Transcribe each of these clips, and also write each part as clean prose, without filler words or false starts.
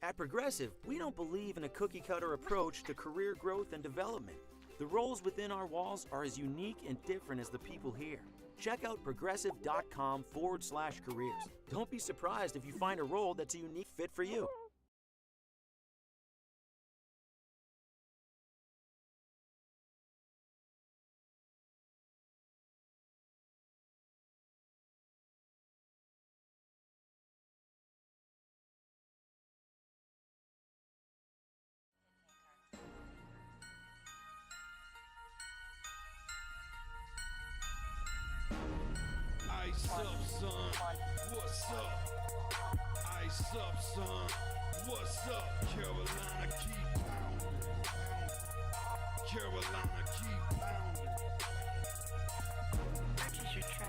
At Progressive, we don't believe in a cookie-cutter approach to career growth and development. The roles within our walls are as unique and different as the people here. Check out progressive.com/careers. Don't be surprised if you find a role that's a unique fit for you. Ice up, son. What's up? Ice up, son. What's up? Carolina, keep pounding. Carolina, keep pounding.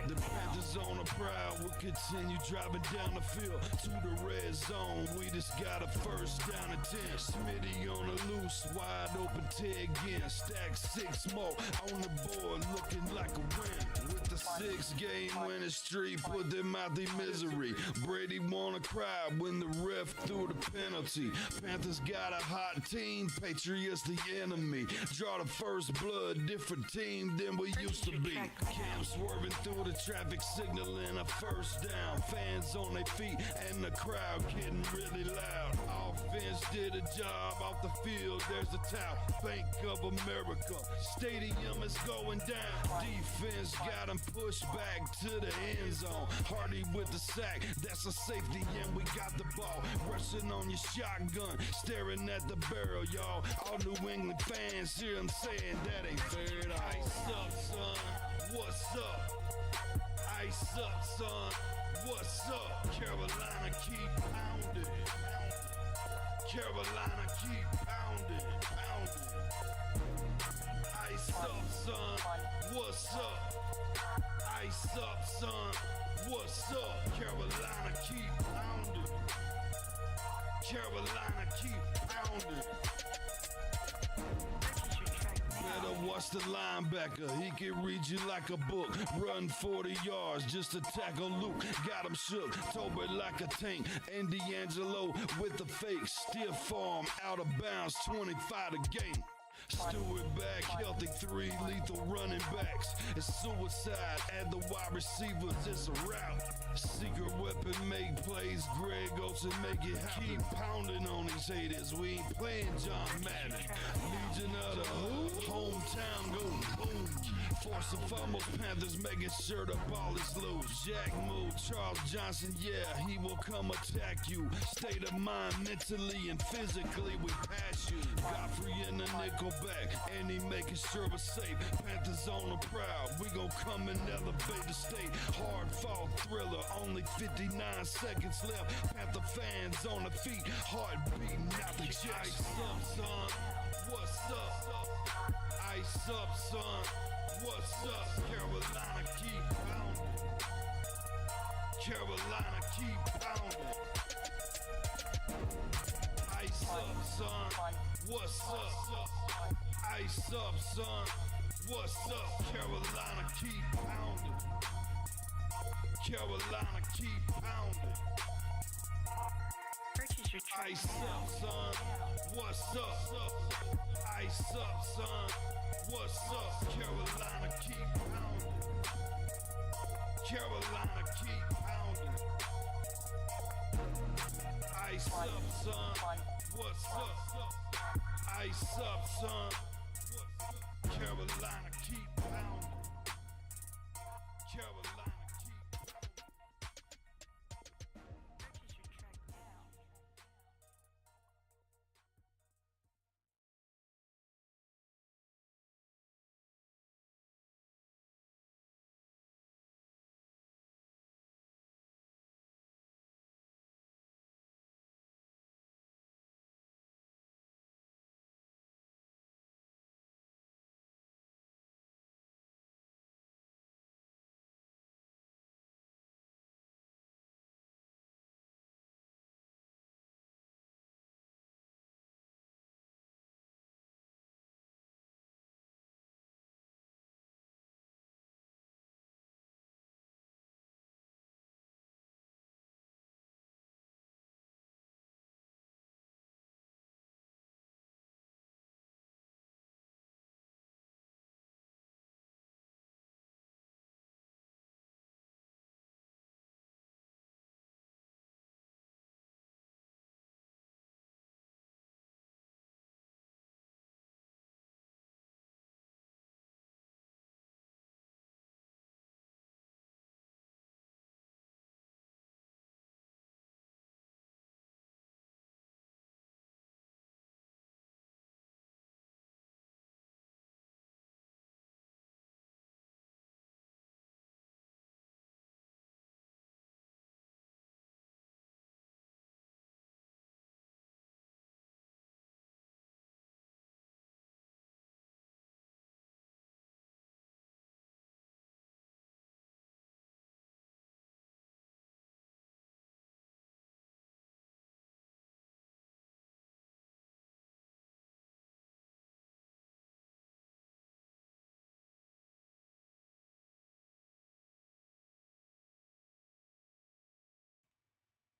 The Panthers on a prowl will continue driving down the field to the red zone. We just got a first down and 10. Smitty on the loose, wide open Ted again. Stack 6 more on the board, looking like a win. With the 6-game winning streak, put them out their misery. Brady wanna cry when the ref threw the penalty. Panthers got a hot team, Patriots the enemy. Draw the first blood, different team than we used to be. Cam swerving through the traffic signal in a first down. Fans on their feet and the crowd getting really loud. Offense did a job off the field. There's a towel. Bank of America. Stadium is going down. Defense got him pushed back to the end zone. Hardy with the sack. That's a safety and we got the ball. Rushing on your shotgun. Staring at the barrel, y'all. All New England fans hear him saying that ain't fair to ice up, son. What's up? Ice up, son. Carolina, keep pounding, pounding. Ice up, son. What's up? Ice up, son. What's up? Carolina, keep pounding. Carolina, keep pounding. Better watch the linebacker, he can read you like a book. Run 40 yards just to tackle Luke. Got him shook, Toby like a tank. And D'Angelo with the fake. Stiff arm, out of bounds, 25 to gain. Stewart back, healthy 3 lethal running backs. It's suicide, add the wide receivers, it's a rout. Secret weapon, make plays, Greg Olsen make it happen. Keep pounding on these haters, we ain't playing John Madden. Legion of the Hood, hometown go boom. Force and fumbles, Panthers making sure the ball is loose. Jack move, Charles Johnson, yeah, he will come attack you. State of mind, mentally and physically, we pass you. Godfrey in the nickel back, and he making sure we're safe. Panthers on the prowl, we gon' come and elevate the state. Hard fought thriller, only 59 seconds left. Panther fans on the feet, heart beating out the chest. Ice up, son, what's up? Ice up, son, what's up? Carolina, keep pounding. Carolina, keep pounding. Ice up, son, what's up? Ice up, son, what's up? Carolina, keep pounding. Carolina, keep pounding. Ice up, son, what's up? Ice up, son, what's up? Carolina, keep pounding. Carolina, keep pounding. Ice up, son, what's up? Ice up, son. Carolina, keep pounding. Carolina, keep pounding.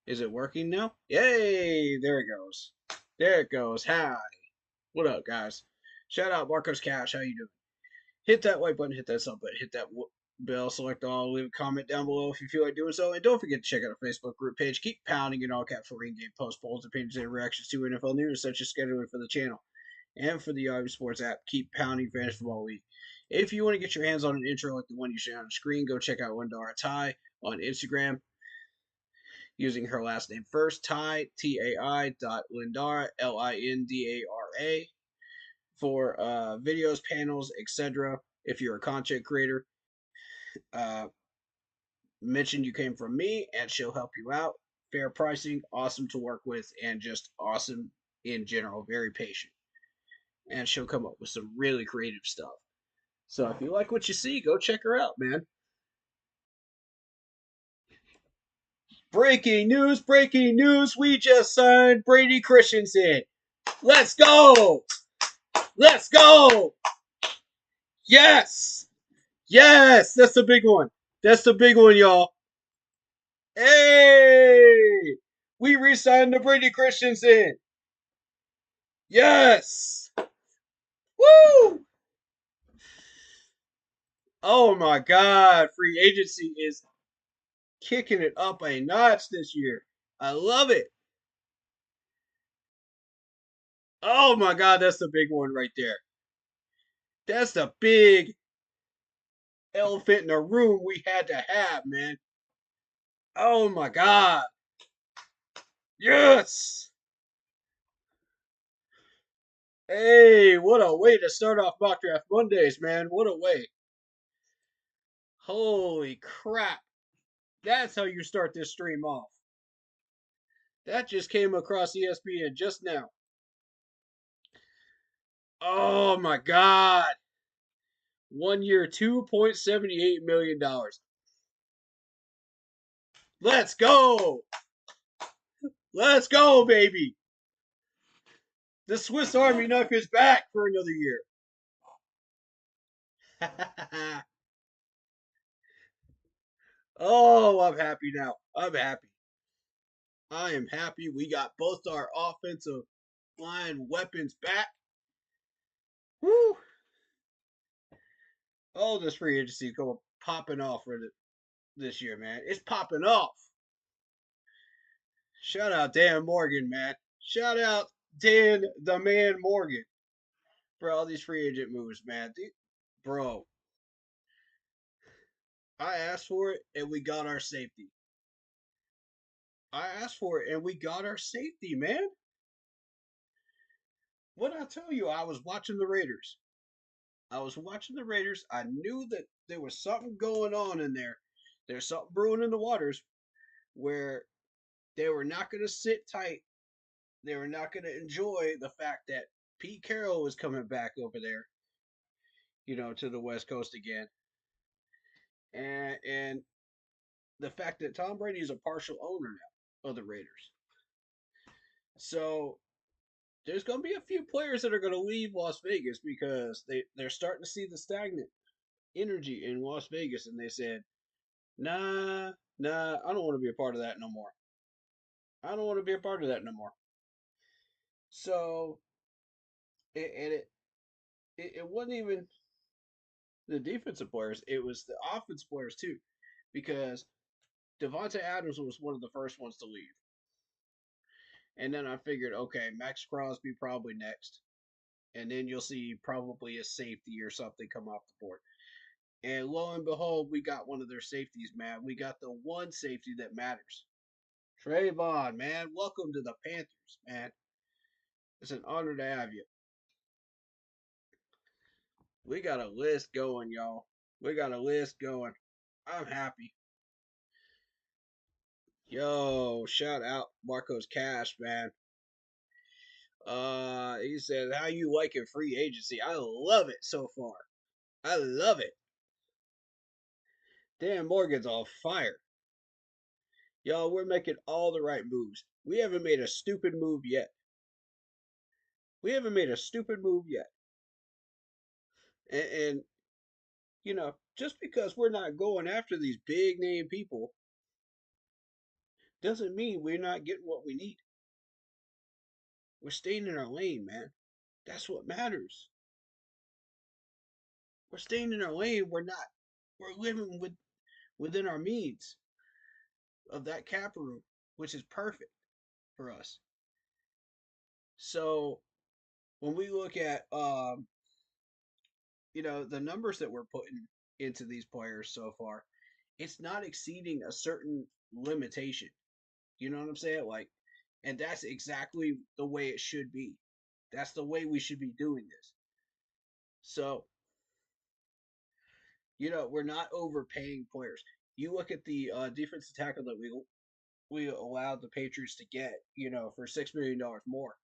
Is it working now? Yay! There it goes. There it goes. Hi. What up, guys? Shout out Marcos Cash. How you doing? Hit that like button, hit that sub button, hit that bell, select all, leave a comment down below if you feel like doing so, and don't forget to check out our Facebook group page. Keep pounding in all caps for in-game post polls, opinions, and reactions to NFL news, such as scheduling for the channel. And for the Yahoo Sports app, keep pounding Fantasy Football League. If you want to get your hands on an intro like the one you see on the screen, go check out Lindara Ty on Instagram using her last name first, Ty, T-A-I Lindara, Lindara, for videos, panels, etc. If you're a content creator, mention you came from me and she'll help you out. Fair pricing, awesome to work with, and just awesome in general, very patient. And she'll come up with some really creative stuff. So if you like what you see, go check her out, man. Breaking news, breaking news. We just signed Brady Christensen. Let's go. Let's go. Yes. Yes. That's the big one. That's the big one, y'all. Hey. We re-signed the Brady Christensen. Yes. Woo. Oh my God. Free agency is kicking it up a notch this year. I love it. Oh my God, that's the big one right there. That's the big elephant in the room we had to have, man. Oh my God. Yes. Hey, what a way to start off Mock Draft Mondays, man. What a way. Holy crap. That's how you start this stream off. That just came across ESPN just now. Oh my God. 1 year, $2.78 million. Let's go. Let's go, baby. The Swiss Army knife is back for another year. Oh, I'm happy now. I'm happy. I am happy we got both our offensive line weapons back. Woo! Oh, this free agency is going popping off for this year, man. It's popping off. Shout out Dan Morgan, man. Shout out Dan the Man Morgan for all these free agent moves, man. Bro, I asked for it and we got our safety. I asked for it and we got our safety, man. What I tell you, I was watching the Raiders. I was watching the Raiders. I knew that there was something going on in there. There's something brewing in the waters where they were not going to sit tight. They were not going to enjoy the fact that Pete Carroll was coming back over there, to the West Coast again. And the fact that Tom Brady is a partial owner now of the Raiders. So there's going to be a few players that are going to leave Las Vegas because they're starting to see the stagnant energy in Las Vegas, and they said, nah, I don't want to be a part of that no more. I don't want to be a part of that no more. So, it wasn't even the defensive players; it was the offensive players too, because Devontae Adams was one of the first ones to leave, and then I figured, okay, Max Crosby probably next, and then you'll see probably a safety or something come off the board. And lo and behold, we got one of their safeties, man. We got the one safety that matters. Trayvon, man, welcome to the Panthers, man. It's an honor to have you. We got a list going, y'all. We got a list going. I'm happy. Yo, shout out Marcos Cash, man. He said, "How you liking free agency? I love it so far. I love it. Dan Morgan's on fire. Y'all, we're making all the right moves. We haven't made a stupid move yet. We haven't made a stupid move yet. And just because we're not going after these big name people doesn't mean we're not getting what we need. We're staying in our lane, man. That's what matters. We're staying in our lane. We're living within our means of that cap room, which is perfect for us. So when we look at the numbers that we're putting into these players so far, it's not exceeding a certain limitation. You know what I'm saying? Like, and that's exactly the way it should be. That's the way we should be doing this. So, we're not overpaying players. You look at the defensive tackle that we allowed the Patriots to get, for $6 million more.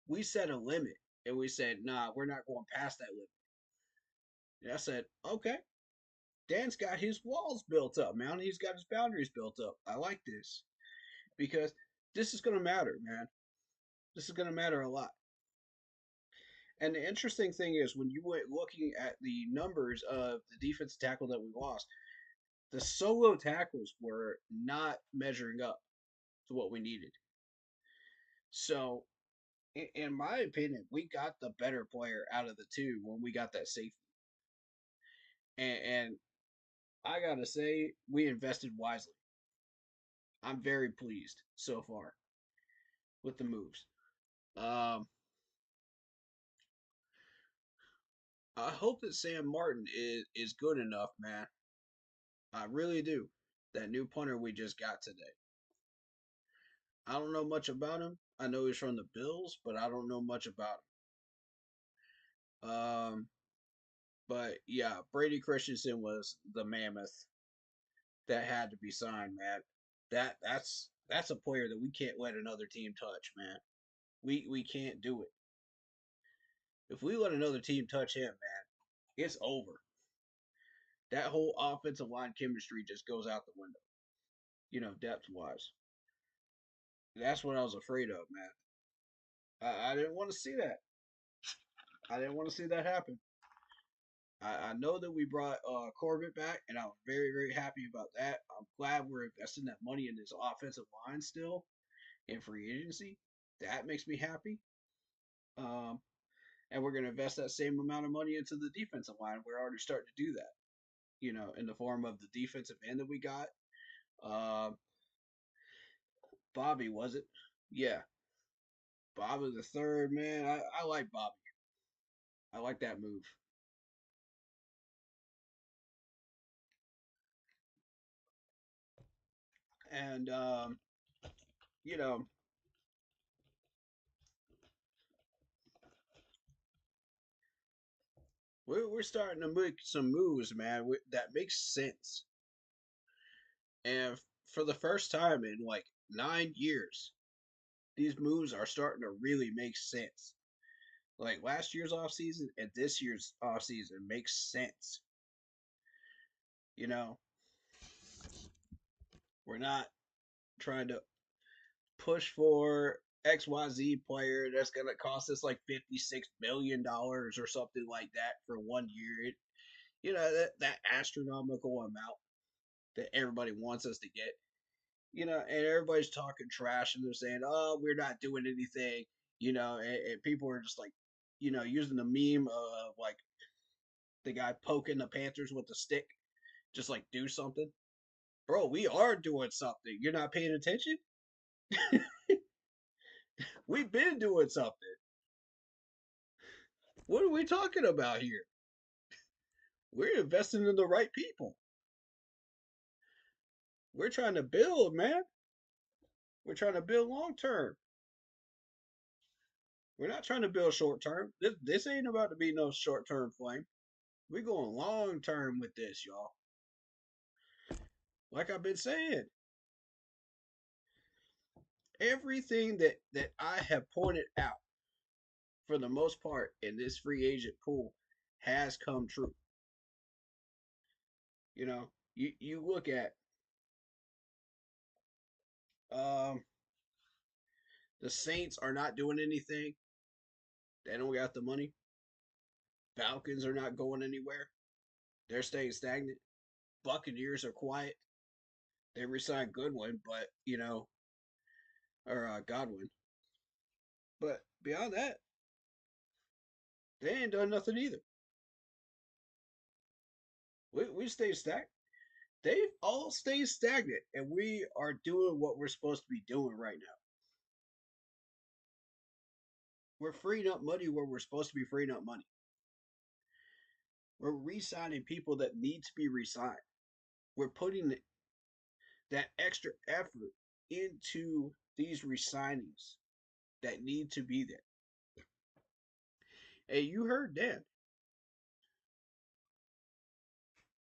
we set a limit and we said, nah, we're not going past that limit. And I said, okay, Dan's got his walls built up, man. He's got his boundaries built up. I like this because this is going to matter, man. This is going to matter a lot. And the interesting thing is, when you went looking at the numbers of the defensive tackle that we lost, the solo tackles were not measuring up to what we needed. So, in my opinion, we got the better player out of the two when we got that safety. And I gotta say, we invested wisely. I'm very pleased so far with the moves. Um, I hope that Sam Martin is good enough, man. I really do. That new punter we just got today. I don't know much about him. I know he's from the Bills, but I don't know much about him. But yeah, Brady Christensen was the mammoth that had to be signed, man. That's a player that we can't let another team touch, man. We can't do it. If we let another team touch him, man, it's over. That whole offensive line chemistry just goes out the window. Depth wise. That's what I was afraid of, man. I didn't want to see that. I didn't want to see that happen. I know that we brought Corbett back, and I'm very, very happy about that. I'm glad we're investing that money in this offensive line still in free agency. That makes me happy. Um, and we're going to invest that same amount of money into the defensive line. We're already starting to do that, in the form of the defensive end that we got. Bobby, was it? Yeah. Bobby the third, man. I like Bobby. I like that move. And, you know, we're starting to make some moves, man, that makes sense. And for the first time in like 9 years, these moves are starting to really make sense. Like last year's offseason and this year's offseason makes sense. You know, we're not trying to push for XYZ player that's going to cost us like $56 million or something like that for 1 year. That astronomical amount that everybody wants us to get. And everybody's talking trash and they're saying, "Oh, we're not doing anything," and people are just like, using the meme of like the guy poking the Panthers with the stick, just like do something. Bro, we are doing something. You're not paying attention? We've been doing something. What are we talking about here? We're investing in the right people. We're trying to build, man. We're trying to build long term. We're not trying to build short term. This ain't about to be no short term flame. We're going long term with this, y'all. Like I've been saying, everything that I have pointed out, for the most part, in this free agent pool, has come true. You look at um, the Saints are not doing anything. They don't got the money. Falcons are not going anywhere. They're staying stagnant. Buccaneers are quiet. They resigned Goodwin, but or Godwin. But beyond that, they ain't done nothing either. We stay stagnant. They've all stayed stagnant, and we are doing what we're supposed to be doing right now. We're freeing up money where we're supposed to be freeing up money. We're re-signing people that need to be re-signed. We're putting that extra effort into these re-signings that need to be there. Hey, you heard Dan.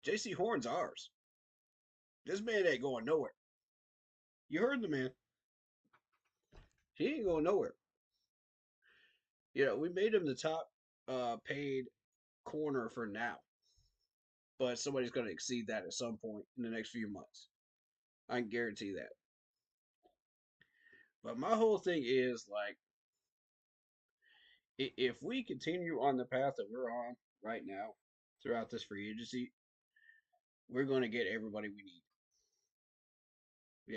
Jaycee Horn's ours. This man ain't going nowhere. You heard the man. He ain't going nowhere. We made him the top paid corner for now, but somebody's going to exceed that at some point in the next few months. I can guarantee that. But my whole thing is like, if we continue on the path that we're on right now throughout this free agency, we're going to get everybody we need.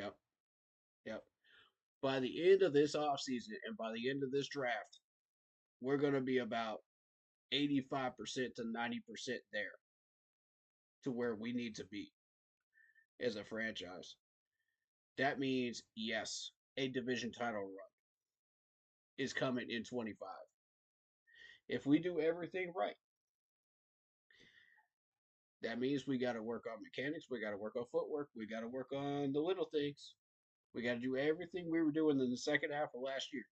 Yep. Yep. By the end of this offseason and by the end of this draft, we're going to be about 85% to 90% there to where we need to be as a franchise. That means, yes, a division title run is coming in 25. If we do everything right, that means we got to work on mechanics, we got to work on footwork, we got to work on the little things. We got to do everything we were doing in the second half of last year.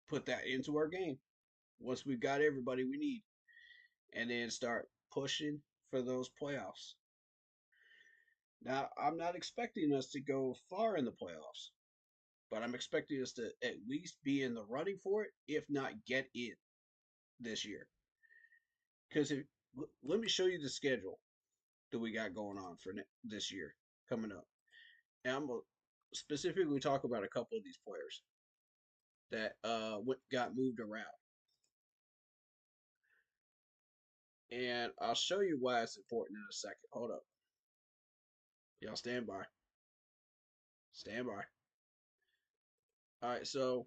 Put that into our game once we've got everybody we need. And then start pushing for those playoffs. Now, I'm not expecting us to go far in the playoffs, but I'm expecting us to at least be in the running for it, if not get in this year. Because let me show you the schedule that we got going on for this year coming up. And I'm going to specifically talk about a couple of these players that got moved around. And I'll show you why it's important in a second. Hold up. Y'all stand by. Stand by. All right, so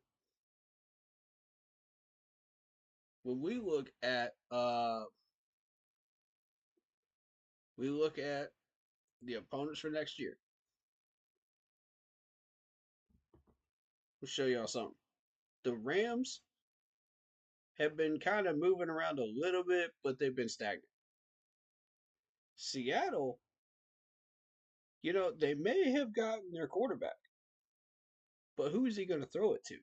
when we look at the opponents for next year, we'll show y'all something. The Rams have been kind of moving around a little bit, but they've been stagnant. Seattle, they may have gotten their quarterback, but who is he going to throw it to?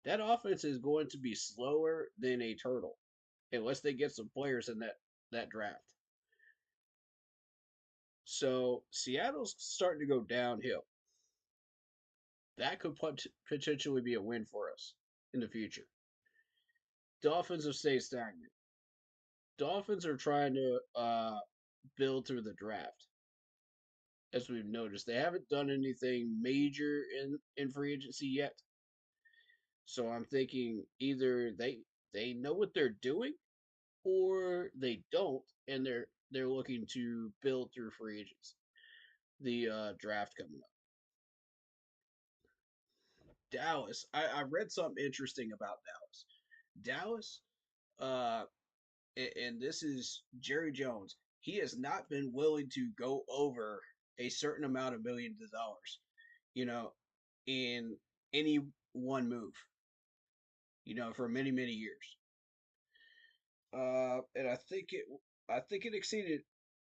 That offense is going to be slower than a turtle unless they get some players in that draft. So Seattle's starting to go downhill. That could potentially be a win for us in the future. Dolphins have stayed stagnant. Dolphins are trying to build through the draft. As we've noticed, they haven't done anything major in free agency yet. So I'm thinking either they know what they're doing, or they don't, and they're looking to build through free agents. The draft coming up. Dallas. I read something interesting about Dallas. Dallas, and this is Jerry Jones. He has not been willing to go over a certain amount of millions of dollars, in any one move, for many, many years. And I think it exceeded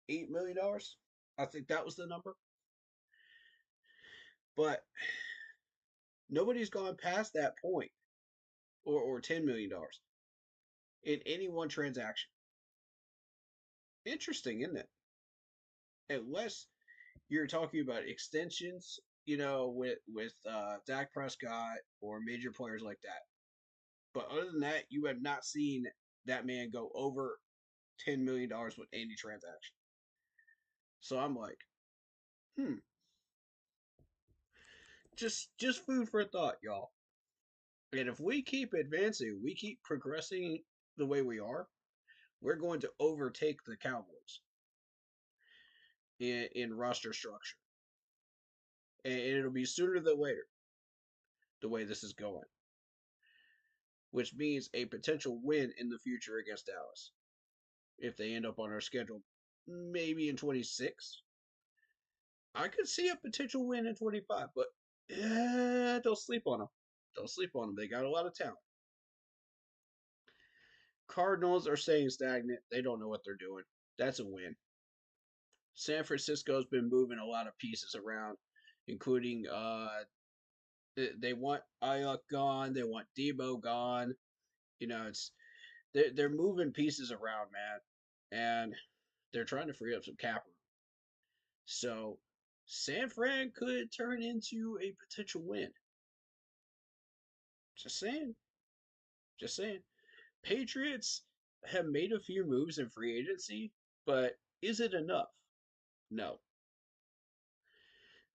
$8 million. I think that was the number. But nobody's gone past that point, or $10 million in any one transaction. Interesting, isn't it? Unless you're talking about extensions, with Dak Prescott or major players like that. But other than that, you have not seen that man go over $10 million with any transaction. So I'm like, just food for thought, y'all. And if we keep advancing, we keep progressing the way we are, we're going to overtake the Cowboys in roster structure. And it'll be sooner than later, the way this is going. Which means a potential win in the future against Dallas. If they end up on our schedule, maybe in 26. I could see a potential win in 25, but don't sleep on them. Don't sleep on them. They got a lot of talent. Cardinals are staying stagnant. They don't know what they're doing. That's a win. San Francisco's been moving a lot of pieces around, including they want Ayuk gone. They want Debo gone. They're moving pieces around, man, and they're trying to free up some cap room. So San Fran could turn into a potential win. Just saying. Just saying. Patriots have made a few moves in free agency, but is it enough? No.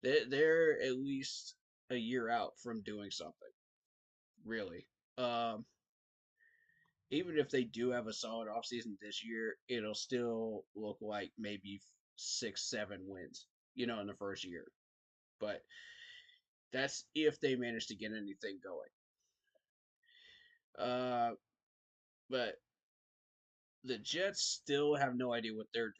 They're at least a year out from doing something, really. Um, Even if they do have a solid offseason this year, it'll still look like maybe 6, 7 wins, in the first year. But that's if they manage to get anything going. Uh, but the Jets still have no idea what they're doing.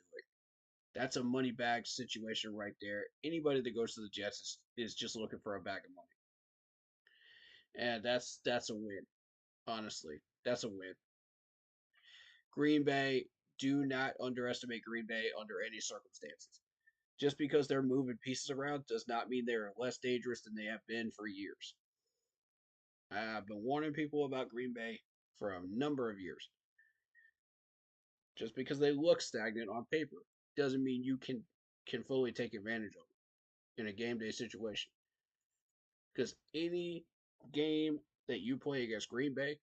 That's a money bag situation right there. Anybody that goes to the Jets is just looking for a bag of money, and that's a win. Honestly, that's a win. Green Bay, do not underestimate Green Bay under any circumstances. Just because they're moving pieces around does not mean they're less dangerous than they have been for years. I've been warning people about Green Bay for a number of years. Just because they look stagnant on paper doesn't mean you can fully take advantage of it in a game day situation. Because any game that you play against Green Bay,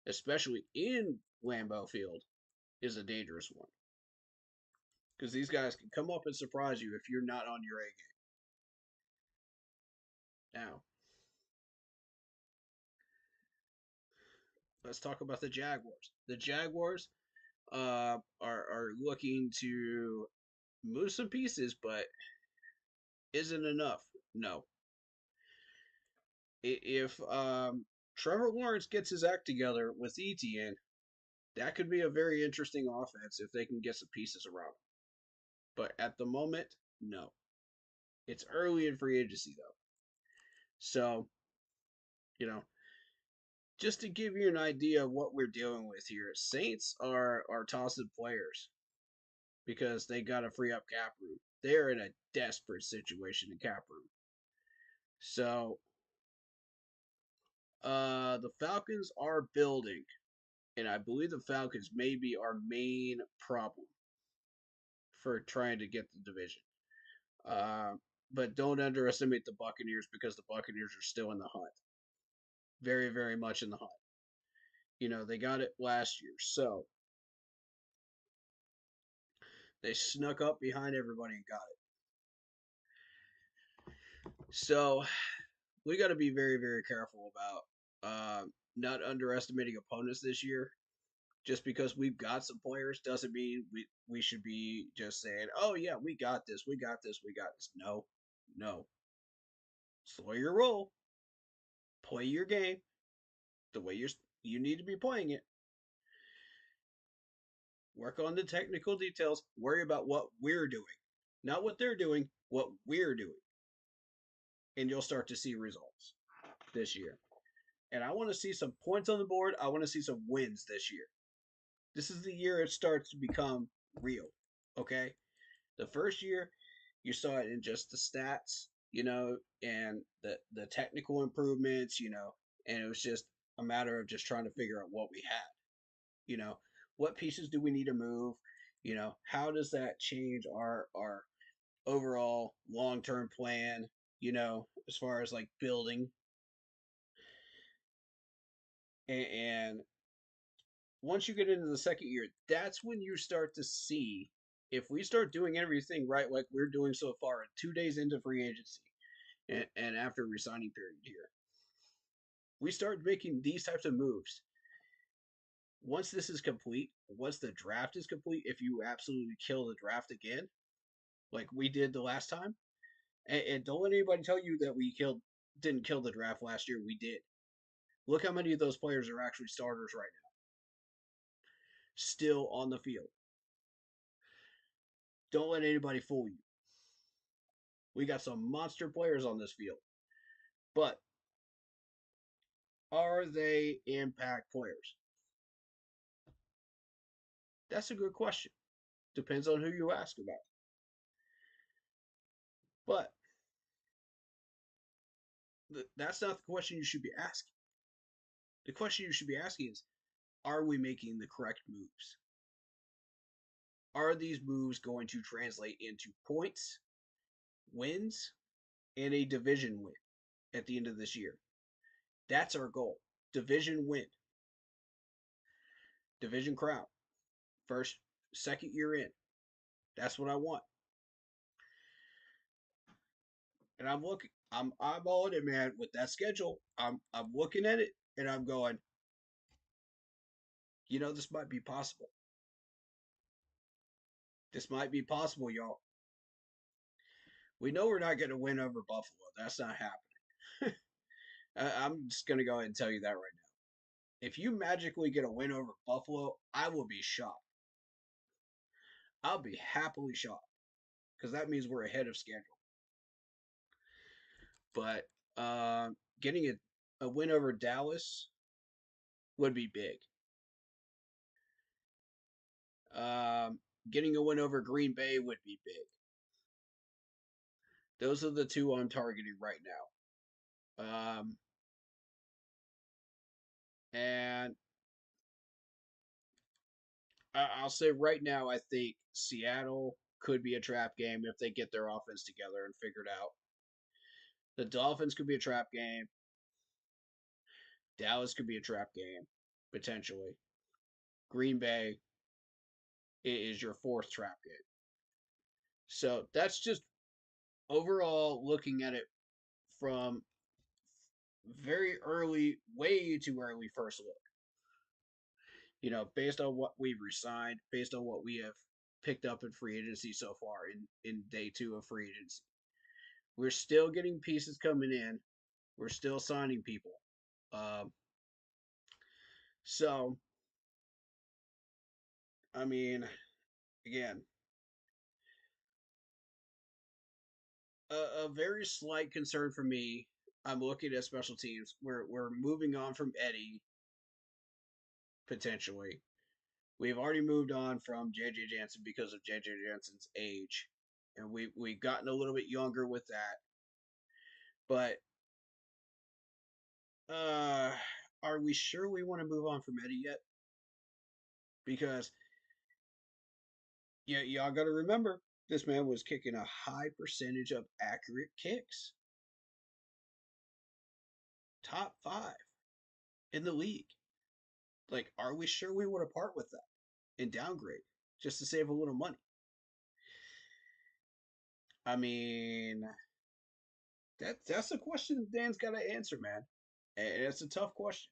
especially in Lambeau Field, is a dangerous one. Because these guys can come up and surprise you if you're not on your A game. Now, let's talk about the Jaguars. The Jaguars are looking to move some pieces, but isn't enough. No. If Trevor Lawrence gets his act together with Etienne, that could be a very interesting offense if they can get some pieces around him. But at the moment, no. It's early in free agency though. So, you know, just to give you an idea of what we're dealing with here, Saints are tossing players because they got to free up cap room. They're in a desperate situation in cap room. So, the Falcons are building, and I believe the Falcons may be our main problem for trying to get the division. Uh, but don't underestimate the Buccaneers because the Buccaneers are still in the hunt. Very, very much in the hunt. They got it last year, so they snuck up behind everybody and got it. So we got to be very, very careful about not underestimating opponents this year. Just because we've got some players doesn't mean we should be just saying, "Oh yeah, we got this, we got this, we got this." No, no. Slow your roll. Play your game the way you need to be playing it. Work on the technical details. Worry about what we're doing, not what they're doing. What we're doing, and you'll start to see results this year. And I want to see some points on the board. I want to see some wins this year. This is the year it starts to become real. Okay? The first year, you saw it in just the stats, and the technical improvements, and it was just a matter of just trying to figure out what we had. What pieces do we need to move? How does that change our overall long-term plan, as far as like building and once you get into the second year, that's when you start to see if we start doing everything right, like we're doing so far, 2 days into free agency and after resigning period here, we start making these types of moves. Once this is complete, once the draft is complete, if you absolutely kill the draft again, like we did the last time, and don't let anybody tell you that didn't kill the draft last year. We did. Look how many of those players are actually starters right now, still on the field. Don't let anybody fool you. We got some monster players on this field. But are they impact players? That's a good question. Depends on who you ask about. But that's not the question you should be asking. The question you should be asking is, are we making the correct moves? Are these moves going to translate into points, wins, and a division win at the end of this year? That's our goal. Division win. Division crown. First, second year in. That's what I want. And I'm looking. I'm all in it, man. With that schedule, I'm looking at it and I'm going. This might be possible. This might be possible, y'all. We know we're not going to win over Buffalo. That's not happening. I'm just going to go ahead and tell you that right now. If you magically get a win over Buffalo, I will be shocked. I'll be happily shocked because that means we're ahead of schedule. But getting a win over Dallas would be big. Getting a win over Green Bay would be big. Those are the two I'm targeting right now. And I'll say right now, I think Seattle could be a trap game if they get their offense together and figured out. The Dolphins could be a trap game. Dallas could be a trap game, potentially. Green Bay is your fourth trap game. So that's just overall looking at it from very early, way too early first look. Based on what we've resigned, based on what we have picked up in free agency so far in day 2 of free agency. We're still getting pieces coming in. We're still signing people. So, I mean, again, a very slight concern for me. I'm looking at special teams. We're moving on from Eddie, potentially. We've already moved on from J.J. Jansen because of J.J. Jansen's age. And we've gotten a little bit younger with that. But are we sure we want to move on from Eddie yet? Because y'all got to remember, this man was kicking a high percentage of accurate kicks. Top 5 in the league. Like, are we sure we want to part with that and downgrade just to save a little money? I mean, that's a question Dan's got to answer, man. And it's a tough question.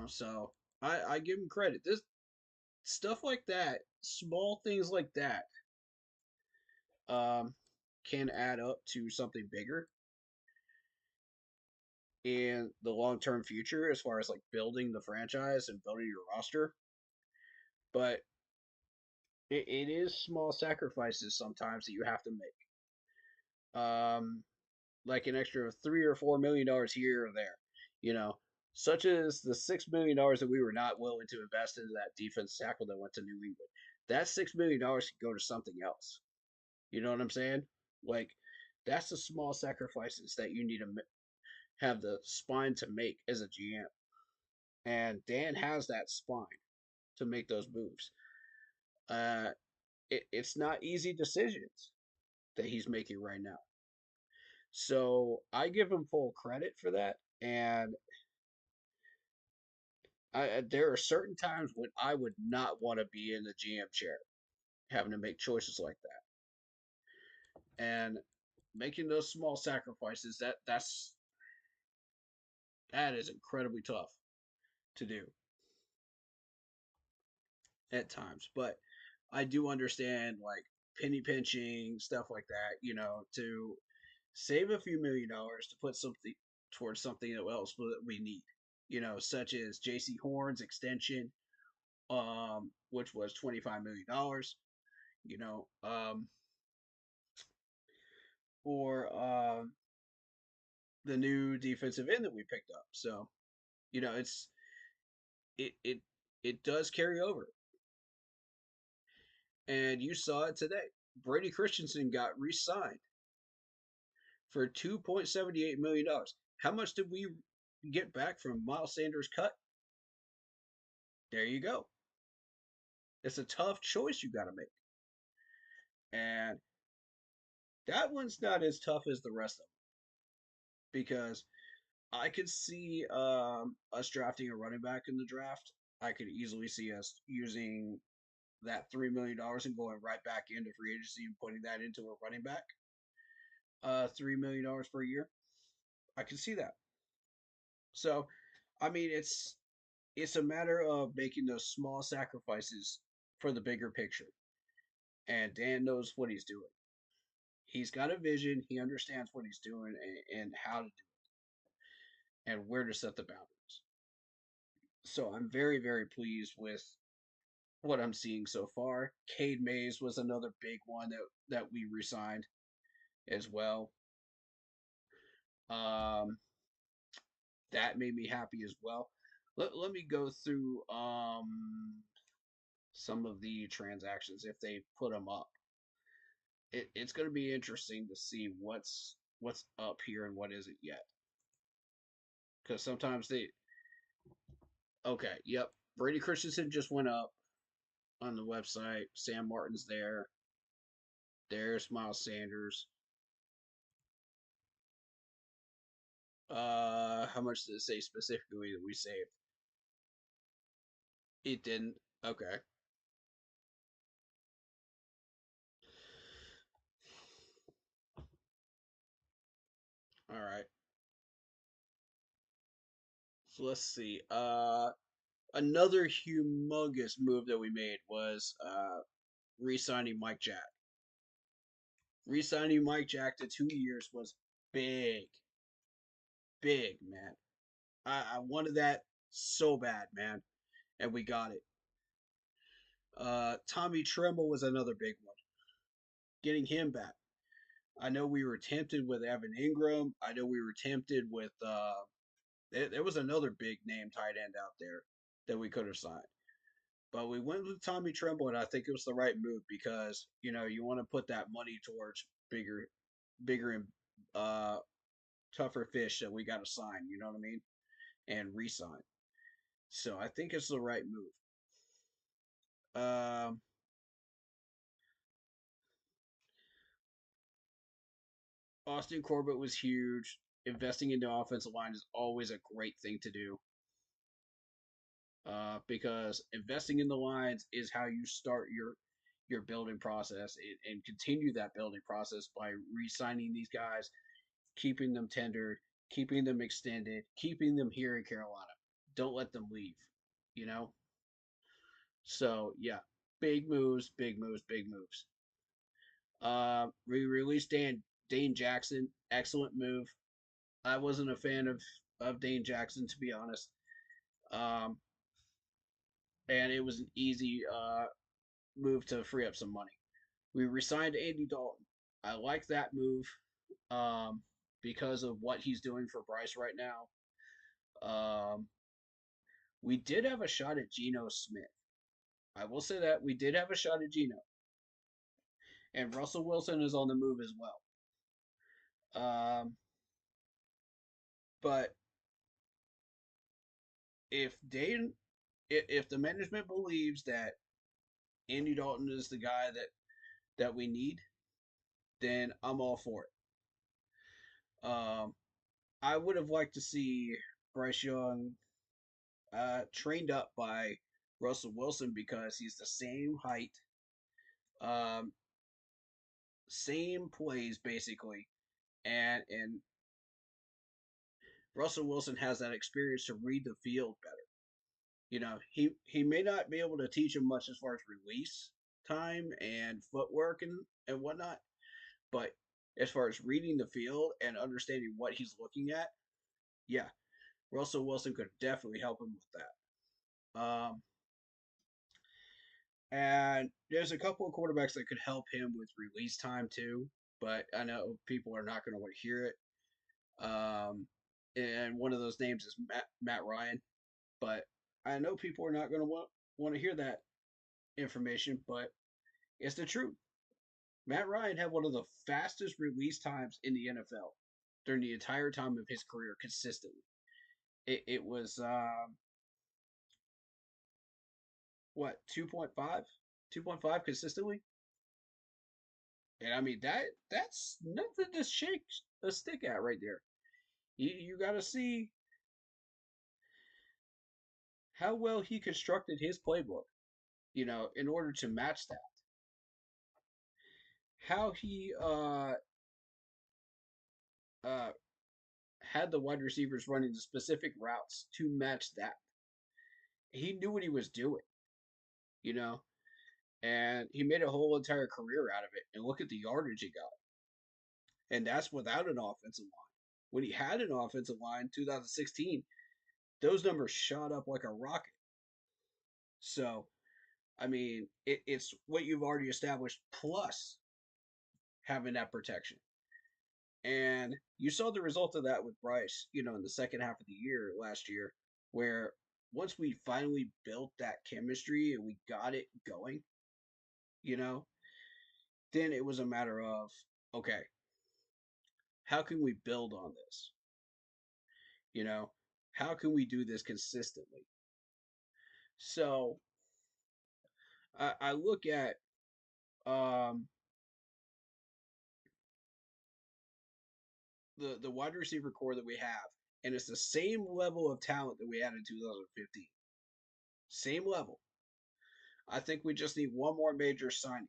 So I give him credit. This stuff like that, small things like that, can add up to something bigger in the long-term future as far as like building the franchise and building your roster. But it is small sacrifices sometimes that you have to make. Like an extra $3 or $4 million here or there, such as the $6 million that we were not willing to invest into that defense tackle that went to New England. That $6 million could go to something else. You know what I'm saying? Like, that's the small sacrifices that you need to have the spine to make as a GM. And Dan has that spine to make those moves. It's not easy decisions that he's making right now. So I give him full credit for that. And there are certain times when I would not want to be in the GM chair, having to make choices like that. And making those small sacrifices, that is incredibly tough to do at times. But I do understand, like, penny pinching, stuff like that, to save a few $1,000,000 to put something towards something else that we need, such as J.C. Horn's extension, which was $25 million, or the new defensive end that we picked up. So, it does carry over. And you saw it today. Brady Christensen got re-signed for $2.78 million. How much did we get back from Miles Sanders' cut? There you go. It's a tough choice you got to make. And that one's not as tough as the rest of them. Because I could see us drafting a running back in the draft. I could easily see us using that $3 million and going right back into free agency and putting that into a running back. $3 million per year. I can see that. So, I mean, it's a matter of making those small sacrifices for the bigger picture. And Dan knows what he's doing. He's got a vision. He understands what he's doing and how to do it and where to set the boundaries. So I'm very, very pleased with what I'm seeing so far. Cade Mays was another big one that we resigned as well. Um, that made me happy as well. Let me go through some of the transactions if they put them up. It's going to be interesting to see what's up here and what isn't yet. Because sometimes they okay, yep. Brady Christensen just went up on the website. Sam Martin's there. There's Miles Sanders. How much did it say specifically that we saved? It didn't. Okay. All right. So let's see. Another humongous move that we made was re-signing Mike Jack. Re-signing Mike Jack to 2 years was big, big, man. I wanted that so bad, man, and we got it. Tommy Tremble was another big one. Getting him back. I know we were tempted with Evan Ingram. I know we were tempted with there was another big name tight end out there that we could have signed. But we went with Tommy Tremble, and I think it was the right move because you want to put that money towards bigger and uh, tougher fish that we got to sign. You know what I mean? And re-sign. So I think it's the right move. Austin Corbett was huge. Investing in the offensive line is always a great thing to do. Because investing in the lines is how you start your building process and continue that building process by re-signing these guys, keeping them tendered, keeping them extended, keeping them here in Carolina. Don't let them leave. You know. So yeah, big moves, big moves, big moves. We released Dane Jackson. Excellent move. I wasn't a fan of Dane Jackson to be honest. Um, and it was an easy move to free up some money. We resigned Andy Dalton. I like that move because of what he's doing for Bryce right now. We did have a shot at Geno Smith. I will say that we did have a shot at Geno. And Russell Wilson is on the move as well. But if if the management believes that Andy Dalton is the guy that we need, then I'm all for it. I would have liked to see Bryce Young trained up by Russell Wilson because he's the same height, um, same plays basically, and Russell Wilson has that experience to read the field better. He may not be able to teach him much as far as release time and footwork and whatnot, but as far as reading the field and understanding what he's looking at, yeah, Russell Wilson could definitely help him with that. And there's a couple of quarterbacks that could help him with release time too, but I know people are not going to want to hear it. And one of those names is Matt Ryan, but I know people are not going to want to hear that information, but it's the truth. Matt Ryan had one of the fastest release times in the NFL during the entire time of his career consistently. It was what 2.5, 2.5 consistently, and I mean that's nothing to shake a stick at right there. You got to see how well he constructed his playbook, in order to match that. How he uh had the wide receivers running the specific routes to match that. He knew what he was doing, you know, and he made a whole entire career out of it. And look at the yardage he got. And that's without an offensive line. When he had an offensive line, 2016, those numbers shot up like a rocket. So, I mean, it's what you've already established plus having that protection. And you saw the result of that with Bryce, in the second half of the year last year, where once we finally built that chemistry and we got it going, you know, then it was a matter of, okay, how can we build on this? You know, how can we do this consistently? So I look at um, the wide receiver core that we have, and it's the same level of talent that we had in 2015. Same level. I think we just need one more major signing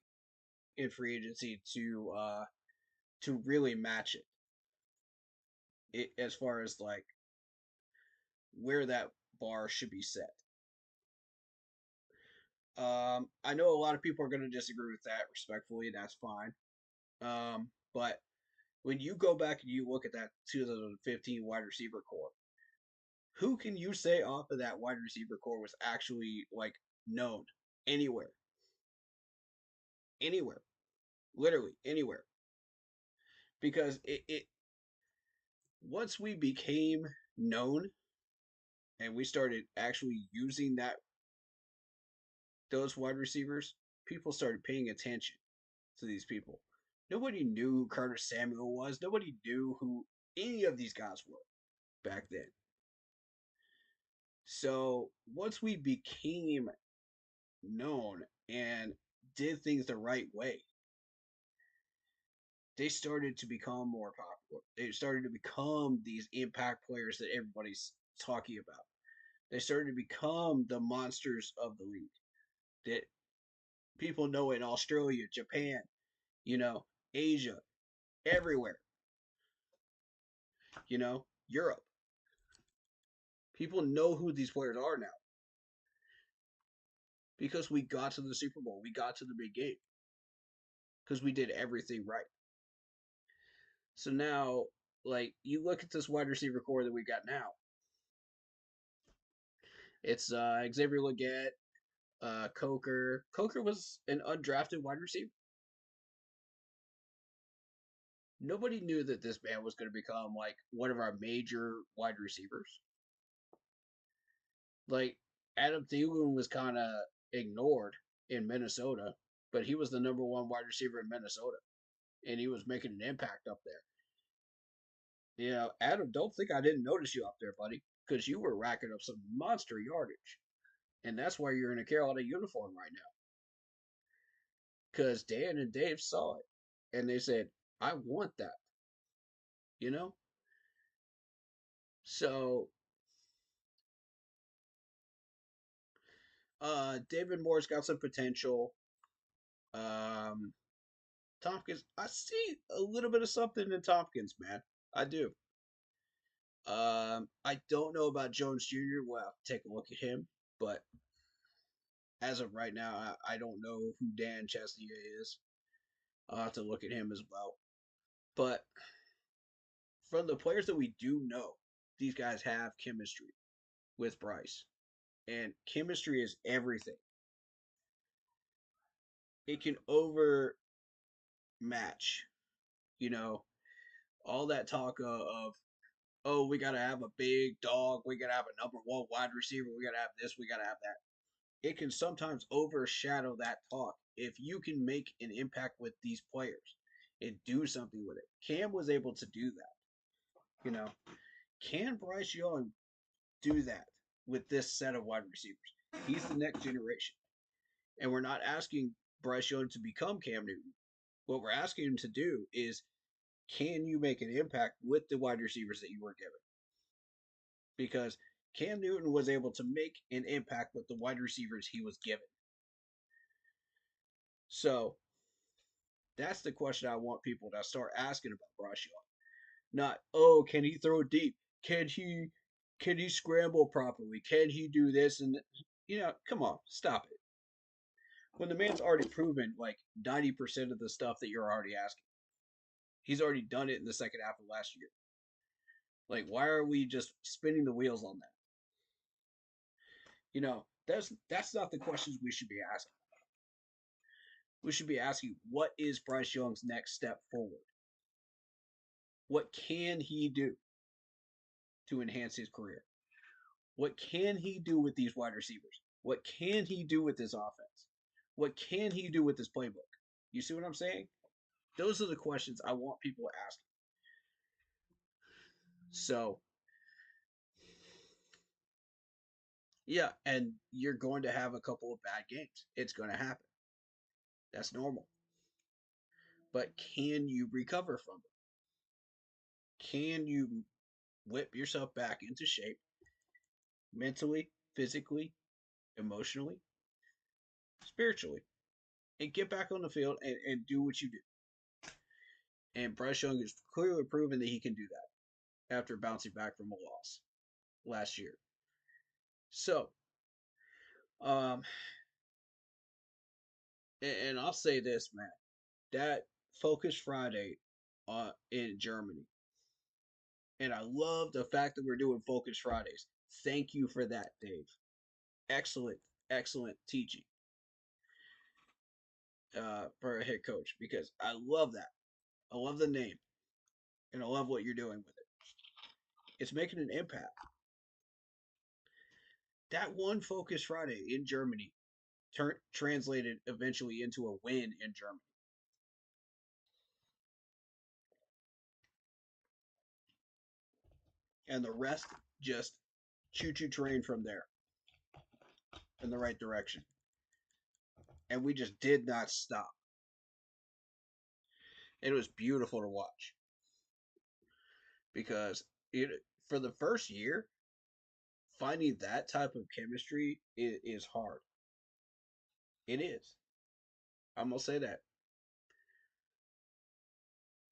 in free agency to really match it as far as like where that bar should be set. I know a lot of people are going to disagree with that respectfully, and that's fine. But when you go back and you look at that 2015 wide receiver core, who can you say off of that wide receiver core was actually like known anywhere? Anywhere. Literally anywhere. Because it once we became known and we started actually using those wide receivers, people started paying attention to these people. Nobody knew who Curtis Samuel was. Nobody knew who any of these guys were back then. So once we became known and did things the right way, they started to become more popular. They started to become these impact players that everybody's talking about. They started to become the monsters of the league that people know in Australia, Japan, Asia, everywhere, Europe. People know who these players are now because we got to the Super Bowl. We got to the big game because we did everything right. So now, like, you look at this wide receiver core that we got now. It's Xavier Legette, Coker. Coker was an undrafted wide receiver. Nobody knew that this man was going to become like one of our major wide receivers. Like Adam Thielen was kind of ignored in Minnesota, but he was the number one wide receiver in Minnesota, and he was making an impact up there. Adam, don't think I didn't notice you up there, buddy, because you were racking up some monster yardage, and that's why you're in a Carolina uniform right now. Because Dan and Dave saw it, and they said, "I want that," So, David Moore's got some potential. Um, Tompkins, I see a little bit of something in Tompkins, man. I do. I don't know about Jones Jr. We'll have to take a look at him, but as of right now, I don't know who Dan Chesnier is. I'll have to look at him as well. But from the players that we do know, these guys have chemistry with Bryce. And chemistry is everything. It can overmatch, all that talk of oh, we got to have a big dog. We got to have a number one wide receiver. We got to have this. We got to have that. It can sometimes overshadow that talk if you can make an impact with these players and do something with it. Cam was able to do that. Can Bryce Young do that with this set of wide receivers? He's the next generation. And we're not asking Bryce Young to become Cam Newton. What we're asking him to do is, can you make an impact with the wide receivers that you were given? Because Cam Newton was able to make an impact with the wide receivers he was given. So that's the question I want people to start asking about Bryce Young. Not, oh, can he throw deep? Can he scramble properly? Can he do this? And come on, stop it. When the man's already proven like 90% of the stuff that you're already asking. He's already done it in the second half of last year. Like, why are we just spinning the wheels on that? That's not the questions we should be asking. We should be asking, what is Bryce Young's next step forward? What can he do to enhance his career? What can he do with these wide receivers? What can he do with this offense? What can he do with this playbook? You see what I'm saying? Those are the questions I want people asking. So, yeah, and you're going to have a couple of bad games. It's going to happen. That's normal. But can you recover from it? Can you whip yourself back into shape mentally, physically, emotionally, spiritually, and get back on the field and do what you do? And Bryce Young has clearly proven that he can do that after bouncing back from a loss last year. So, and I'll say this, man, that Focus Friday in Germany, and I love the fact that we're doing Focus Fridays. Thank you for that, Dave. Excellent, excellent teaching for a head coach, because I love that. I love the name, and I love what you're doing with it. It's making an impact. That one Focus Friday in Germany translated eventually into a win in Germany. And the rest just choo-choo train from there in the right direction. And we just did not stop. It was beautiful to watch. Because for the first year, finding that type of chemistry is hard. It is. I'm going to say that.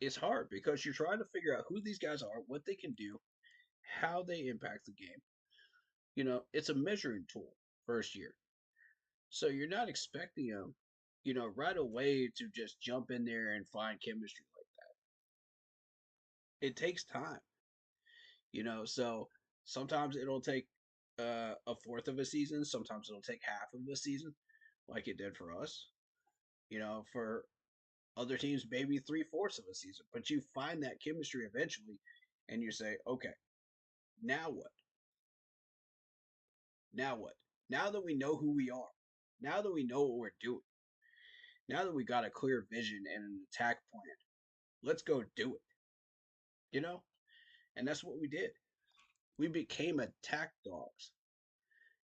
It's hard because you're trying to figure out who these guys are, what they can do, how they impact the game. It's a measuring tool first year. So you're not expecting them, right away to just jump in there and find chemistry like that. It takes time. So sometimes it'll take a fourth of a season. Sometimes it'll take half of a season, like it did for us. For other teams, maybe 3/4 of a season. But you find that chemistry eventually, and you say, okay, now what? Now what? Now that we know who we are, now that we know what we're doing, now that we got a clear vision and an attack plan, let's go do it. And that's what we did. We became attack dogs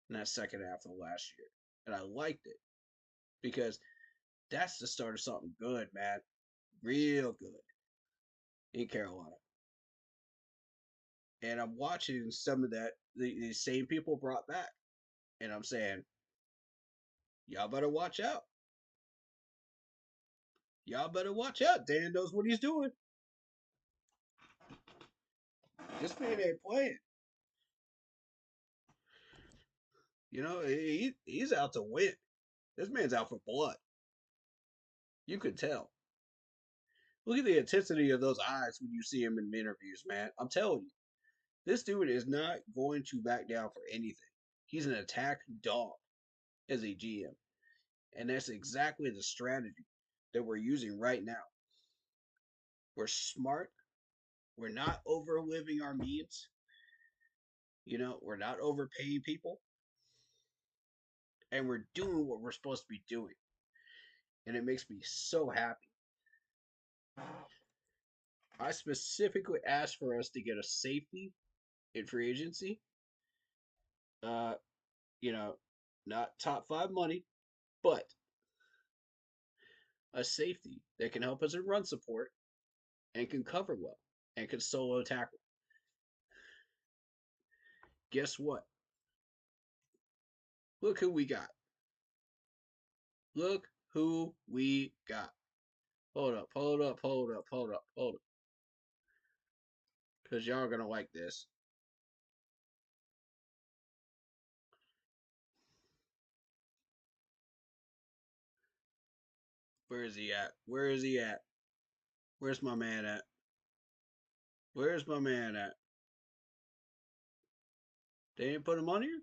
in that second half of last year. And I liked it because that's the start of something good, man. Real good in Carolina. And I'm watching some of that, these same people brought back. And I'm saying, y'all better watch out. Y'all better watch out. Dan knows what he's doing. This man ain't playing. He's out to win. This man's out for blood. You could tell. Look at the intensity of those eyes when you see him in interviews, man. I'm telling you, this dude is not going to back down for anything. He's an attack dog as a GM. And that's exactly the strategy that we're using right now. We're smart. We're not overliving our means. We're not overpaying people. And we're doing what we're supposed to be doing. And it makes me so happy. I specifically asked for us to get a safety in free agency. Not top 5 money, but a safety that can help us in run support and can cover well and can solo tackle. Guess what? Look who we got. Look who we got. Hold up, hold up, hold up, hold up, hold up. Because y'all are going to like this. Where is he at? Where is he at? Where's my man at? Where's my man at? They didn't put him on here?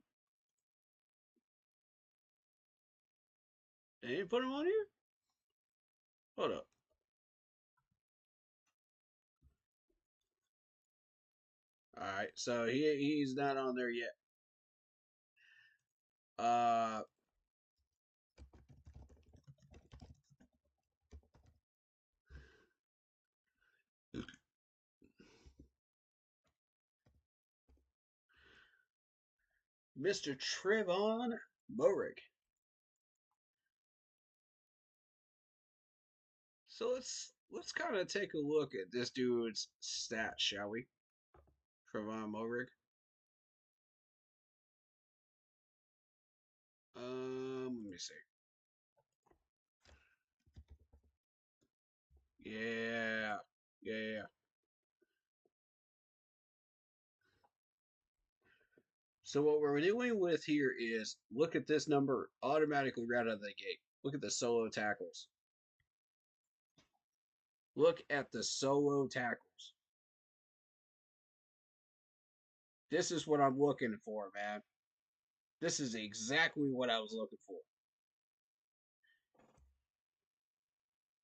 They didn't put him on here? Hold up. Alright, so he's not on there yet. Mr. Trevon Moehrig. So let's kind of take a look at this dude's stats, shall we? Trevon Moehrig. Let me see. Yeah. So what we're dealing with here is look at this number automatically right out of the gate. Look at the solo tackles. Look at the solo tackles. This is what I'm looking for, man. This is exactly what I was looking for.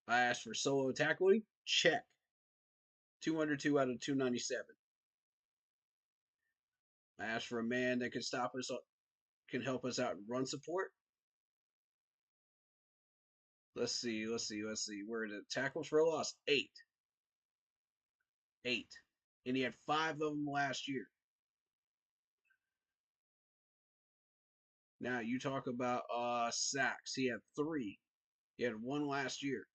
I asked for solo tackling. Check. 202 out of 297. I asked for a man that can stop us, can help us out in run support. Let's see. Where are the tackles for a loss? 8. 8. And he had 5 of them last year. Now you talk about sacks. He had 3. He had 1 last year.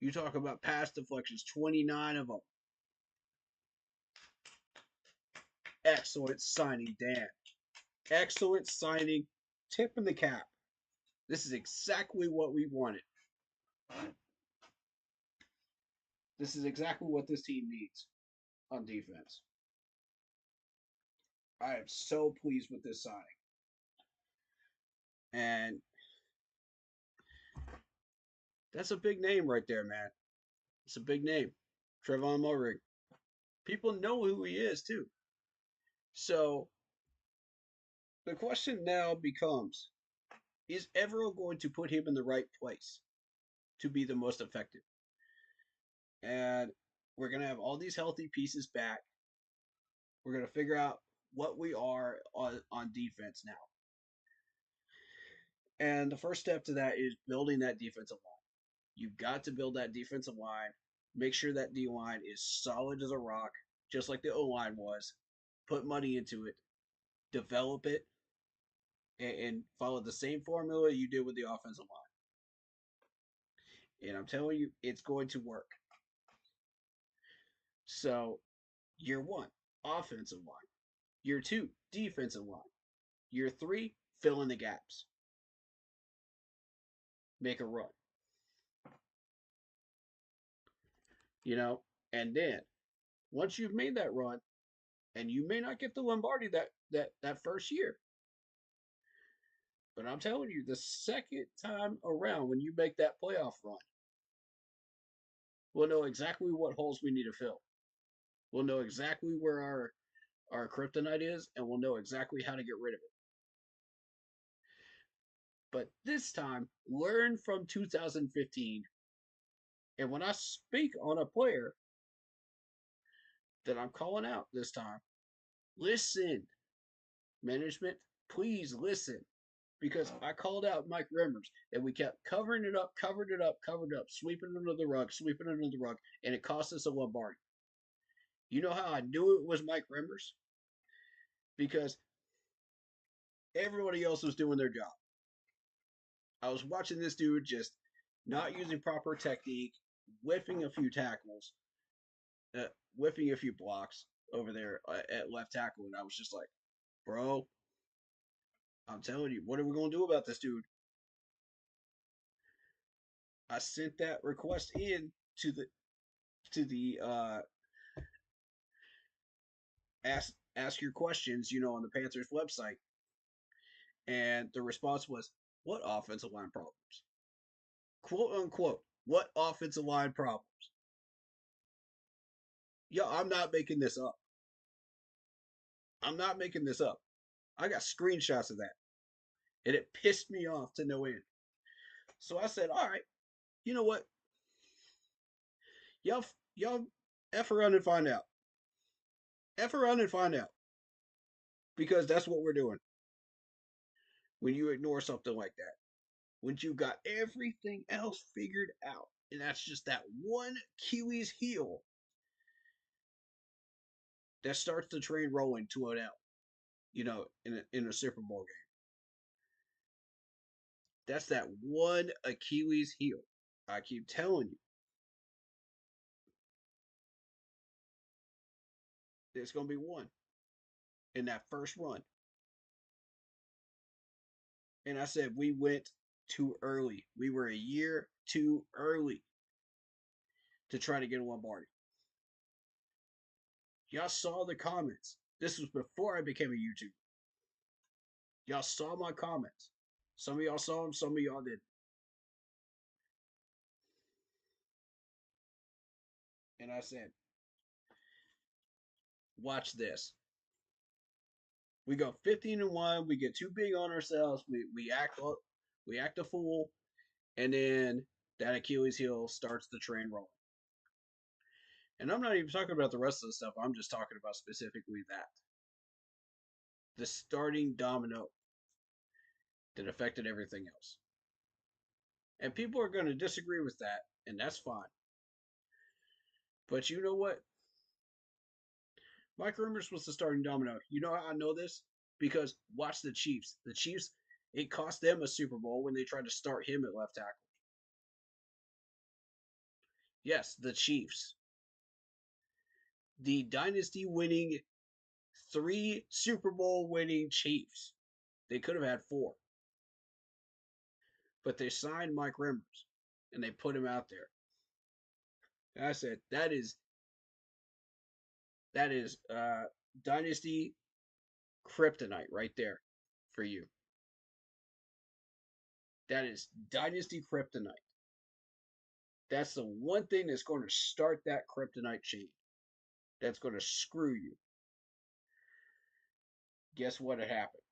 You talk about pass deflections, 29 of them. Excellent signing, Dan. Excellent signing. Tipping the cap. This is exactly what we wanted. This is exactly what this team needs on defense. I am so pleased with this signing. And that's a big name right there, man. It's a big name. Trevon Moehrig. People know who he is, too. So, the question now becomes, is Evero going to put him in the right place to be the most effective? And we're going to have all these healthy pieces back. We're going to figure out what we are on defense now. And the first step to that is building that defensive line. You've got to build that defensive line. Make sure that D-line is solid as a rock, just like the O-line was. Put money into it. Develop it. And follow the same formula you did with the offensive line. And I'm telling you, it's going to work. So, year 1, offensive line. Year 2, defensive line. Year 3, fill in the gaps. Make a run. You know, and then once you've made that run, and you may not get the Lombardi that first year, but I'm telling you, the second time around when you make that playoff run, we'll know exactly what holes we need to fill. We'll know exactly where our kryptonite is, and we'll know exactly how to get rid of it. But this time, learn from 2015. And when I speak on a player that I'm calling out this time, listen. Management, please listen. Because I called out Mike Remmers, and we kept covering it up, sweeping it under the rug, and it cost us a Lombardi. You know how I knew it was Mike Remmers? Because everybody else was doing their job. I was watching this dude just not using proper technique, whiffing a few tackles, whiffing a few blocks. over there at left tackle, and I was just like, bro, I'm telling you, what are we gonna do about this dude? I sent that request in to the ask your questions, on the Panthers website, and the response was, "What offensive line problems?" "Quote unquote, what offensive line problems?" Yeah, I'm not making this up. I'm not making this up. I got screenshots of that, and it pissed me off to no end. So I said, "All right, you know what? Y'all f around and find out. F around and find out, because that's what we're doing when you ignore something like that. When you got everything else figured out, and that's just that one Achilles heel that starts the train rolling to an L, in a Super Bowl game. That's that one Achilles heel. I keep telling you, there's going to be one in that first run. And I said, we went too early. We were a year too early to try to get a Lombardi. Y'all saw the comments. This was before I became a YouTuber. Y'all saw my comments. Some of y'all saw them, some of y'all didn't. And I said, watch this. We go 15-1. We get too big on ourselves. We act a fool, and then that Achilles heel starts the train rolling. And I'm not even talking about the rest of the stuff. I'm just talking about specifically that. The starting domino that affected everything else. And people are going to disagree with that, and that's fine. But you know what? Mike Remmers was the starting domino. You know how I know this? Because watch the Chiefs. The Chiefs, it cost them a Super Bowl when they tried to start him at left tackle. Yes, the Chiefs. The dynasty winning 3 Super Bowl winning Chiefs. They could have had 4. But they signed Mike Remmers and they put him out there. And I said, that is dynasty kryptonite right there for you. That is dynasty kryptonite. That's the one thing that's going to start that kryptonite chain. That's going to screw you. Guess what had happened?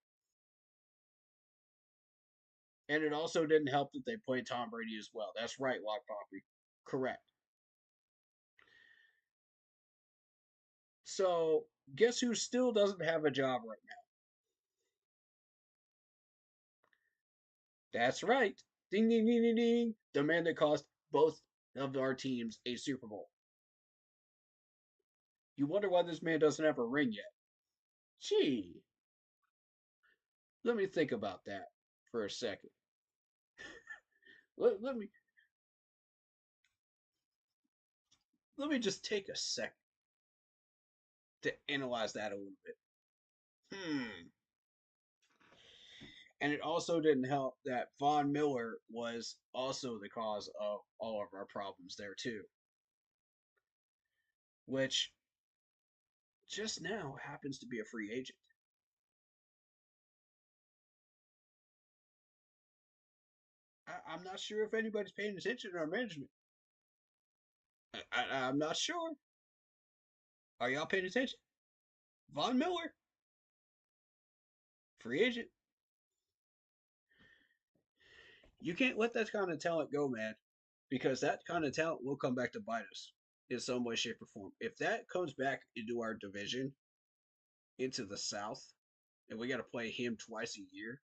And it also didn't help that they played Tom Brady as well. That's right, Lock Poppy. Correct. So, guess who still doesn't have a job right now? That's right. Ding, ding, ding, ding, ding. The man that cost both of our teams a Super Bowl. You wonder why this man doesn't have a ring yet. Gee. Let me think about that for a second. let me just take a second to analyze that a little bit. And it also didn't help that Von Miller was also the cause of all of our problems there too. Which just now happens to be a free agent. I'm not sure if anybody's paying attention to our management. I'm not sure. Are y'all paying attention? Von Miller, free agent. You can't let that kind of talent go, man, because that kind of talent will come back to bite us in some way, shape, or form. If that comes back into our division, into the South, and we got to play him twice a year,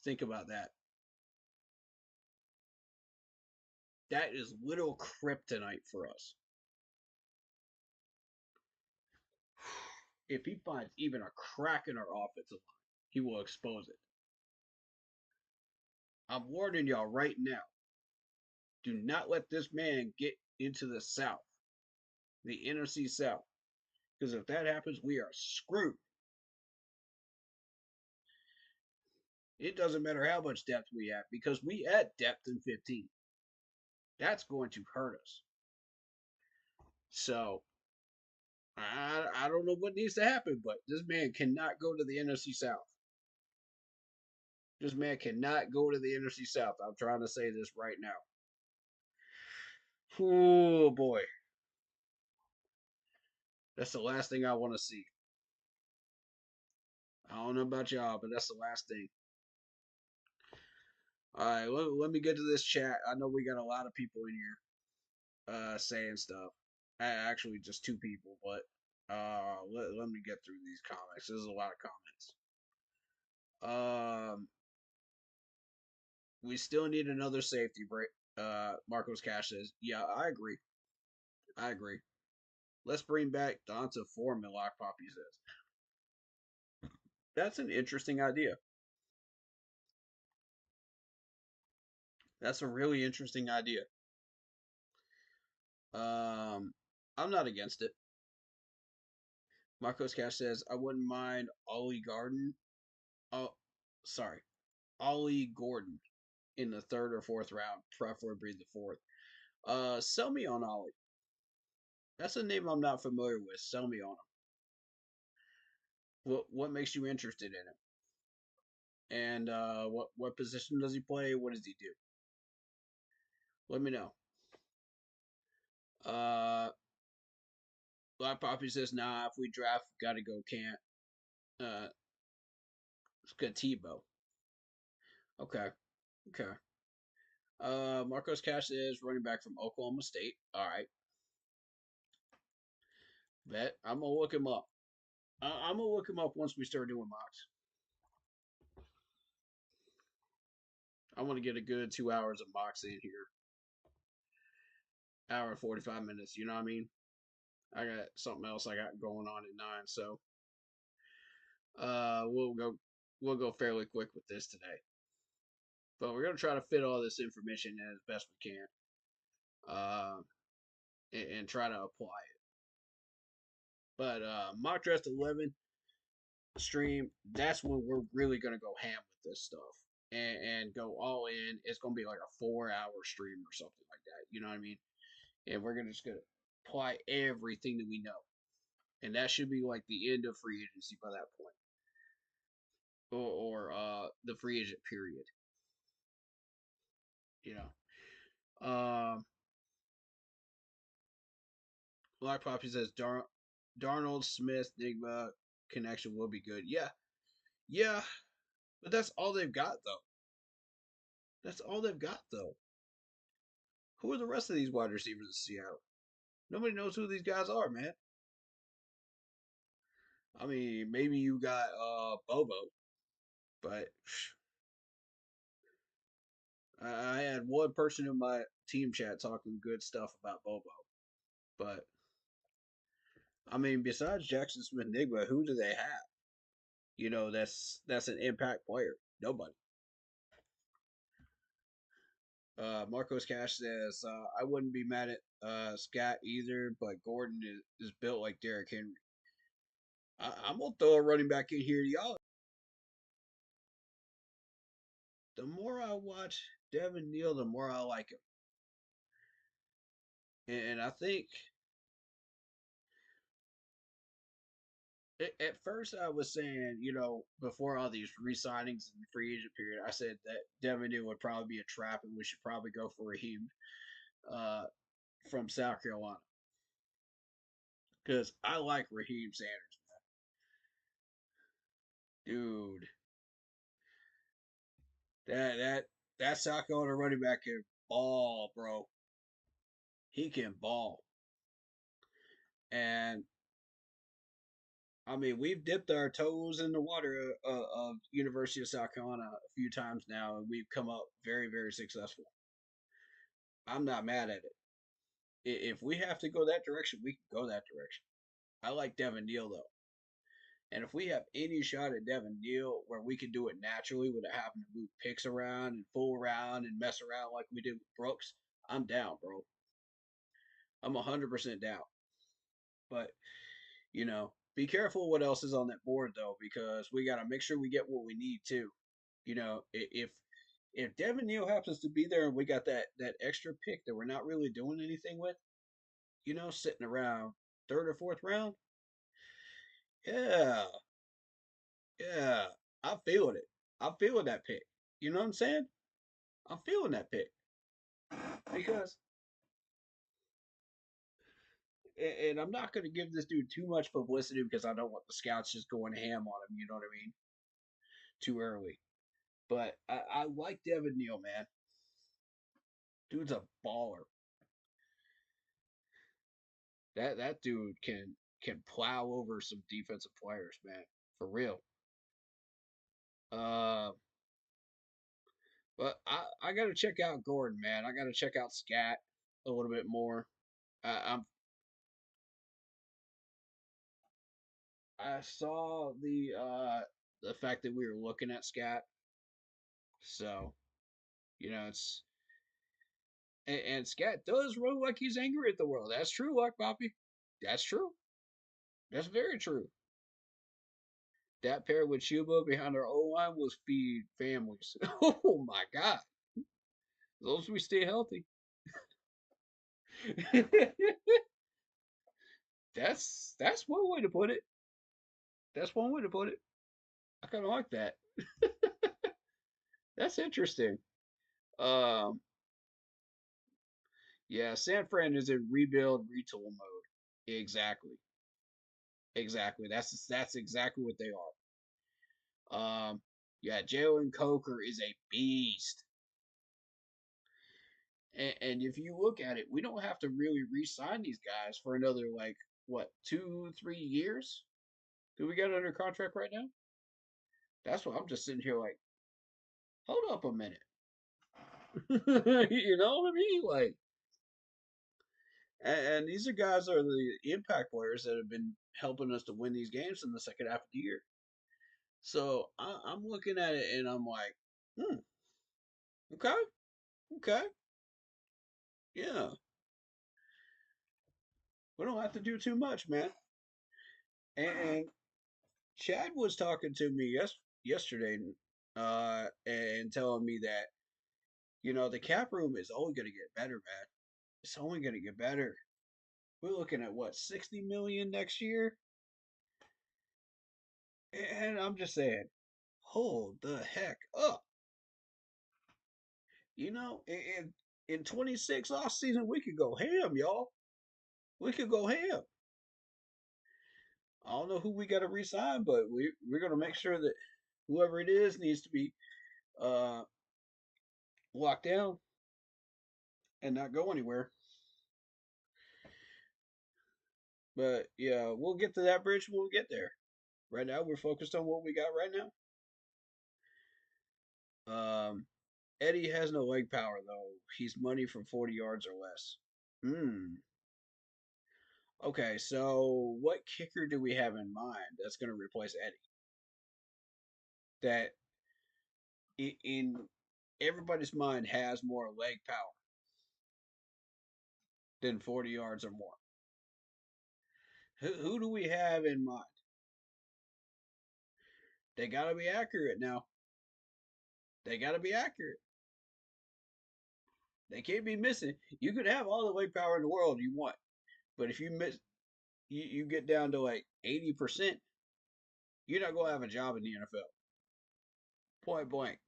think about that. That is little kryptonite for us. If he finds even a crack in our offensive line, he will expose it. I'm warning y'all right now. Do not let this man get into the South, the NFC South. Because if that happens, we are screwed. It doesn't matter how much depth we have because we add depth in 15. That's going to hurt us. So I don't know what needs to happen, but this man cannot go to the NFC South. This man cannot go to the NFC South. I'm trying to say this right now. Oh boy. That's the last thing I want to see. I don't know about y'all, but that's the last thing. All right, let me get to this chat. I know we got a lot of people in here saying stuff. Actually, just 2 people, but let me get through these comments. There's a lot of comments. We still need another safety break. Marcos Cash says, yeah, I agree. Let's bring back Donta Foreman, Lock Poppy says. That's an interesting idea. That's a really interesting idea. I'm not against it. Marcos Cash says, I wouldn't mind Ollie Gordon. Oh, sorry. Ollie Gordon in the 3rd or 4th round, preferably the 4th. Sell me on Ollie. That's a name I'm not familiar with. Sell me on him. What makes you interested in him? And what position does he play? What does he do? Let me know. Black Poppy says, nah, if we draft, gotta go Can't. It's good Tebow. Okay. Marcos Cash is running back from Oklahoma State. All right. Bet. I'm gonna look him up. I'm gonna look him up once we start doing mocks. I want to get a good 2 hours of mocks in here. Hour and 45 minutes. You know what I mean? I got something else I got going on at 9, so we'll go fairly quick with this today. But we're gonna try to fit all this information in as best we can, and try to apply it. But mock draft 11 stream, that's when we're really gonna go ham with this stuff and go all in. It's gonna be like a 4-hour stream or something like that. You know what I mean? And we're just gonna apply everything that we know, and that should be like the end of free agency by that point, or the free agent period. You know, Black Poppy says Darnold Smith Nigma connection will be good. Yeah, but that's all they've got though. Who are the rest of these wide receivers in Seattle? Nobody knows who these guys are, man. I mean, maybe you got Bobo, but I had one person in my team chat talking good stuff about Bobo. But I mean, besides Jackson Smith-Njigba, who do they have? You know, that's an impact player. Nobody. Marcos Cash says, I wouldn't be mad at Scott either, but Gordon is built like Derrick Henry. I'm going to throw a running back in here to y'all. The more I watch Devin Neal, the more I like him. And I think at first I was saying, you know, before all these re-signings in the free agent period, I said that Devin Neal would probably be a trap and we should probably go for Raheem from South Carolina. Because I like Raheem Sanders, man. Dude. That South Carolina running back can ball, bro. He can ball. And I mean, we've dipped our toes in the water of University of South Carolina a few times now, and we've come up very, very successful. I'm not mad at it. If we have to go that direction, we can go that direction. I like Devin Neal though, and if we have any shot at Devin Neal where we can do it naturally without having to move picks around and fool around and mess around like we did with Brooks, I'm down, bro. I'm 100% down. But Be careful what else is on that board though, because we got to make sure we get what we need too. If Devin Neal happens to be there and we got that extra pick that we're not really doing anything with, sitting around third or fourth round, yeah, yeah, I'm feeling it. I'm feeling that pick. You know what I'm saying? I'm feeling that pick because, and I'm not going to give this dude too much publicity because I don't want the scouts just going ham on him. You know what I mean? Too early. But I like Devin Neal, man. Dude's a baller. That dude can plow over some defensive players, man. For real. Uh, but I gotta check out Gordon, man. I gotta check out Scat a little bit more. I'm I saw the fact that we were looking at Scat, so it's and Scat does look like he's angry at the world. That's true, like Poppy. That's true. That's very true. That pair with Chuba behind our O line was feed families. Oh my God, those we stay healthy. That's one way to put it. That's one way to put it. I kind of like that. That's interesting. Um, yeah, San Fran is in rebuild retool mode. Exactly, exactly. That's exactly what they are. Yeah, Jalen Coker is a beast, and if you look at it, we don't have to really re-sign these guys for another like what 2, 3 years. Do we got under contract right now? That's what I'm just sitting here like, hold up a minute. You know what I mean? Like, and these are guys that are the impact players that have been helping us to win these games in the second half of the year. So I'm looking at it and I'm like, okay, okay, yeah. We don't have to do too much, man. And Chad was talking to me yesterday, and telling me that the cap room is only going to get better, man. It's only going to get better. We're looking at what 60 million next year, and I'm just saying, hold the heck up. In 26 off season, we could go ham, y'all. We could go ham. I don't know who we got to resign, but we're gonna make sure that whoever it is needs to be uh, locked down and not go anywhere. But yeah, we'll get to that bridge when we get there. Right now, we're focused on what we got right now. Eddie has no leg power though. He's money from 40 yards or less. Hmm. Okay, so what kicker do we have in mind that's going to replace Eddie? That in everybody's mind has more leg power than 40 yards or more. Who do we have in mind? They got to be accurate now. They got to be accurate. They can't be missing. You could have all the leg power in the world you want, but if you miss, you get down to like 80%, you're not going to have a job in the NFL. Point blank.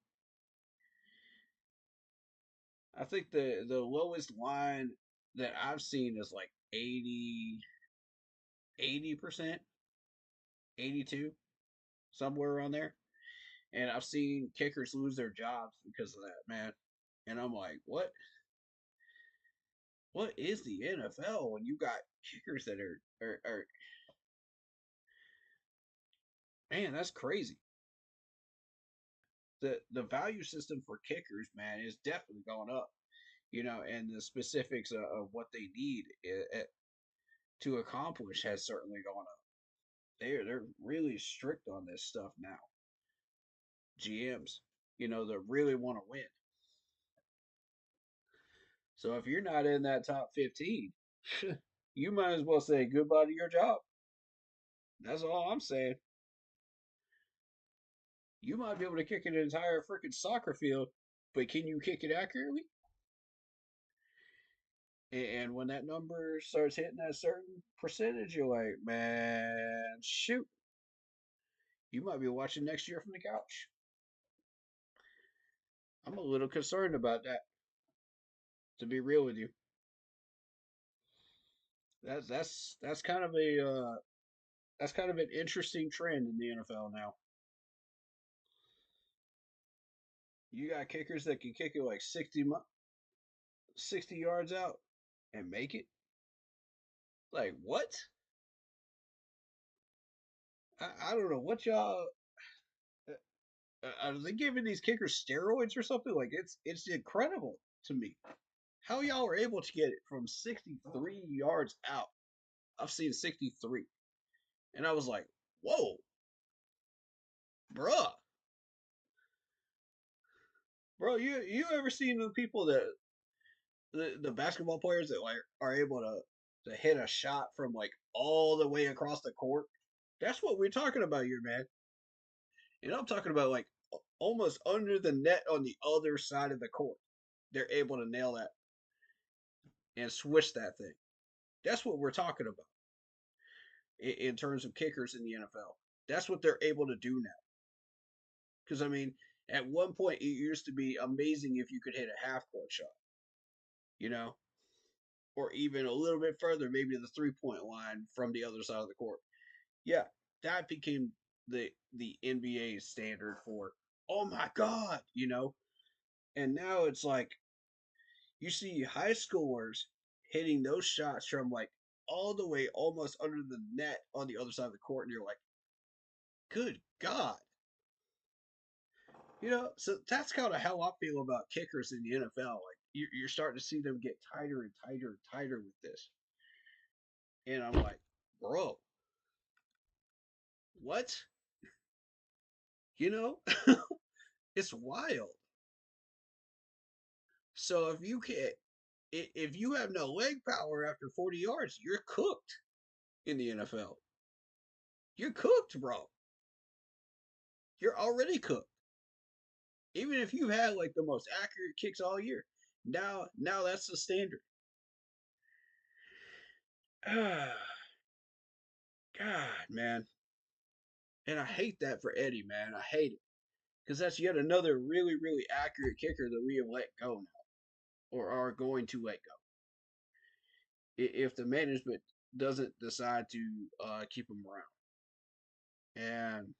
I think the lowest line that I've seen is like 80%, 82, somewhere around there. And I've seen kickers lose their jobs because of that, man. And I'm like, what? What is the NFL when you got kickers that are man, that's crazy. The value system for kickers, man, is definitely gone up. And the specifics of what they need to accomplish has certainly gone up. They're really strict on this stuff now. GMs, that really want to win. So if you're not in that top 15, you might as well say goodbye to your job. That's all I'm saying. You might be able to kick an entire freaking soccer field, but can you kick it accurately? And when that number starts hitting that certain percentage, you're like, man, shoot, you might be watching next year from the couch. I'm a little concerned about that, to be real with you. That's kind of a that's kind of an interesting trend in the NFL now. You got kickers that can kick it like 60 yards out and make it. Like what? I don't know what y'all. Are they giving these kickers steroids or something? Like it's incredible to me how y'all were able to get it from 63 yards out. I've seen 63, and I was like, whoa, bruh, bro, you ever seen the people that the basketball players that like are able to hit a shot from like all the way across the court? That's what we're talking about here, man. And I'm talking about like almost under the net on the other side of the court. They're able to nail that and switch that thing. That's what we're talking about in terms of kickers in the NFL. That's what they're able to do now. Because I mean, at one point it used to be amazing if you could hit a half court shot, you know, or even a little bit further, maybe to the 3 point line from the other side of the court. Yeah, that became the NBA standard for oh my god, you know. And now it's like you see high schoolers hitting those shots from like all the way almost under the net on the other side of the court, and you're like, good God. You know, so that's kind of how I feel about kickers in the NFL. Like you're starting to see them get tighter and tighter and tighter with this, and I'm like, bro, what? You know, it's wild. So if you can't, if you have no leg power after 40 yards, you're cooked in the NFL. You're cooked, bro. You're already cooked. Even if you had like the most accurate kicks all year, now that's the standard. Ah, God, man. And I hate that for Eddie, man. I hate it. Because that's yet another really, really accurate kicker that we have let go now, or are going to let go. If the management doesn't decide to keep him around. And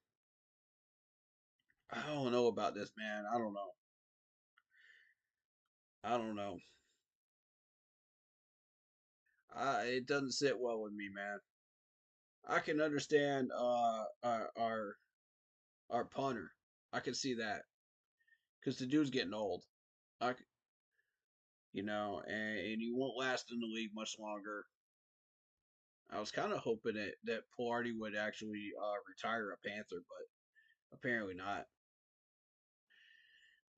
I don't know about this, man. I don't know. I don't know. It doesn't sit well with me, man. I can understand our punter. I can see that because the dude's getting old. I, and he won't last in the league much longer. I was kind of hoping that Pilardi would actually retire a Panther, but apparently not.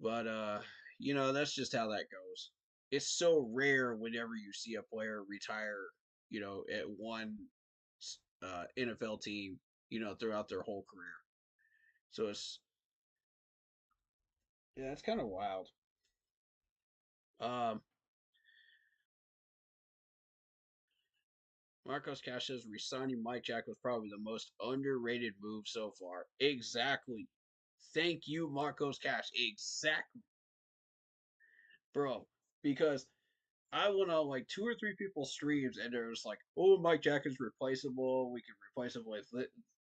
But that's just how that goes. It's so rare whenever you see a player retire, at one NFL team, throughout their whole career. So it's kind of wild. Um, Marcos Cash says resigning Mike Jack was probably the most underrated move so far. Exactly. Thank you, Marcos Cash. Exactly, bro. Because I went on like two or three people's streams, and there was like, "Oh, Mike Jack is replaceable. We can replace him with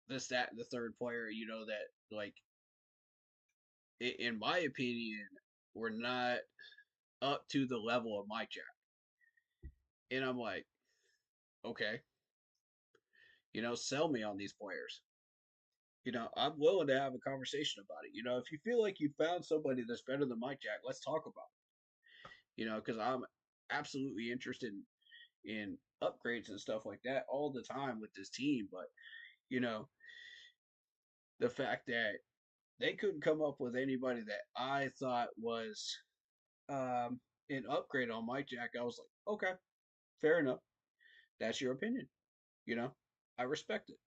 this, that, and the third player." You know that, like, in my opinion, we're not up to the level of Mike Jack. And I'm like, okay, sell me on these players. I'm willing to have a conversation about it. If you feel like you found somebody that's better than Mike Jack, let's talk about it. Because I'm absolutely interested in upgrades and stuff like that all the time with this team. But, you know, the fact that they couldn't come up with anybody that I thought was an upgrade on Mike Jack, I was like, okay, fair enough. That's your opinion. You know, I respect it.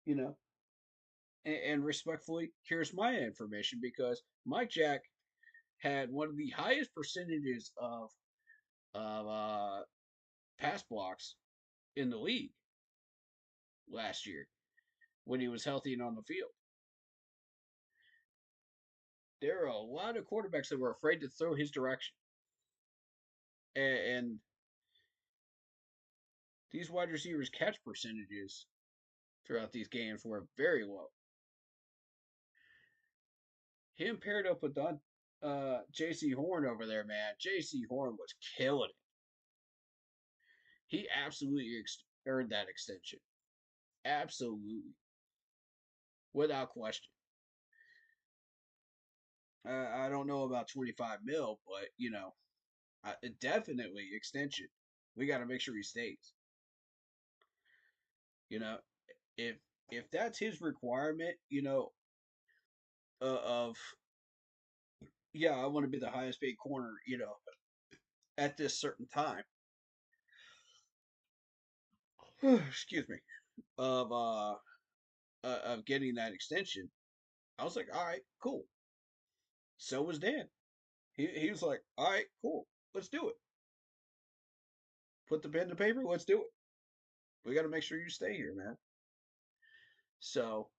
you know. And respectfully, here's my information because Mike Jack had one of the highest percentages of pass blocks in the league last year when he was healthy and on the field. There are a lot of quarterbacks that were afraid to throw his direction, and these wide receivers' catch percentages throughout these games were very low. Him paired up with J.C. Horn over there, man. J.C. Horn was killing it. He absolutely earned that extension. Absolutely. Without question. I don't know about 25 mil, but, definitely extension. We got to make sure he stays. You know, if if that's his requirement, of yeah, I want to be the highest paid corner, at this certain time. Excuse me. Of of getting that extension. I was like, all right, cool. So was Dan. He was like, all right, cool, let's do it. Put the pen to paper, let's do it. We got to make sure you stay here, man. So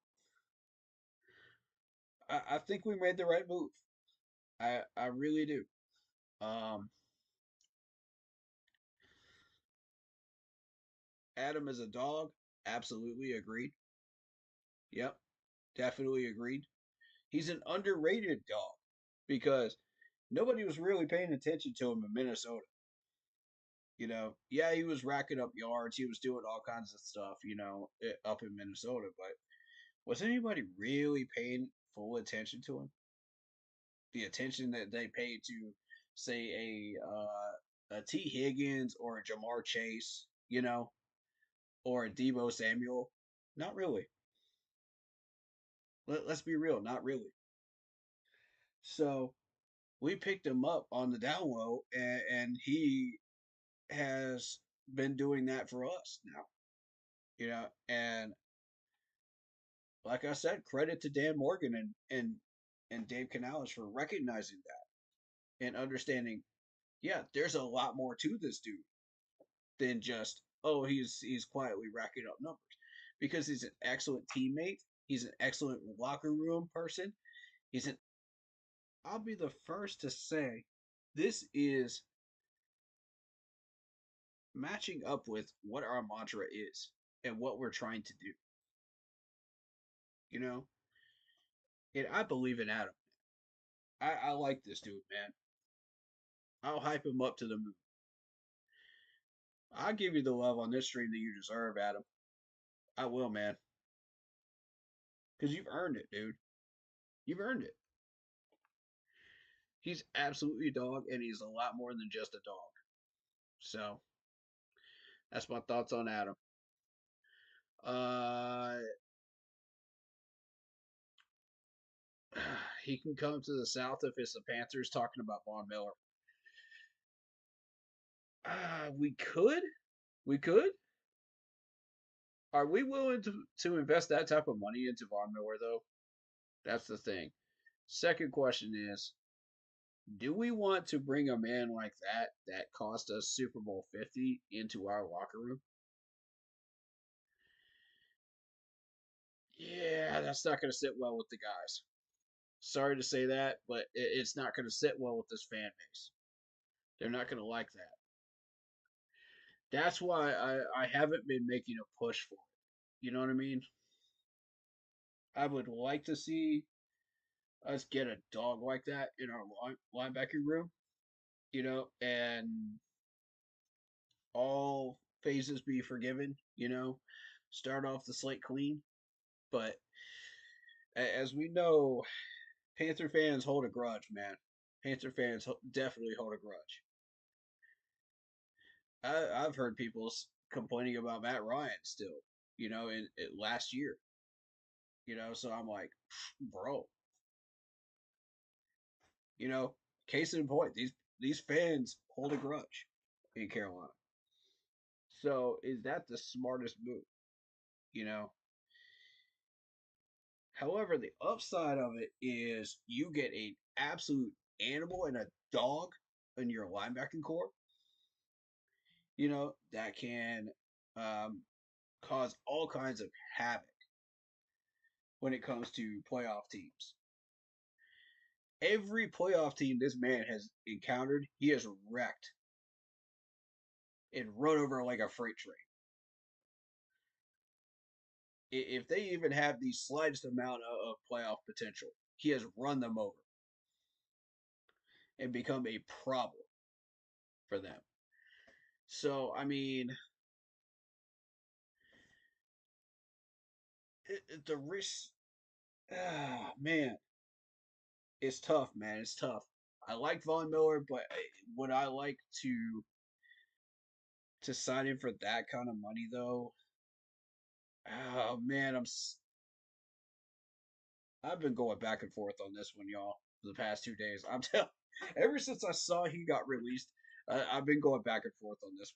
I think we made the right move. I really do. Um, Adam is a dog. Absolutely agreed. Yep, definitely agreed. He's an underrated dog because nobody was really paying attention to him in Minnesota. Yeah, he was racking up yards. He was doing all kinds of stuff, up in Minnesota. But was anybody really paying full attention to him? The attention that they paid to, say, a T. Higgins or a Jamar Chase, or a Debo Samuel? Not really. Let's be real, not really. So we picked him up on the down low, and he has been doing that for us now. And like I said, credit to Dan Morgan and Dave Canales for recognizing that and understanding, yeah, there's a lot more to this dude than just, oh, he's quietly racking up numbers. Because he's an excellent teammate, he's an excellent locker room person. He's an I'll be the first to say this is matching up with what our mantra is and what we're trying to do. You know, and I believe in Adam. I like this dude, man. I'll hype him up to the moon. I'll give you the love on this stream that you deserve, Adam. I will, man. Because you've earned it, dude. You've earned it. He's absolutely a dog, and he's a lot more than just a dog. So, that's my thoughts on Adam. Uh, he can come to the South if it's the Panthers talking about Von Miller. We could. We could. Are we willing to invest that type of money into Von Miller, though? That's the thing. Second question is, do we want to bring a man like that cost us Super Bowl 50 into our locker room? Yeah, that's not going to sit well with the guys. Sorry to say that, but it's not going to sit well with this fan base. They're not going to like that. That's why I haven't been making a push for it. You know what I mean? I would like to see us get a dog like that in our linebacking room, and all phases be forgiven, start off the slate clean. But as we know, Panther fans hold a grudge, man. Panther fans definitely hold a grudge. I've heard people complaining about Matt Ryan still, in last year. So I'm like, bro, case in point, these fans hold a grudge in Carolina. So is that the smartest move? You know, However, the upside of it is you get an absolute animal and a dog in your linebacking core, that can um, cause all kinds of havoc when it comes to playoff teams. Every playoff team this man has encountered, he has wrecked and run over like a freight train. If they even have the slightest amount of playoff potential, he has run them over and become a problem for them. So, I mean, the risk, man, it's tough, man. It's tough. I like Von Miller, but would I like to sign him for that kind of money though? Oh man, I've been going back and forth on this one, y'all, for the past 2 days. I'm telling. Ever since I saw he got released, I've been going back and forth on this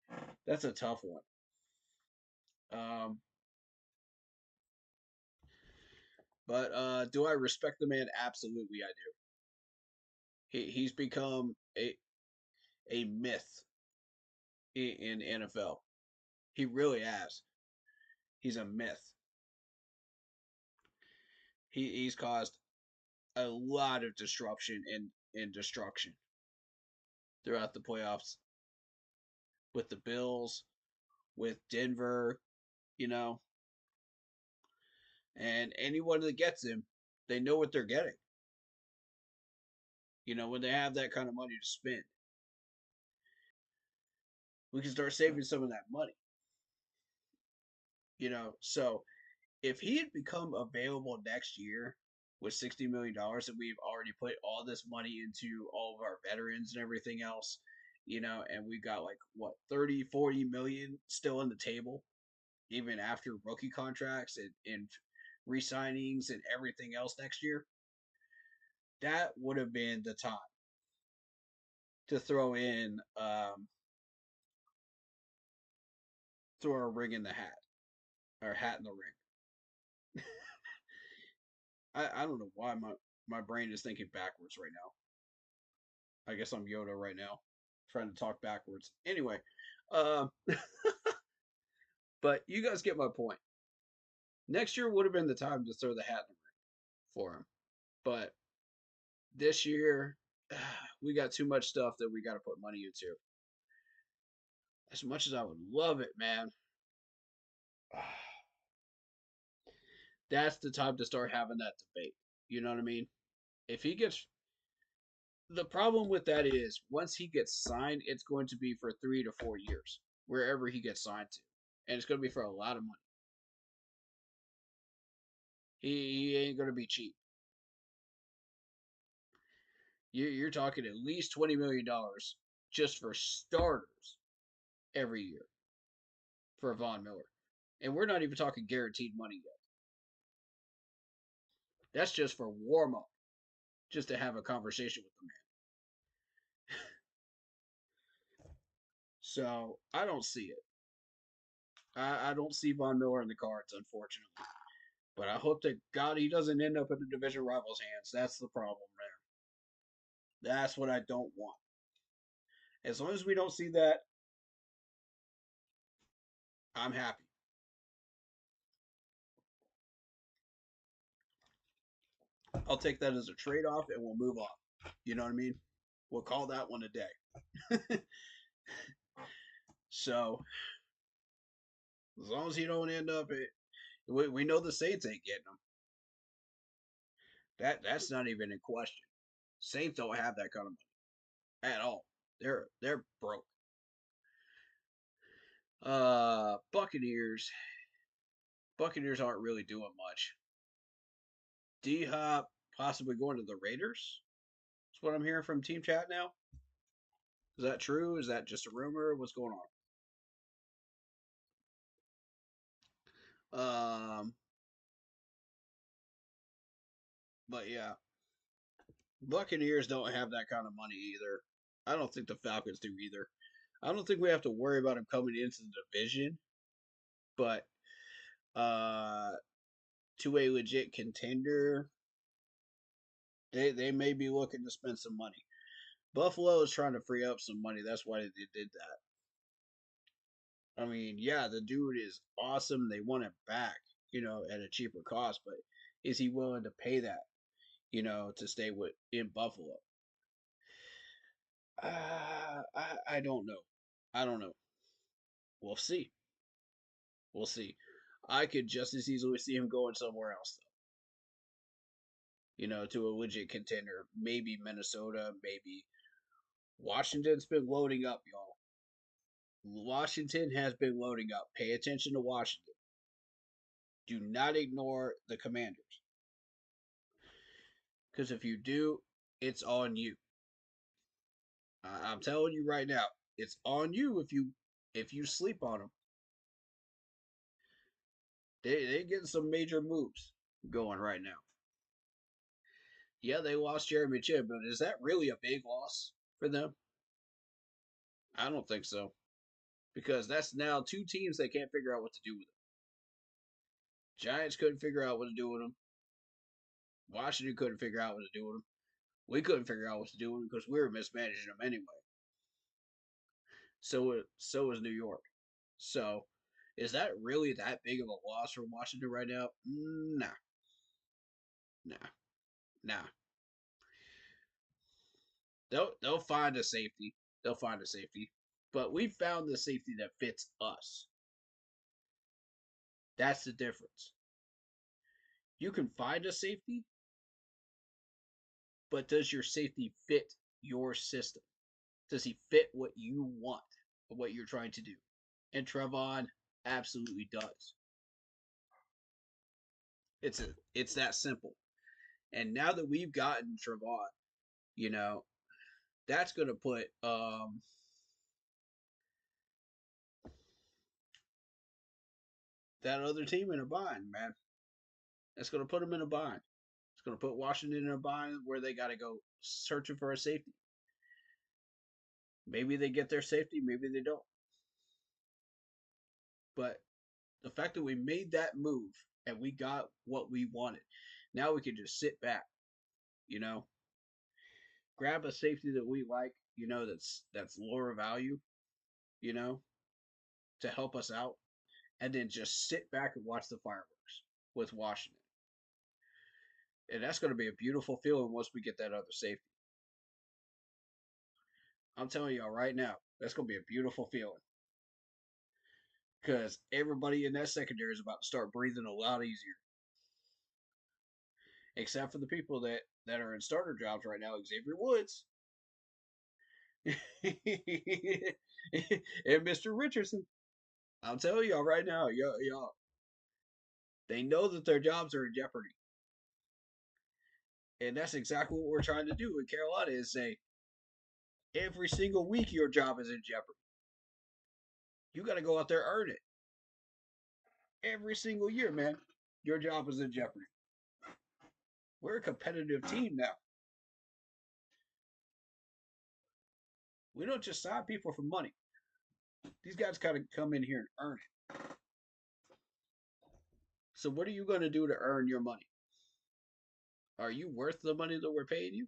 one. That's a tough one. Um, but do I respect the man? Absolutely, I do. He's become a myth in NFL. He really has. He's a myth. He's caused a lot of disruption and destruction throughout the playoffs with the Bills, with Denver, you know, and anyone that gets him, they know what they're getting. When they have that kind of money to spend, we can start saving some of that money. So if he had become available next year with $60 million, and we've already put all this money into all of our veterans and everything else, and we've got like what 30, 40 million still on the table, even after rookie contracts and re-signings and everything else next year, that would have been the time to throw a ring in the hat, or hat in the ring. I don't know why my brain is thinking backwards right now. I guess I'm Yoda right now, trying to talk backwards. Anyway, um, but you guys get my point. Next year would have been the time to throw the hat in the ring for him, but this year we got too much stuff that we got to put money into. As much as I would love it, man, that's the time to start having that debate. You know what I mean? If he gets The problem with that is once he gets signed, it's going to be for 3 to 4 years, wherever he gets signed to. And it's going to be for a lot of money. He ain't going to be cheap. You're talking at least $20 million just for starters every year for Von Miller. And we're not even talking guaranteed money yet. That's just for warm up, just to have a conversation with the man. So I don't see it. I don't see Von Miller in the cards, unfortunately. But I hope that God he doesn't end up in the division rivals' hands. That's the problem there. That's what I don't want. As long as we don't see that, I'm happy. I'll take that as a trade off and we'll move on. You know what I mean? We'll call that one a day. So, as long as he don't end up we know the Saints ain't getting him. That's not even in question. Saints don't have that kind of money at all. They're broke. Buccaneers. Buccaneers aren't really doing much. D Hop possibly going to the Raiders? That's what I'm hearing from Team Chat now. Is that true? Is that just a rumor? What's going on? But yeah, Buccaneers don't have that kind of money either. I don't think the Falcons do either. I don't think we have to worry about them coming into the division, but uh, to a legit contender, they may be looking to spend some money. Buffalo is trying to free up some money. That's why they did that. I mean, yeah, the dude is awesome. They want it back, at a cheaper cost, but is he willing to pay that, to stay in Buffalo? I don't know. I don't know. We'll see. We'll see. I could just as easily see him going somewhere else, though. To a legit contender. Maybe Minnesota, maybe Washington's been loading up, y'all. Washington has been loading up. Pay attention to Washington. Do not ignore the Commanders. Because if you do, it's on you. I'm telling you right now, it's on you if you sleep on them. They getting some major moves going right now. Yeah, they lost Jeremy Chinn, but is that really a big loss for them? I don't think so. Because that's now two teams that can't figure out what to do with him. Giants couldn't figure out what to do with him. Washington couldn't figure out what to do with him. We couldn't figure out what to do with him because we were mismanaging him anyway. So is New York. So, is that really that big of a loss for Washington right now? Nah. They'll find a safety. They'll find a safety. But we found the safety that fits us. That's the difference. You can find a safety, but does your safety fit your system? Does he fit what you want, what you're trying to do? And Trevon absolutely does. It's that simple. And now that we've gotten Trevon, that's gonna put that other team in a bind, man. That's gonna put them in a bind. It's gonna put Washington in a bind where they gotta go searching for a safety. Maybe they get their safety, maybe they don't. But the fact that we made that move and we got what we wanted, now we can just sit back, grab a safety that we like, that's lower value, to help us out, and then just sit back and watch the fireworks with Washington. And that's going to be a beautiful feeling once we get that other safety. I'm telling y'all right now, that's going to be a beautiful feeling. Because everybody in that secondary is about to start breathing a lot easier. Except for the people that are in starter jobs right now, Xavier Woods. And Mr. Richardson. I'm telling y'all right now, y'all, they know that their jobs are in jeopardy. And that's exactly what we're trying to do in Carolina is say, every single week your job is in jeopardy. You got to go out there and earn it. Every single year, man, your job is in jeopardy. We're a competitive team now. We don't just sign people for money. These guys got to come in here and earn it. So what are you going to do to earn your money? Are you worth the money that we're paying you?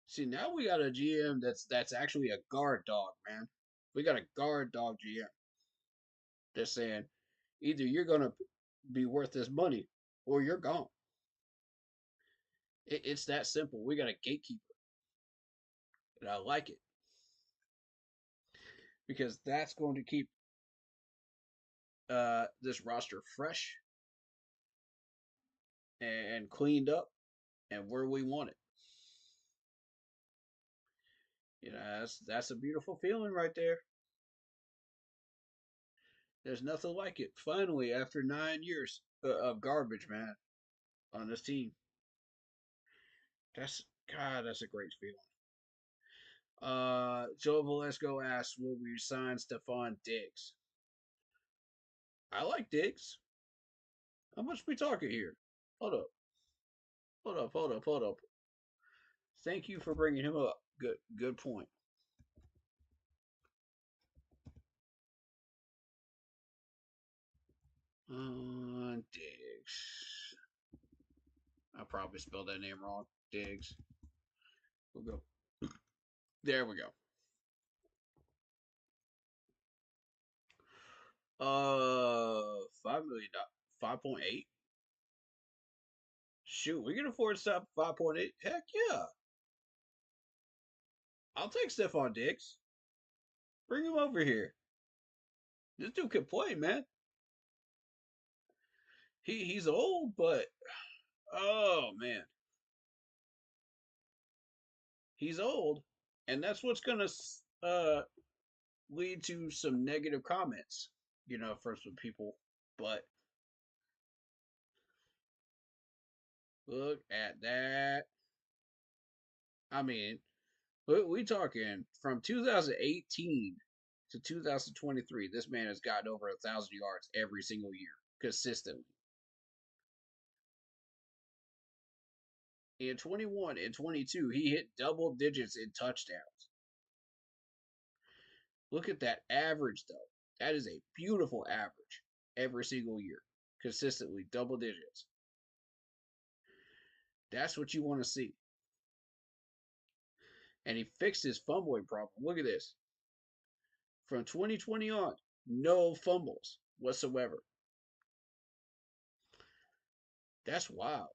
See, now we got a GM that's actually a guard dog, man. We got a guard dog GM. They're saying, either you're going to be worth this money or you're gone. It's that simple. We got a gatekeeper. And I like it. Because that's going to keep this roster fresh and cleaned up and where we want it. That's a beautiful feeling right there. There's nothing like it. Finally, after 9 years of garbage, man, on this team. That's a great feeling. Joe Valesco asks, will we sign Stephon Diggs? I like Diggs. How much we talking here? Hold up. Thank you for bringing him up. Good point. probably spelled that name wrong. Diggs. We'll go. There we go. 5 million, 5.8. Shoot, we can afford to stop 5.8. Heck yeah. I'll take Stephon Diggs. Bring him over here. This dude can play, man. He's old, but oh man. He's old, and that's what's gonna lead to some negative comments, for some people. But look at that. I mean, we talking from 2018 to 2023. This man has gotten over 1,000 yards every single year consistently. In 21 and 22, he hit double digits in touchdowns. Look at that average, though. That is a beautiful average every single year, consistently double digits. That's what you want to see. And he fixed his fumbling problem. Look at this. From 2020 on, no fumbles whatsoever. That's wild.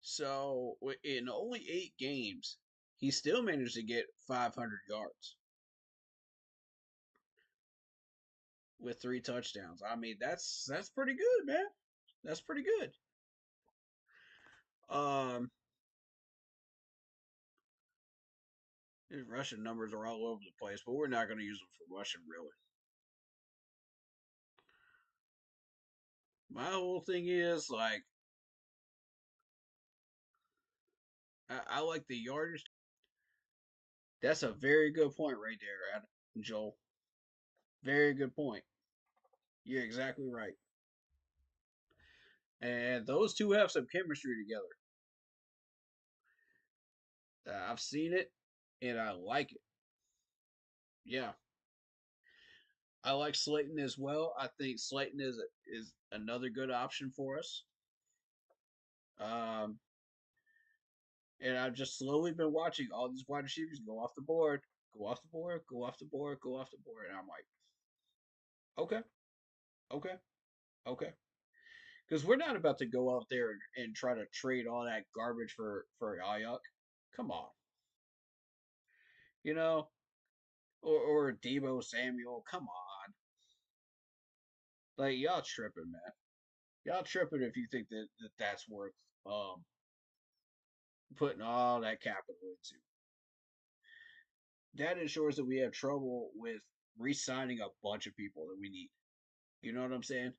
So, in only 8 games, he still managed to get 500 yards with 3 touchdowns. I mean, that's pretty good, man. That's pretty good. His rushing numbers are all over the place, but we're not going to use them for rushing, really. My whole thing is, like, I like the yardage. That's a very good point right there, Adam, Joel. Very good point. You're exactly right. And those two have some chemistry together. I've seen it, and I like it. Yeah. I like Slayton as well. I think Slayton is another good option for us. And I've just slowly been watching all these wide receivers go off the board, go off the board, go off the board, go off the board, and I'm like, okay, okay, okay, because we're not about to go out there and try to trade all that garbage for Ayuk. Come on, you know, or Deebo Samuel. Come on, like y'all tripping, man. Y'all tripping if you think that's worth putting all that capital into. That ensures that we have trouble with re-signing a bunch of people that we need. You know what I'm saying?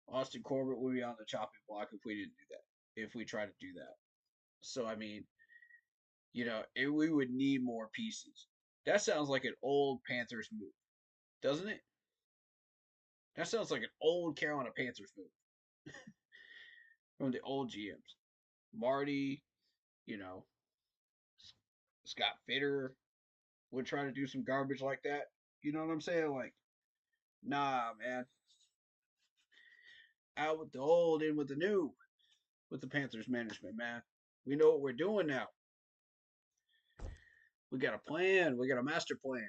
Austin Corbett would be on the chopping block if we didn't do that. If we try to do that. So I mean, we would need more pieces. That sounds like an old Panthers move, doesn't it? That sounds like an old Carolina Panthers move from the old GMs. Marty, Scott Fitter would try to do some garbage like that. You know what I'm saying? Like, nah, man. Out with the old, in with the new, with the Panthers management, man. We know what we're doing now. We got a plan. We got a master plan.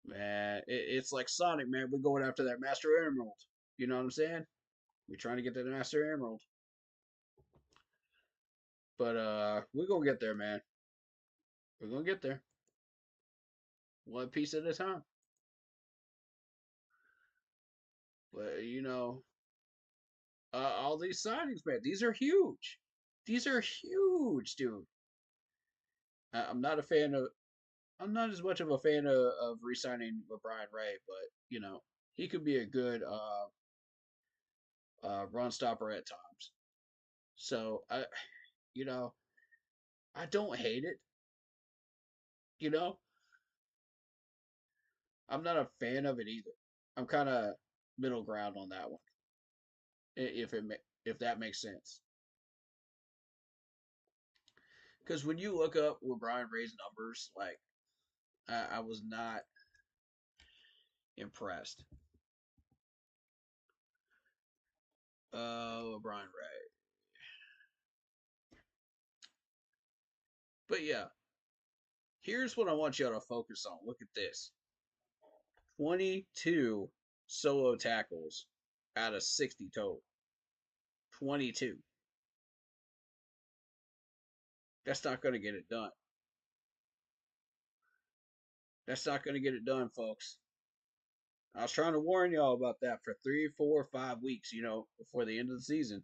Man, it's like Sonic, man. We're going after that Master Emerald. You know what I'm saying? We're trying to get that Master Emerald. But we're gonna get there, man. We're gonna get there. One piece at a time. But all these signings, man, these are huge. These are huge, dude. I'm not a fan of. I'm not as much of a fan of re-signing with Brian Ray, but he could be a good run stopper at times. So I don't hate it. You know, I'm not a fan of it either. I'm kind of middle ground on that one, if that makes sense. Because when you look up with Brian Ray's numbers, like I was not impressed. Brian Ray. But yeah, here's what I want y'all to focus on. Look at this. 22 solo tackles out of 60 total. 22. That's not going to get it done. That's not going to get it done, folks. I was trying to warn y'all about that for 3, 4, 5 weeks, before the end of the season.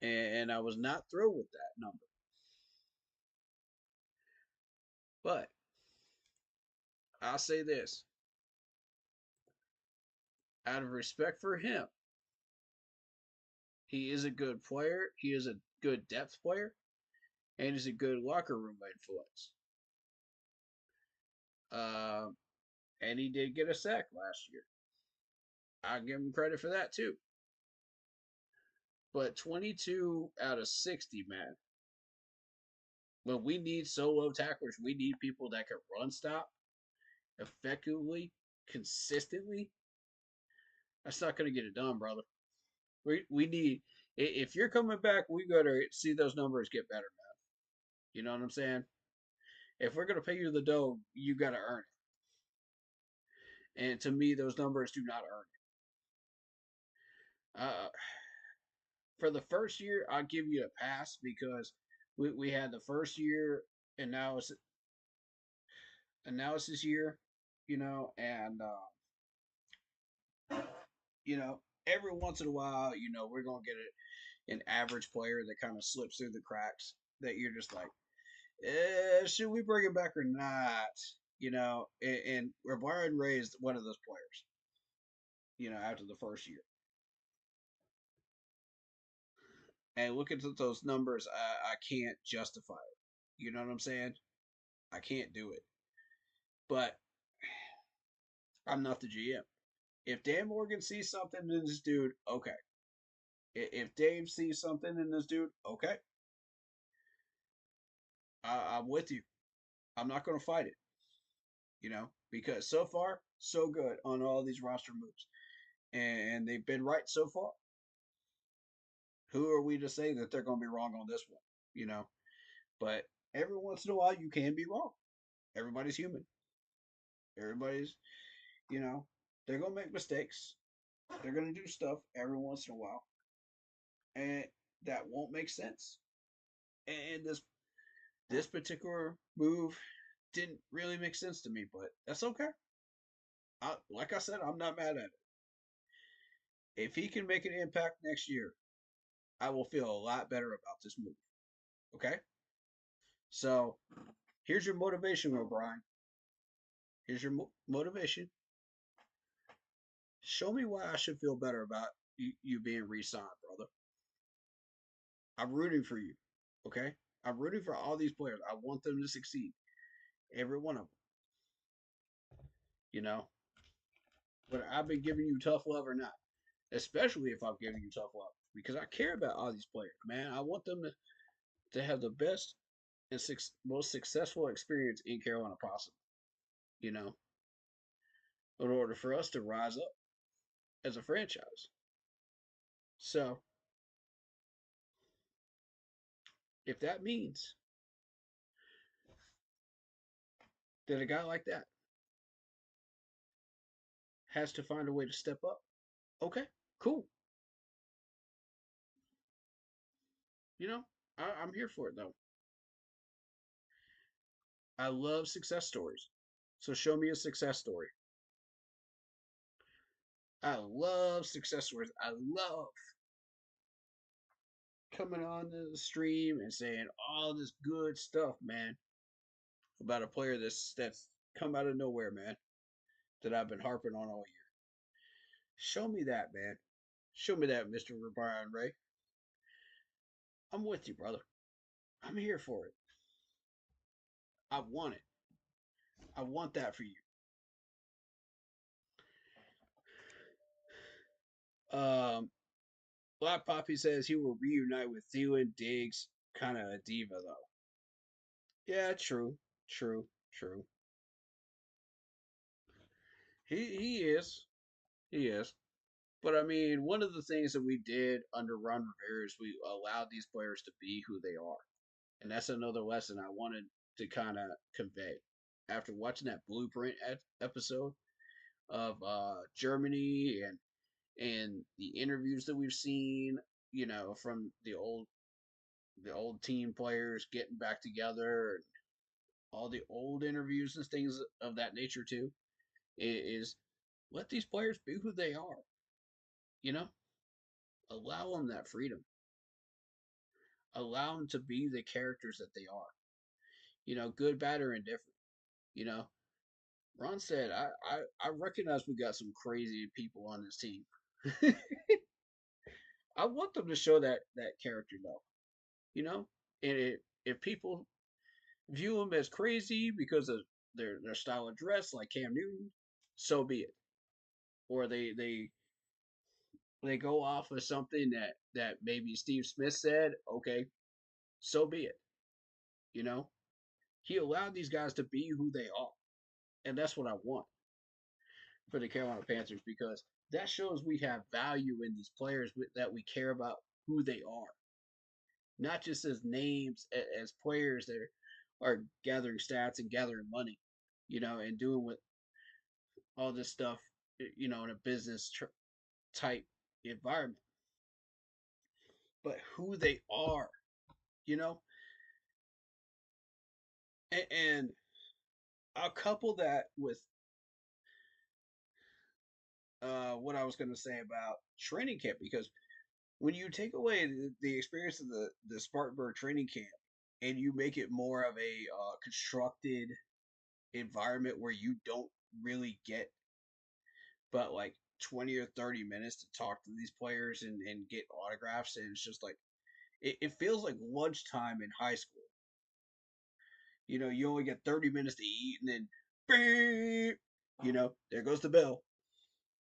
And I was not thrilled with that number. But I'll say this. Out of respect for him, he is a good player. He is a good depth player. And he's a good locker room influence. And he did get a sack last year. I'll give him credit for that too. But 22 out of 60, man. When we need solo tacklers, we need people that can run stop effectively, consistently. That's not going to get it done, brother. We need, if you're coming back, we got to see those numbers get better, man. You know what I'm saying? If we're going to pay you the dough, you got to earn it. And to me, those numbers do not earn it. For the first year, I'll give you a pass because we had the first year analysis year, and every once in a while, we're gonna get an average player that kind of slips through the cracks that you're just like, should we bring him back or not? And Brian Ray is one of those players. After the first year. And looking at those numbers, I can't justify it. You know what I'm saying? I can't do it. But I'm not the GM. If Dan Morgan sees something in this dude, okay. If Dave sees something in this dude, okay. I'm with you. I'm not going to fight it. Because so far, so good on all these roster moves. And they've been right so far. Who are we to say that they're going to be wrong on this one? But every once in a while, you can be wrong. Everybody's human. Everybody's, they're going to make mistakes. They're going to do stuff every once in a while. And that won't make sense. And this particular move didn't really make sense to me, but that's okay. Like I said, I'm not mad at it. If he can make an impact next year, I will feel a lot better about this move. Okay? So, here's your motivation, O'Brien. Here's your motivation. Show me why I should feel better about you being re-signed, brother. I'm rooting for you. Okay? I'm rooting for all these players. I want them to succeed. Every one of them. Whether I've been giving you tough love or not. Especially if I'm giving you tough love. Because I care about all these players, man. I want them to have the best and most successful experience in Carolina possible. In order for us to rise up as a franchise. So, if that means that a guy like that has to find a way to step up, okay, cool. I'm here for it though. I love success stories. So show me a success story. I love success stories. I love coming on the stream and saying all this good stuff, man, about a player that's come out of nowhere, man, that I've been harping on all year. Show me that, man. Show me that, Mr. Brian Ray. I'm with you, brother. I'm here for it. I want it. I want that for you. Black Poppy says he will reunite with Thielen. Diggs, kind of a diva though. Yeah, true. He is. But I mean, one of the things that we did under Ron Rivera is we allowed these players to be who they are, and that's another lesson I wanted to kind of convey after watching that blueprint episode of Germany and the interviews that we've seen, from the old team players getting back together, and all the old interviews and things of that nature too. Is let these players be who they are. You know, allow them that freedom. Allow them to be the characters that they are. Good, bad, or indifferent. You know, Ron said, I recognize we got some crazy people on this team. I want them to show that character though. You know, and if people view them as crazy because of their style of dress, like Cam Newton, so be it. Or they go off of something that maybe Steve Smith said, okay, so be it. You know, he allowed these guys to be who they are, and that's what I want for the Carolina Panthers because that shows we have value in these players that we care about who they are, not just as names as players that are gathering stats and gathering money, and doing what all this stuff, in a business type environment, but who they are, you know, and I'll couple that with what I was going to say about training camp because when you take away the experience of the Spartanburg training camp and you make it more of a constructed environment where you don't really get but like 20 or 30 minutes to talk to these players and get autographs, and it's just like it feels like lunchtime in high school. You only get 30 minutes to eat, and then beep, there goes the bell.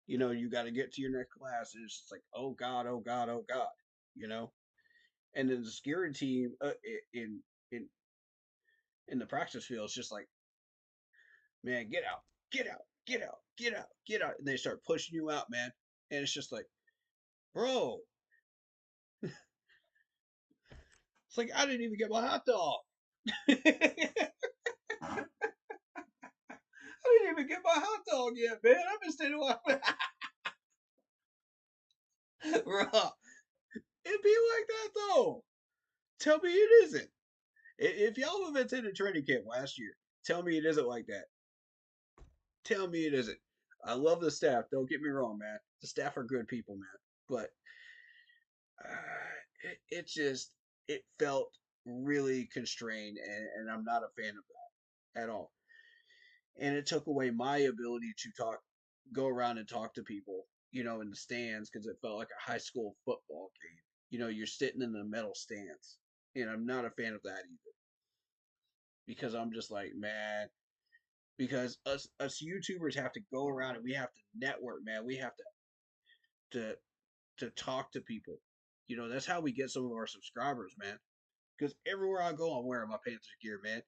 You got to get to your next class, and it's just like, oh God, oh God, oh God, you know. And then the security team in in the practice field is just like, man, get out, get out, get out, get out, get out, and they start pushing you out, man. And it's just like, bro, it's like I didn't even get my hot dog. I didn't even get my hot dog yet, man. I've been standing around. Bro, it be like that though. Tell me it isn't. If y'all have attended training camp last year, tell me it isn't like that. Tell me it isn't. I love the staff. Don't get me wrong, man. The staff are good people, man. But it felt really constrained, and I'm not a fan of that at all. And it took away my ability to go around and talk to people, in the stands because it felt like a high school football game. You're sitting in the metal stands, and I'm not a fan of that either because I'm just like, man, because us YouTubers have to go around and we have to network, man. We have to to talk to people. That's how we get some of our subscribers, man. Because everywhere I go, I'm wearing my Panthers gear, man.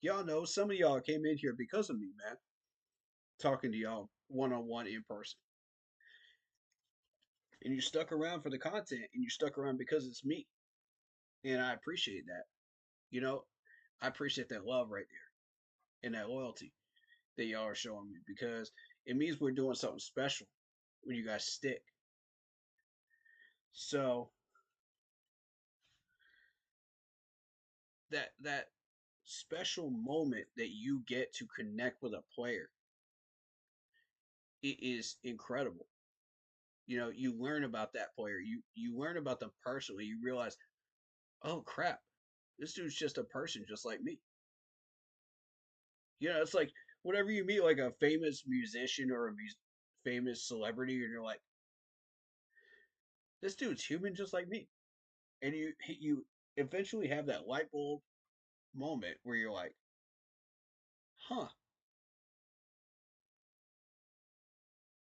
Y'all know some of y'all came in here because of me, man. Talking to y'all one on one in person. And you stuck around for the content and you stuck around because it's me. And I appreciate that. I appreciate that love right there and that loyalty that y'all are showing me because it means we're doing something special when you guys stick. So that special moment that you get to connect with a player, it is incredible. You learn about that player. You learn about them personally. You realize, oh crap, this dude's just a person just like me. It's like whenever you meet like a famous musician or a famous celebrity, and you're like, this dude's human just like me. And you eventually have that light bulb moment where you're like, huh,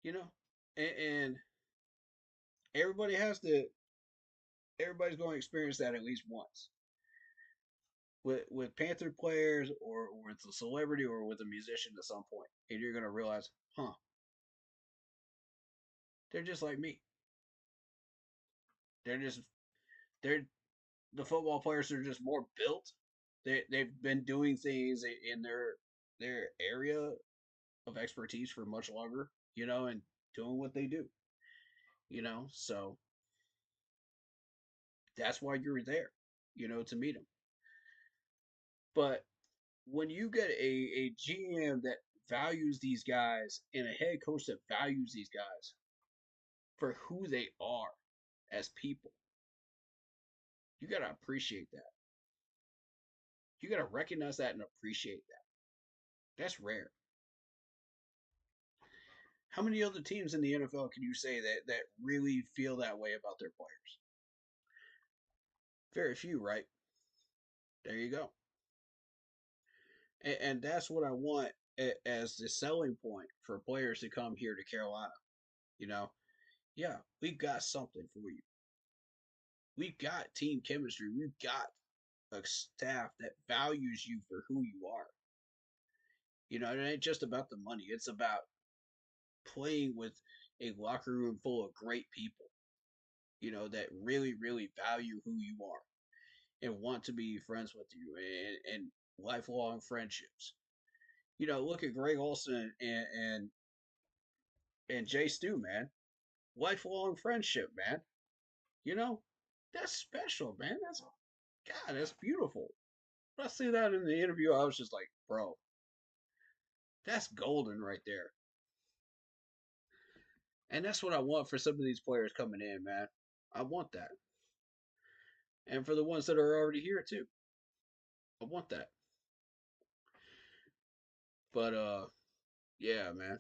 you know, and everybody has to. Everybody's going to experience that at least once. With Panther players or with a celebrity or with a musician at some point, and you're going to realize, huh, they're just like me. They're just they're the football players are just more built. They've been doing things in their area of expertise for much longer, and doing what they do, So that's why you're there, to meet them. But when you get a GM that values these guys and a head coach that values these guys for who they are as people, you got to appreciate that. You got to recognize that and appreciate that. That's rare. How many other teams in the NFL can you say that really feel that way about their players? Very few, right? There you go. And that's what I want as the selling point for players to come here to Carolina. You know, yeah, we've got something for you. We've got team chemistry. We've got a staff that values you for who you are. It ain't just about the money. It's about playing with a locker room full of great people, that really, really value who you are and want to be friends with you and lifelong friendships. Look at Greg Olson and Jay Stu, man. Lifelong friendship, man. You know, that's special, man. That's beautiful. When I see that in the interview, I was just like, bro, that's golden right there. And that's what I want for some of these players coming in, man. I want that. And for the ones that are already here too. I want that. But yeah, man.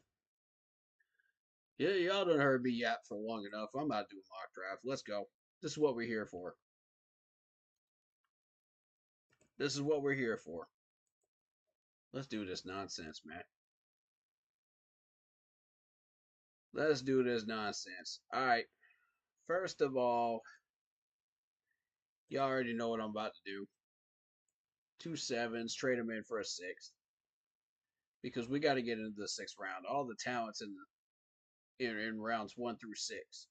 Yeah, y'all done heard me yap for long enough. I'm about to do a mock draft. Let's go. This is what we're here for. This is what we're here for. Let's do this nonsense, man. Let's do this nonsense. All right. First of all, y'all already know what I'm about to do. 2 sevens, trade them in for a sixth. Because we got to get into the sixth round. All the talents in rounds 1 through 6.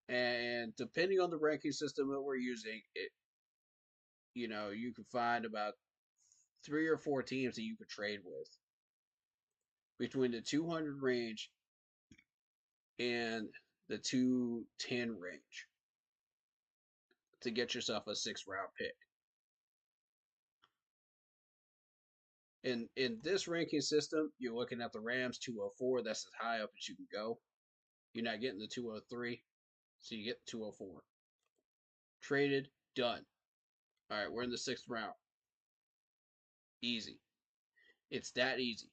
And depending on the ranking system that we're using, you can find about 3 or 4 teams that you could trade with between the 200 range and the 210 range to get yourself a 6th round pick. In this ranking system, you're looking at the Rams 204. That's as high up as you can go. You're not getting the 203, so you get 204. Traded, done. All right, we're in the 6th round. Easy. It's that easy.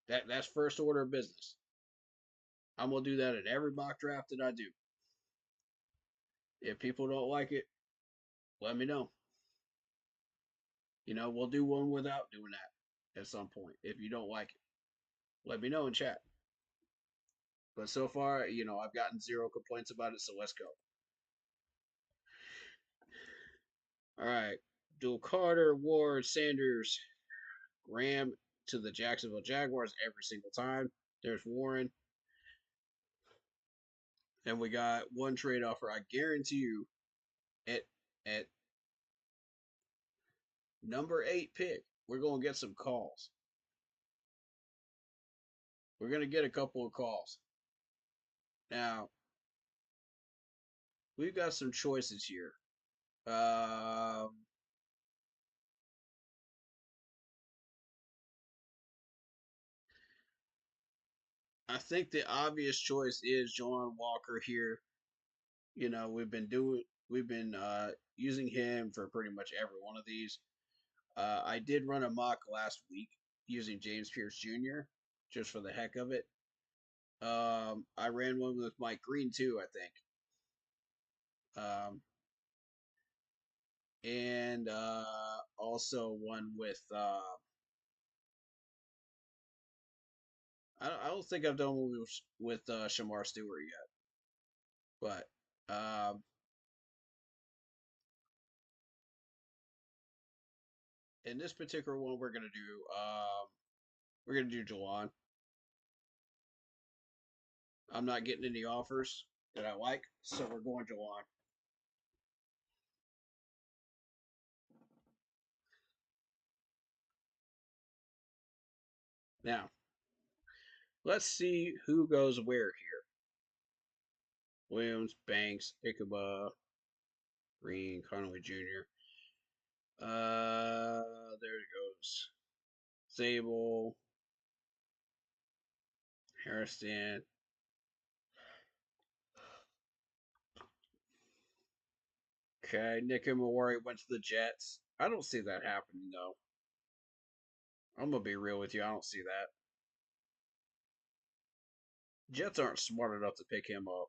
That's first order of business. I'm gonna do that in every mock draft that I do. If people don't like it, let me know. We'll do one without doing that at some point. If you don't like it, let me know in chat. But so far, I've gotten 0 complaints about it, so let's go. All right. Dual Carter, Ward, Sanders, Graham to the Jacksonville Jaguars every single time. There's Warren. And we got one trade offer. I guarantee you at number 8 pick, we're going to get some calls. We're going to get a couple of calls. Now, we've got some choices here. I think the obvious choice is John Walker here. We've been using him for pretty much every one of these. I did run a mock last week using James Pierce Jr. just for the heck of it. I ran one with Mike Green too, I think. And also one with I don't think I've done one with Shamar Stewart yet, but In this particular one, we're gonna do Jalan. I'm not getting any offers that I like, so we're going Jalan. Now, let's see who goes where here. Williams, Banks, Ichabod, Green, Conway Jr. There it goes. Zabel, Harrison. Okay, Nick and Mawari went to the Jets. I don't see that happening though. I'm gonna be real with you. I don't see that. Jets aren't smart enough to pick him up.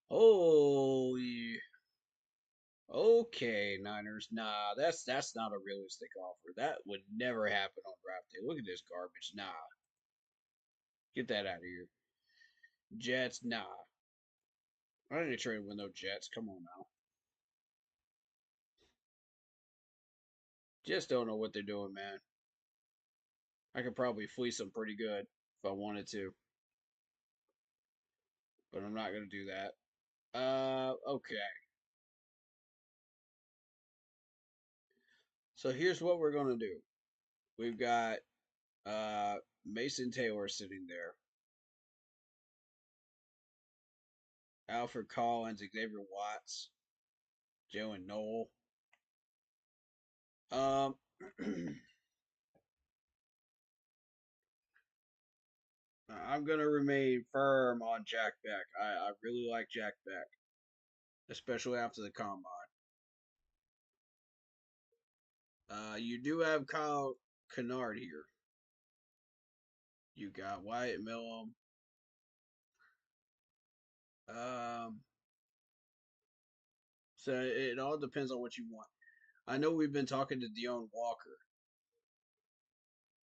Holy. Okay, Niners. Nah, that's not a realistic offer. That would never happen on draft day. Look at this garbage. Nah. Get that out of here. Jets, nah. I didn't trade with no Jets. Come on now. Just don't know what they're doing, man. I could probably fleece them pretty good if I wanted to. But I'm not gonna do that. Okay. So here's what we're gonna do. We've got Mason Taylor sitting there. Alfred Collins, Xavier Watts, Jalen Noel. I'm gonna remain firm on Jack Beck. I really like Jack Beck, especially after the combine. You do have Kyle Kennard here. You got Wyatt Millum. Um, so it all depends on what you want. I know we've been talking to Deone Walker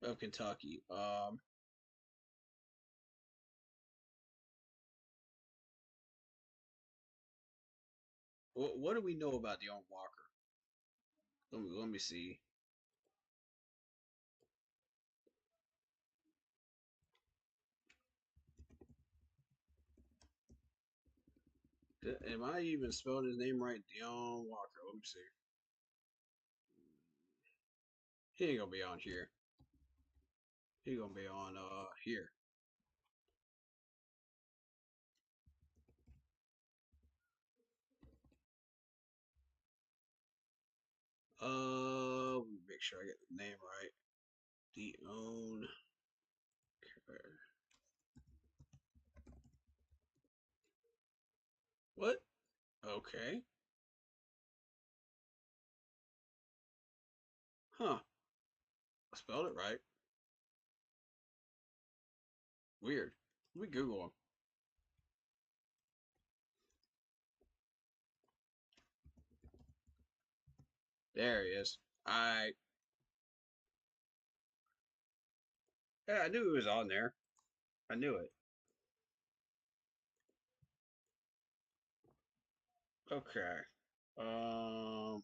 of Kentucky. What do we know about Deone Walker? Let me see. Am I even spelling his name right? Deone Walker. Let me see. He ain't gonna be on here. He gonna be on here. Let me make sure I get the name right. Deone. What? Okay. Huh. I spelled it right. Weird. Let me Google him. There he is. Yeah, I knew he was on there. I knew it. Okay. Um,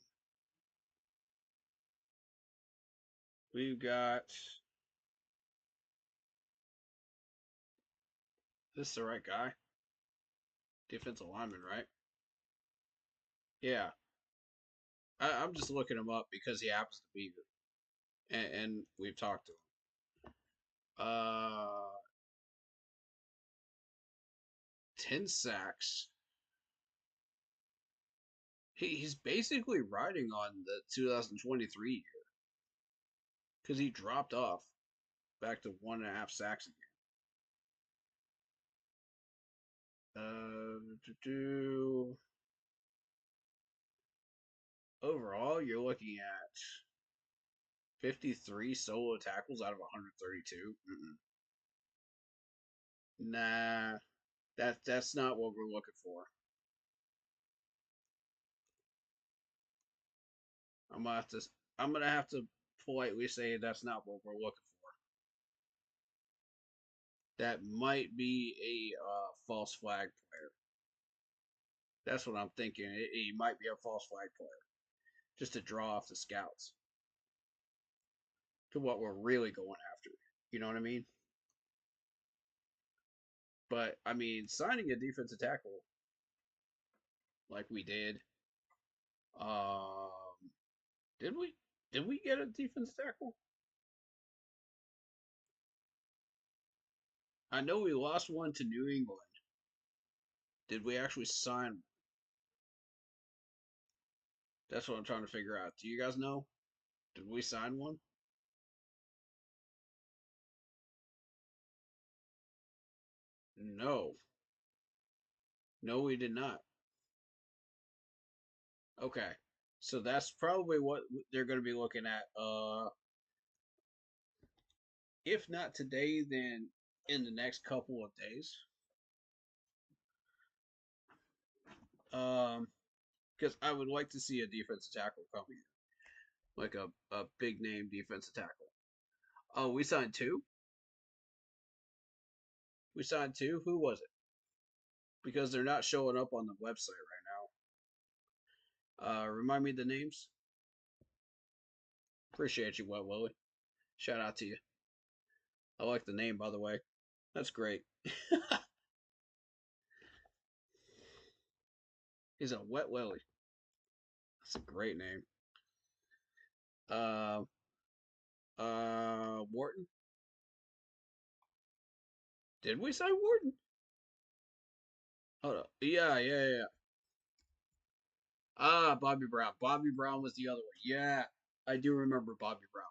we've got this is the right guy. Defensive lineman, right? Yeah. I'm just looking him up because he happens to be here, and we've talked to him. 10 sacks. He's basically riding on the 2023 year because he dropped off back to 1.5 sacks again. Overall, you're looking at 53 solo tackles out of 132. Nah, that's not what we're looking for. I'm gonna have to I'm gonna have to politely say that's not what we're looking for. That might be a false flag player. That's what I'm thinking. He might be a false flag player, just to draw off the scouts to what we're really going after. You know what I mean? But I mean, signing a defensive tackle like we did, um, did we? Did we get a defensive tackle? I know we lost one to New England. Did we actually sign? That's what I'm trying to figure out. Do you guys know? Did we sign one? No. No, we did not. Okay. So that's probably what they're going to be looking at. If not today, then in the next couple of days. Because I would like to see a defensive tackle come here, like a big name defensive tackle. Oh, we signed two. We signed two. Who was it? Because they're not showing up on the website right now. Remind me the names. Appreciate you, Wet Willie. Shout out to you. I like the name, by the way. That's great. He's a Wet Willie. That's a great name. Wharton. Did we sign Wharton? Hold up. Yeah. Ah, Bobby Brown. Bobby Brown was the other one. Yeah, I do remember Bobby Brown.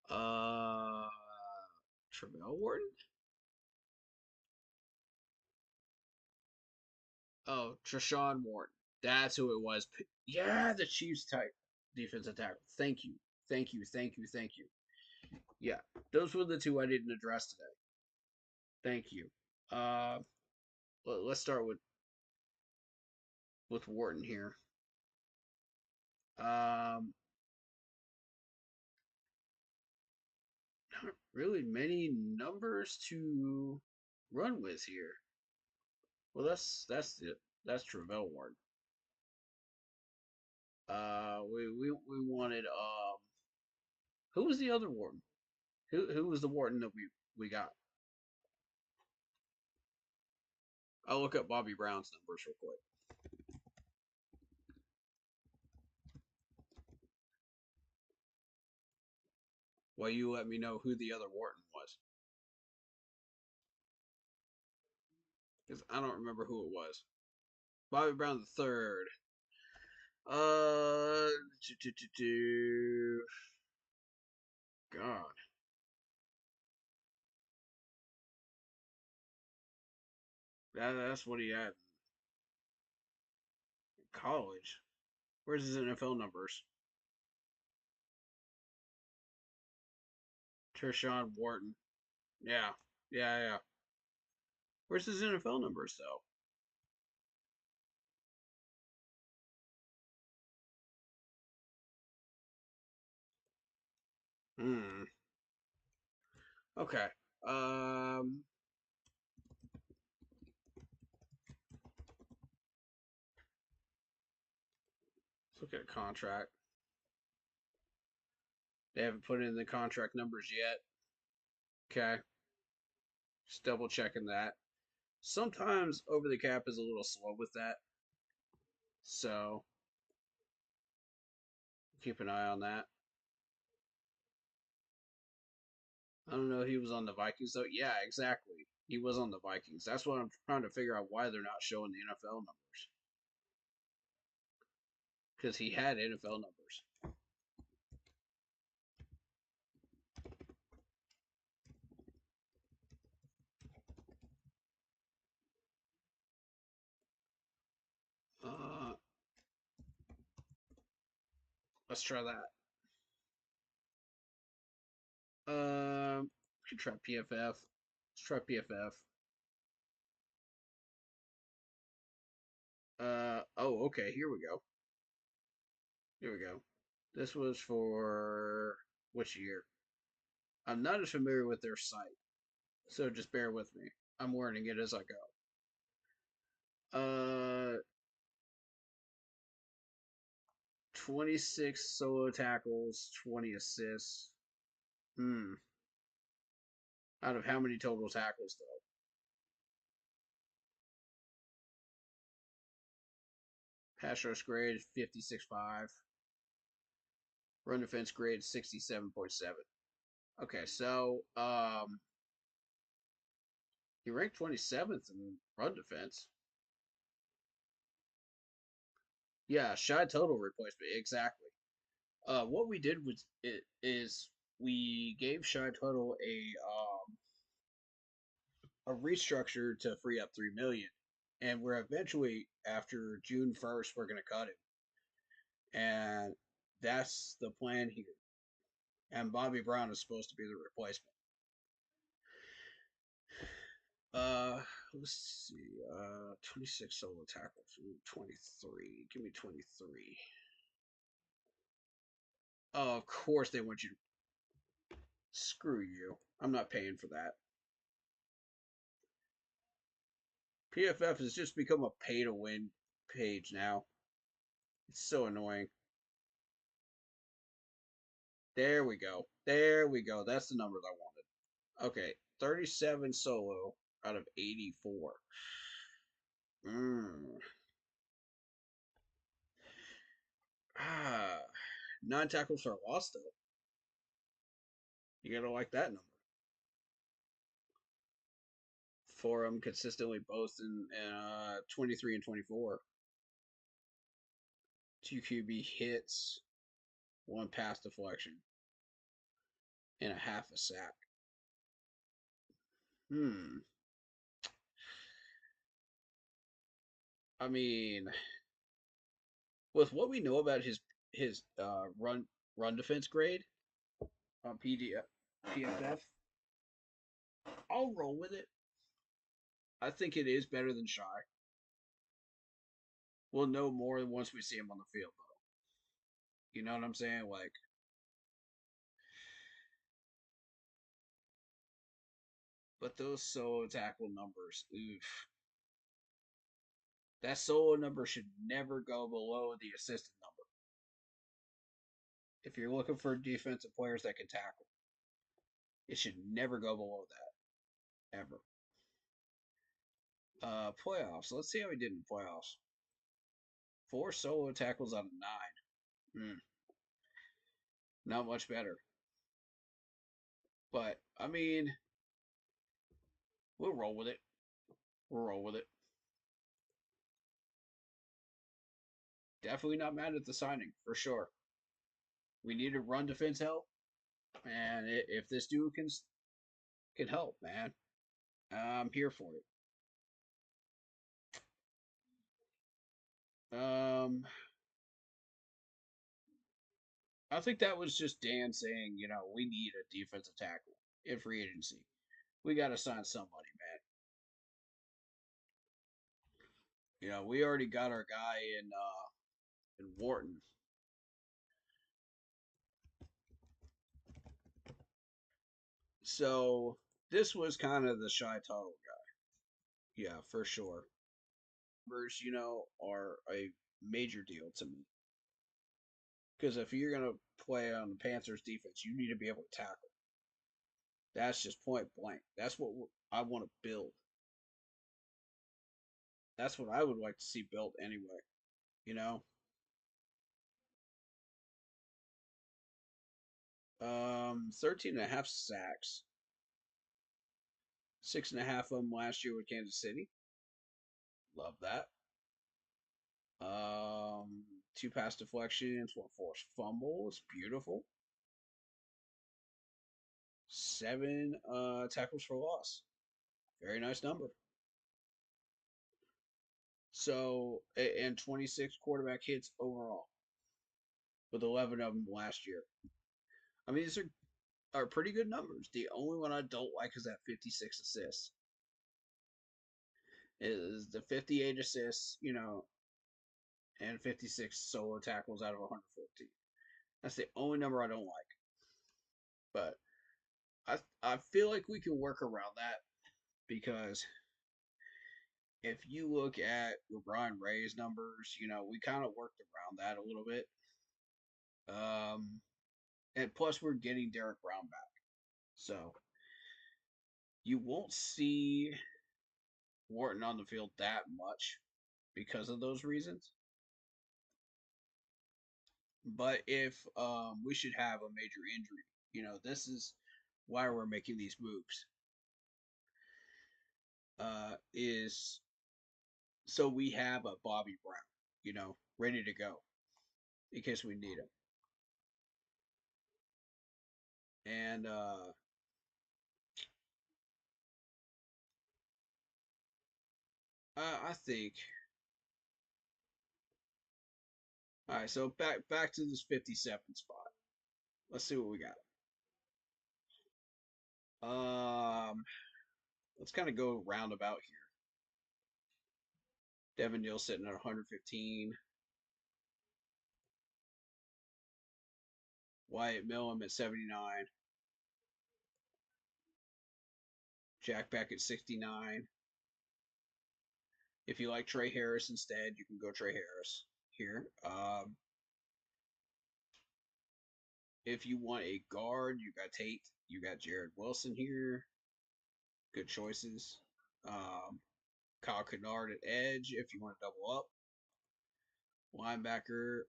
Uh, Travell Wharton? Oh, Treshawn Wharton. That's who it was. Yeah, the Chiefs type defensive tackle. Thank you. Yeah, those were the two I didn't address today. Thank you. Uh, let's start with Wharton here. Not really many numbers to run with here. Well, that's Travell Ward. We wanted who was the other warden? Who was the warden that we got? I'll look up Bobby Brown's numbers real quick. While you let me know who the other warden was, because I don't remember who it was. Bobby Brown the third. Uh, God. That's what he had in college. Where's his NFL numbers? Tershawn Wharton. Yeah. Where's his NFL numbers though? Hmm. Okay. Let's look at a contract. They haven't put in the contract numbers yet. Okay. Just double checking that. Sometimes over the cap is a little slow with that. So keep an eye on that. I don't know. He was on the Vikings though. Yeah, exactly. He was on the Vikings. That's what I'm trying to figure out why they're not showing the NFL numbers. Because he had NFL numbers. Let's try that. We can try PFF. Let's try PFF. Oh, okay. Here we go. This was for which year? I'm not as familiar with their site, So just bear with me. I'm learning it as I go. 26 solo tackles, 20 assists. Out of how many total tackles, though? Pass rush grade 56.5. Run defense grade 67.7. Okay, so he ranked 27th in run defense. Yeah, shy total replacement, exactly. What we did is we gave Shy Total a restructure to free up 3 million, and we're eventually after June 1st we're gonna cut him, and that's the plan here. And Bobby Brown is supposed to be the replacement. Let's see. 26 solo tackles. 23. Give me 23. Oh, of course they want you to. Screw you. I'm not paying for that. PFF has just become a pay to win page now. It's so annoying. There we go. There we go. That's the number I wanted. Okay. 37 solo out of 84. Ah. 9 tackles for a loss, though. You gotta like that number. For them consistently both in 23 and 24. 2 QB hits, 1 pass deflection, and a half a sack. I mean, with what we know about his run defense grade on PFF, I'll roll with it. I think it is better than Shy. We'll know more once we see him on the field, though. You know what I'm saying? Like, but those solo tackle numbers, oof. That solo number should never go below the assisted number. If you're looking for defensive players that can tackle, it should never go below that. Ever. Playoffs. Let's see how he did in playoffs. 4 solo tackles out of 9. Not much better. But, I mean, we'll roll with it. We'll roll with it. Definitely not mad at the signing, for sure. We need to run defense help. And if this dude can help, man, I'm here for it. I think that was just Dan saying, we need a defensive tackle in free agency. We got to sign somebody, man. We already got our guy in Wharton. So this was kind of the Shy Tuttle guy. Yeah, for sure. Numbers, are a major deal to me. Because if you're going to play on the Panthers defense, you need to be able to tackle. That's just point blank. That's what I want to build. That's what I would like to see built anyway. 13 and a half sacks. 6.5 of them last year with Kansas City. Love that. 2 pass deflections, 1 forced fumble. It's beautiful. 7 tackles for loss. Very nice number. So, and 26 quarterback hits overall, with 11 of them last year. I mean, these are pretty good numbers. The only one I don't like is that 56 assists. Is the 58 assists, and 56 solo tackles out of 114. That's the only number I don't like. But I feel like we can work around that because if you look at LeBron Ray's numbers, we kind of worked around that a little bit. Um, and plus we're getting Derek Brown back, so you won't see Wharton on the field that much because of those reasons. But if we should have a major injury, this is why we're making these moves. Is so we have a Bobby Brown, ready to go in case we need him. And I think, all right. So back to this 57 spot. Let's see what we got. Let's kind of go roundabout here. Devin Neal sitting at 115. Wyatt Millham at 79. Jack Beck at 69. If you like Trey Harris instead, you can go Trey Harris here. If you want a guard, you got Tate. You got Jared Wilson here. Good choices. Kyle Kennard at edge if you want to double up. Linebacker,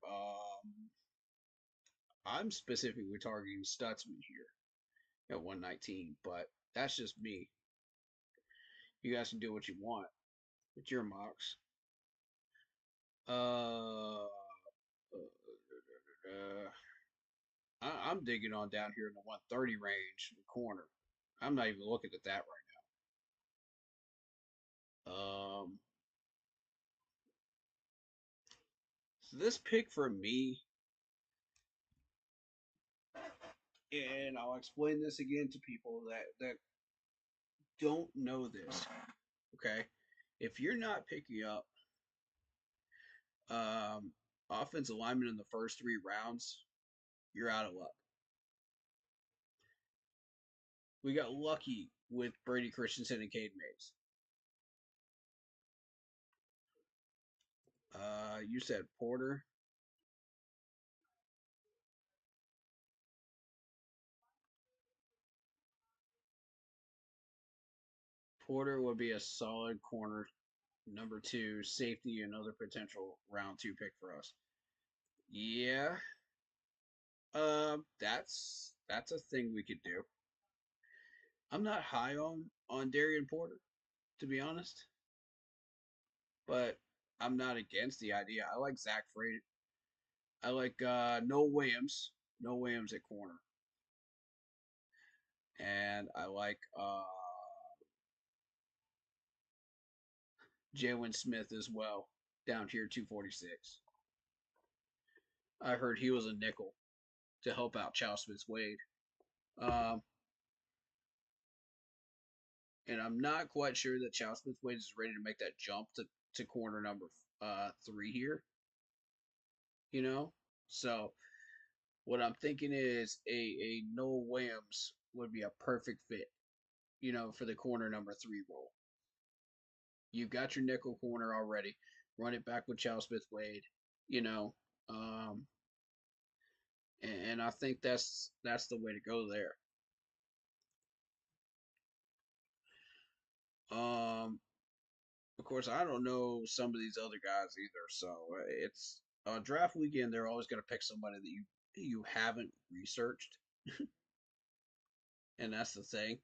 I'm specifically targeting Stutzman here at 119, but that's just me. You guys can do what you want with your mocks. I'm digging on down here in the 130 range, the corner. I'm not even looking at that right now. So this pick for me, and I'll explain this again to people that don't know this. Okay, if you're not picking up offensive lineman in the first 3 rounds, you're out of luck. We got lucky with Brady Christensen and Cade Mays. You said Porter. Porter would be a solid corner, number 2 safety, another potential round 2 pick for us. Yeah, that's a thing we could do. I'm not high on Darian Porter, to be honest, but I'm not against the idea. I like Zach Frazier. I like Noah Williams. Noah Williams at corner, and I like Jalen Smith as well down here 246. I heard he was a nickel to help out Chow Smith Wade. Um, and I'm not quite sure that Chow Smith Wade is ready to make that jump to corner number 3 here. So what I'm thinking is a Noah Williams would be a perfect fit, for the corner number 3 role. You've got your nickel corner already. Run it back with Chow Smith Wade, um, and I think that's the way to go there. Of course, I don't know some of these other guys either, so it's draft weekend. They're always going to pick somebody that you haven't researched, and that's the thing.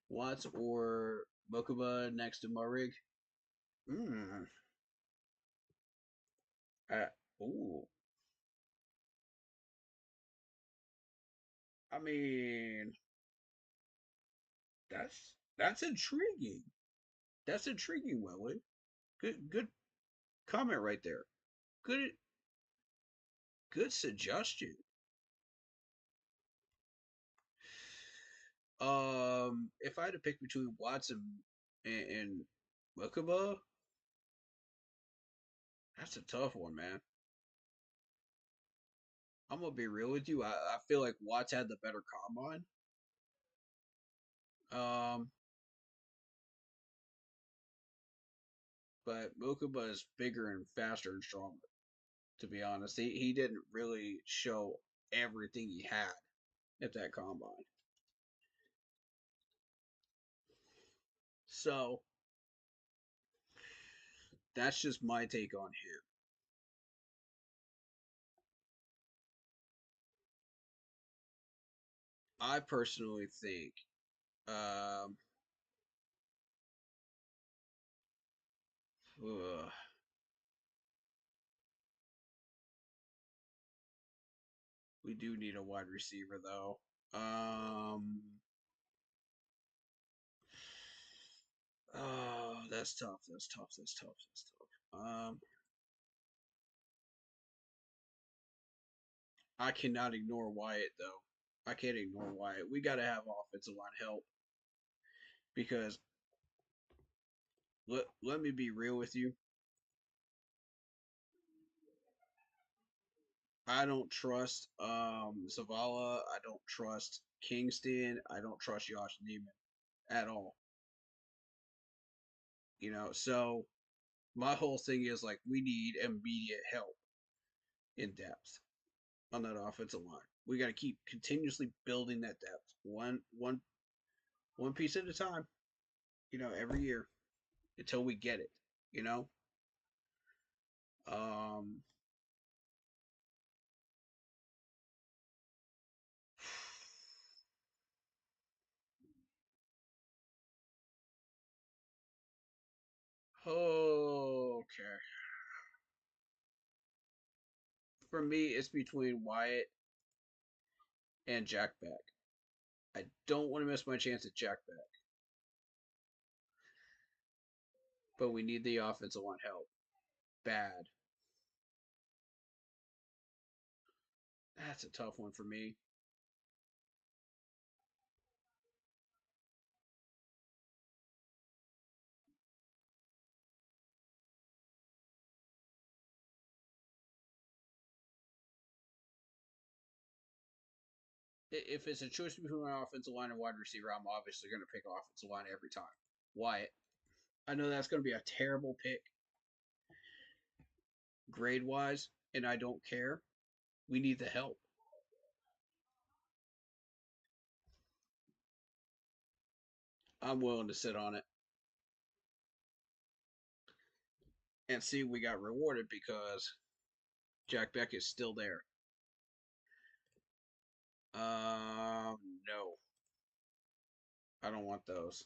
Watts or Mokuba next to Murray. Ooh. I mean, that's intriguing. That's intriguing, Welly. Good comment right there. Good suggestion. If I had to pick between Watson and Mokuba, that's a tough one, man. I'm gonna be real with you. I feel like Watts had the better combine. Um, but Mokuba is bigger and faster and stronger. To be honest, he didn't really show everything he had at that combine. So that's just my take on him. I personally think um, ugh, we do need a wide receiver though. Um, oh, that's tough. That's tough. That's tough. That's tough. I cannot ignore Wyatt though. I can't ignore Wyatt. We got to have offensive line help because let me be real with you. I don't trust Zavala. I don't trust Kingston. I don't trust Josh Neiman at all. So my whole thing is like we need immediate help in depth on that offensive line. We got to keep continuously building that depth, one piece at a time. Every year until we get it. You know. Um. Okay. For me, it's between Wyatt and Jack Beck. I don't want to miss my chance at Jack Beck, but we need the offensive line help bad. That's a tough one for me. If it's a choice between my offensive line and wide receiver, I'm obviously going to pick offensive line every time. Wyatt. I know that's going to be a terrible pick grade wise, and I don't care. We need the help. I'm willing to sit on it and see we got rewarded because Jack Beck is still there. No. I don't want those.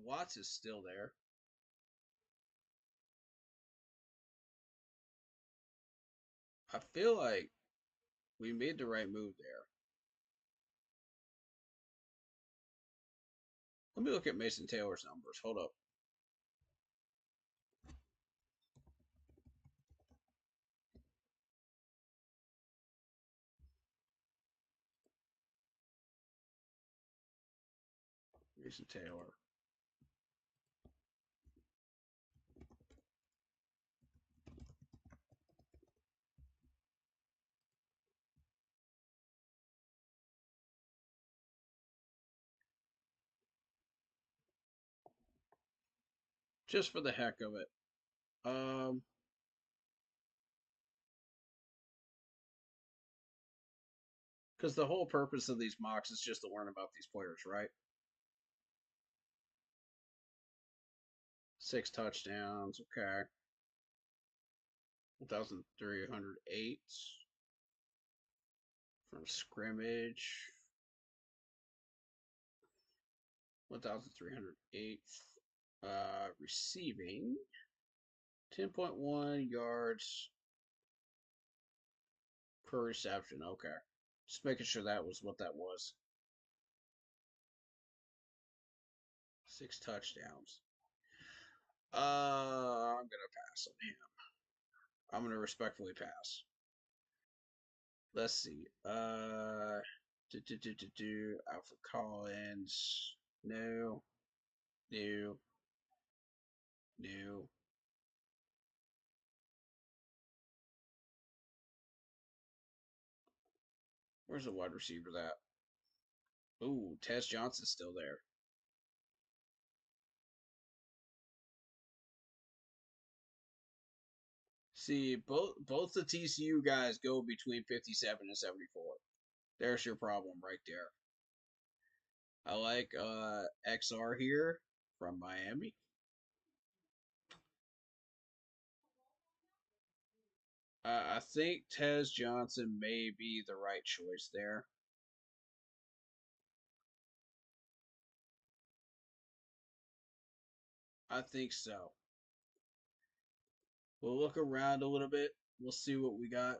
Watts is still there. I feel like we made the right move there. Let me look at Mason Taylor's numbers. Hold up. Mason Taylor. Just for the heck of it. Because the whole purpose of these mocks is just to learn about these players, right? 6 touchdowns. Okay. 1,308 from scrimmage. 1,308 receiving. 10.1 yards per reception. Okay. Just making sure that was what that was. 6 touchdowns. I'm gonna pass on him. I'm gonna respectfully pass. Let's see. Alfred Collins. No. No. No. Where's the wide receiver at? Ooh, Tez Johnson's still there. See, both the TCU guys go between 57 and 74. There's your problem right there. I like XR here from Miami. I think Tez Johnson may be the right choice there. I think so. We'll look around a little bit. We'll see what we got.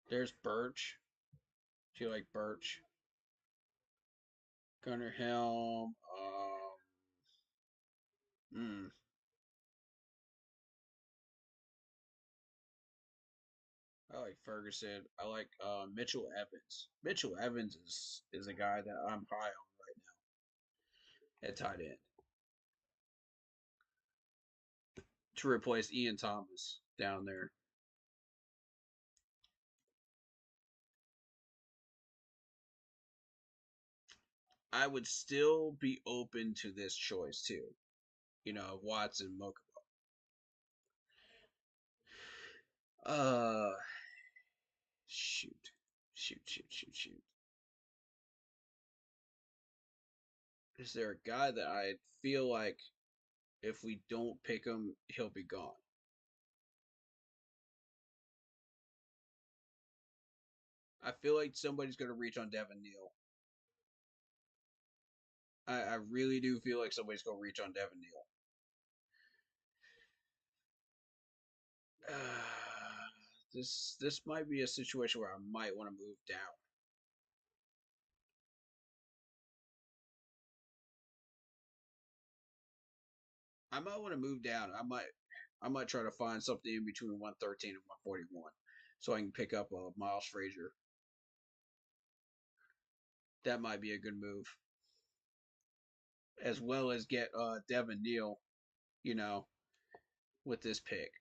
There's Birch. Do you like Birch? Gunnar Helm. Hmm. I like Ferguson. I like Mitchell Evans. Mitchell Evans is a guy that I'm high on right now at tight end to replace Ian Thomas down there. I would still be open to this choice too. You know, Watson, Mokuba. Uh, shoot, shoot. Is there a guy that I feel like if we don't pick him, he'll be gone? I feel like somebody's gonna reach on Devin Neal. I really do feel like somebody's gonna reach on Devin Neal. This might be a situation where I might want to move down. I might want to move down. I might try to find something in between 113 and 141 so I can pick up a Miles Frazier. That might be a good move. As well as get Devin Neal, you know, with this pick.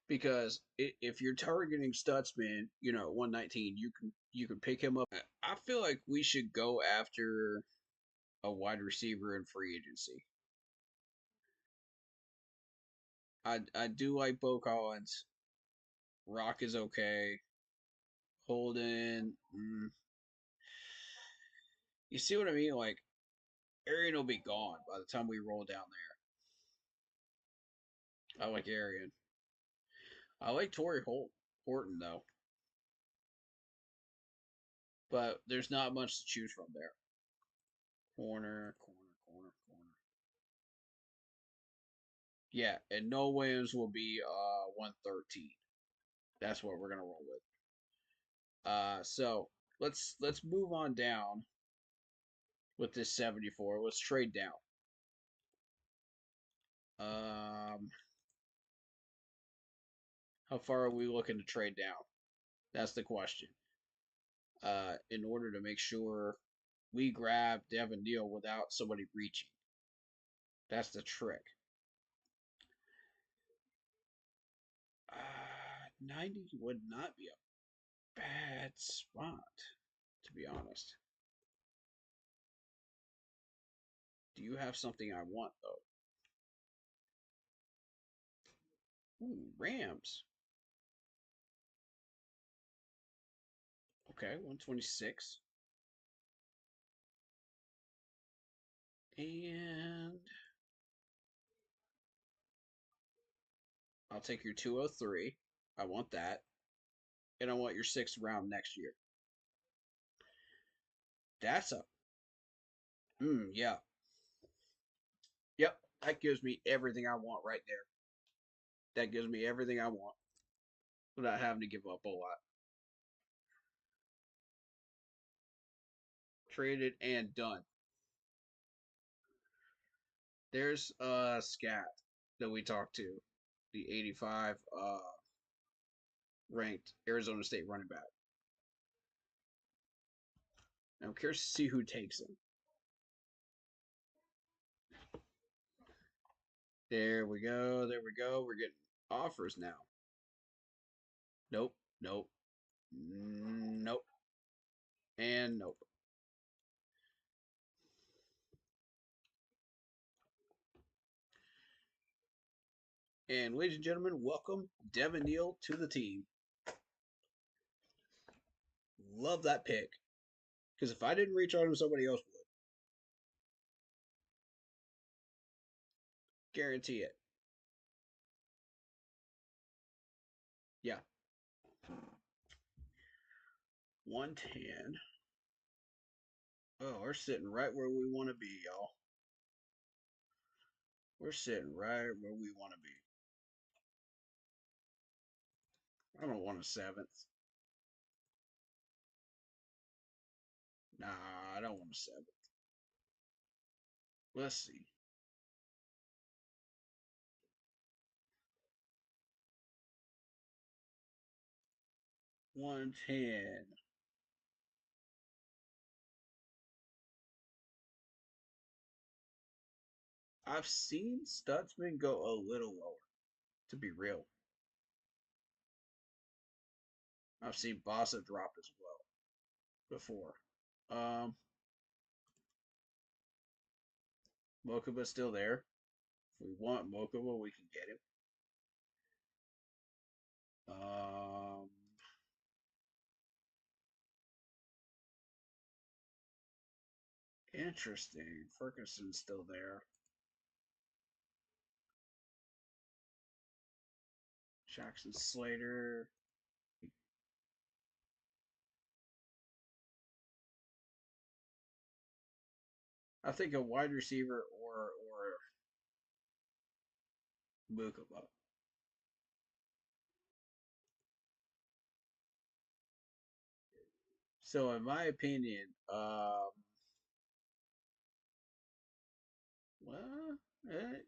Because if you're targeting Stutzman, you know, 119, you can pick him up. I feel like we should go after a wide receiver in free agency. I do like Bo Collins. Rock is okay. Holden. You see what I mean? Like, Arian will be gone by the time we roll down there. I like Arian. I like Torrey Horton, though. But there's not much to choose from there. Corner. Yeah, and Noah Williams will be 113. That's what we're gonna roll with. So let's move on down with this 74. Let's trade down. How far are we looking to trade down? That's the question. In order to make sure we grab Devin Neal without somebody reaching. That's the trick. 90 would not be a bad spot, to be honest. Do you have something I want, though? Ooh, Rams. Okay, 126. And I'll take your 203. I want that. And I want your 6th round next year. That's a. Yeah. Yep. That gives me everything I want right there. That gives me everything I want without having to give up a lot. Traded and done. There's Scat. that we talked to, the 85 ranked Arizona State running back. I'm curious to see who takes him. There we go. There we go. We're getting offers now. Nope. Nope. Nope. And nope. And ladies and gentlemen, welcome Devin Neal to the team. Love that pick. Because if I didn't reach on him, somebody else would. Guarantee it. Yeah. 110. Oh, we're sitting right where we want to be, y'all. We're sitting right where we want to be. I don't want a 7th. Nah, I don't want a 7th. Let's see. $110. I've seen Stutzman go a little lower, to be real. I've seen Bossa drop as well before. Mokuba's still there. If we want Mokuba, we can get him. Interesting. Ferguson's still there. Jackson Slater. I think a wide receiver or Mokuba. So in my opinion, well,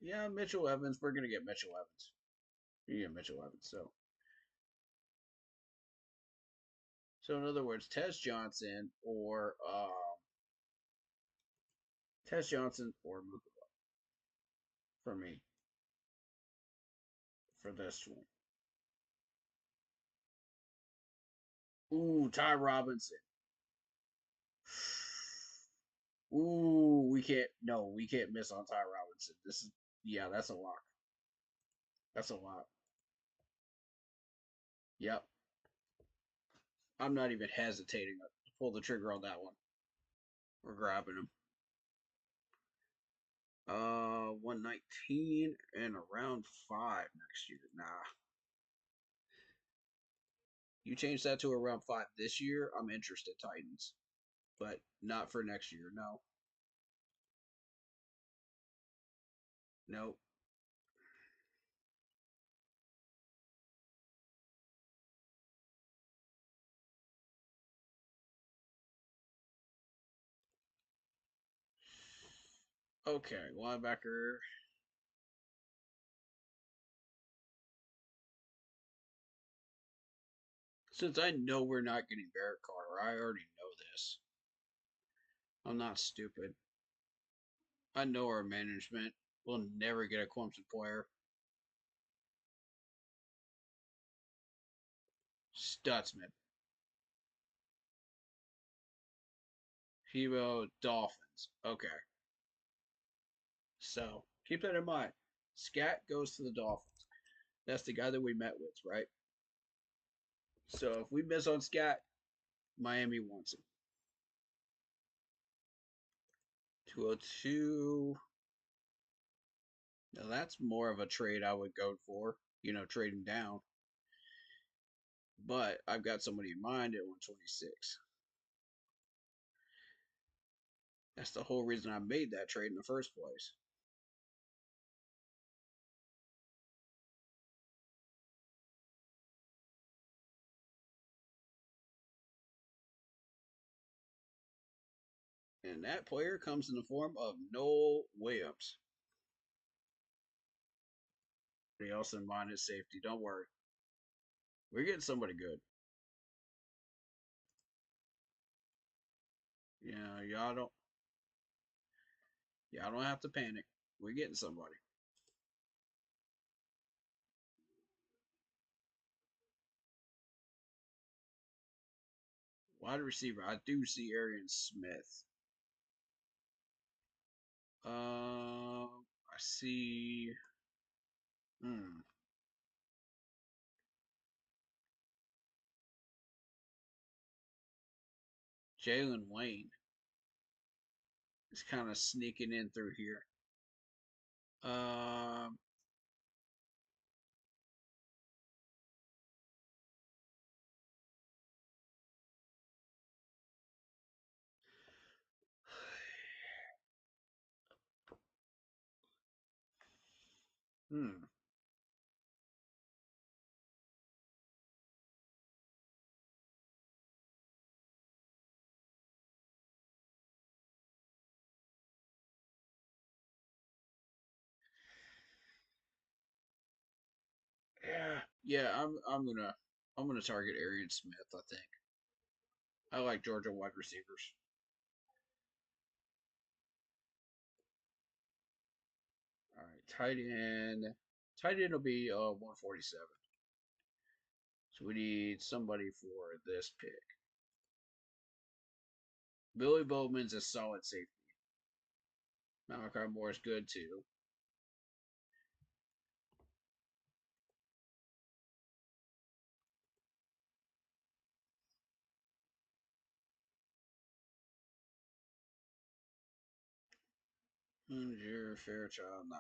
yeah, Mitchell Evans. We're gonna get Mitchell Evans. You get Mitchell Evans. So in other words, Tez Johnson or Mokuba for me for this one. Ooh, Ty Robinson. Ooh, we can't miss on Ty Robinson. Yeah, that's a lock. That's a lot. Yep. I'm not even hesitating to pull the trigger on that one. We're grabbing him. 119 and around 5 next year. Nah. You change that to around 5 this year, I'm interested, Titans. But not for next year, no. Nope. Okay, linebacker. Since I know we're not getting Barrett Carter, I already know this. I'm not stupid. I know our management will never get a Clemson player. Stutzman. Hebo Dolphins. Okay. So keep that in mind. Scat goes to the Dolphins. That's the guy that we met with, right? So if we miss on Scat, Miami wants him. 202. Now that's more of a trade I would go for, trading down. But I've got somebody in mind at 126. That's the whole reason I made that trade in the first place. And that player comes in the form of Noel Williams. else in mind is safety. Don't worry. We're getting somebody good. Yeah, y'all don't have to panic. We're getting somebody. Wide receiver, I do see Arian Smith. I see. Hmm. Jalen Wayne is kind of sneaking in through here. Um. Hmm. Yeah. Yeah. I'm gonna target Arian Smith. I think I like Georgia wide receivers. All right, tight end. Tight end will be 147. So we need somebody for this pick. Billy Bowman's a solid safety. Malachi Moore is good too. Jared Fairchild, nah.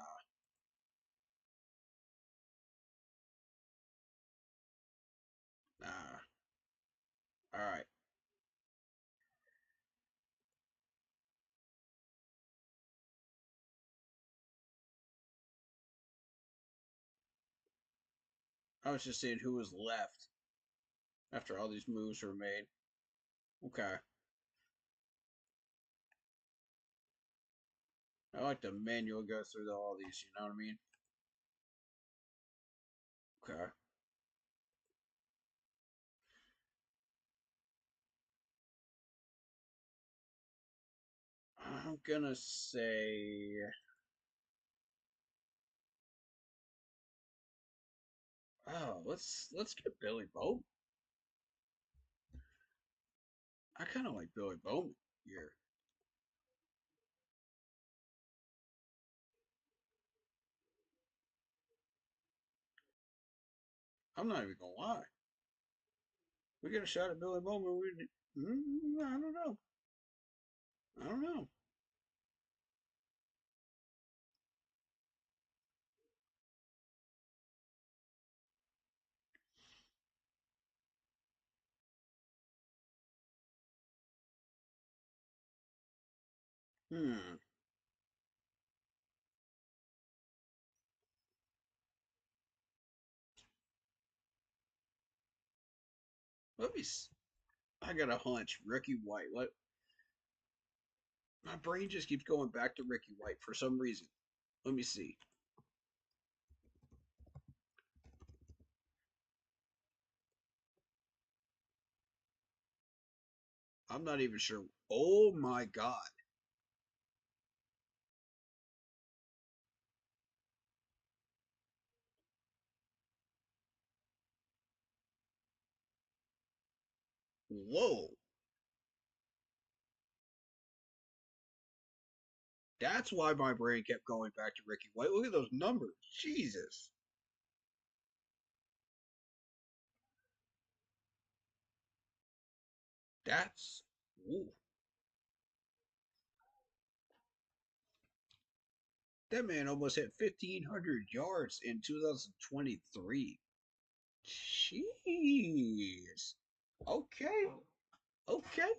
Nah. Alright. I was just seeing who was left after all these moves were made. Okay. I like to manually go through all these, you know what I mean? Okay. I'm gonna say let's get Billy Bowman. I kinda like Billy Bowman here. I'm not even gonna lie. We get a shot at Billy Bowman, I don't know. I don't know. Hmm. Let me. I got a hunch. Ricky White. My brain just keeps going back to Ricky White for some reason. Let me see. I'm not even sure. Oh my god. Whoa. That's why my brain kept going back to Ricky White. Look at those numbers. Jesus. That's. Ooh. That man almost hit 1,500 yards in 2023. Jeez. Okay. Okay.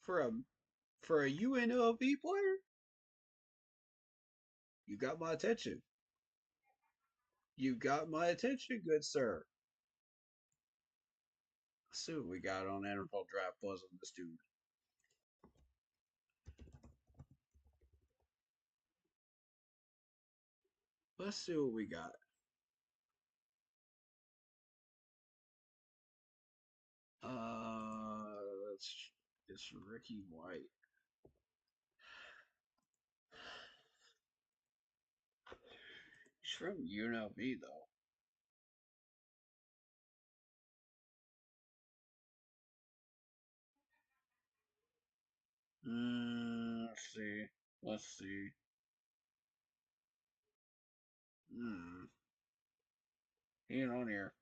For a UNLV player, you got my attention. You got my attention, good sir. Let's see what we got on NFL Draft Buzz on this dude. Let's see what we got. Let's it's Ricky White. He's from UNLV though. Let's see. Let's see. He ain't on here.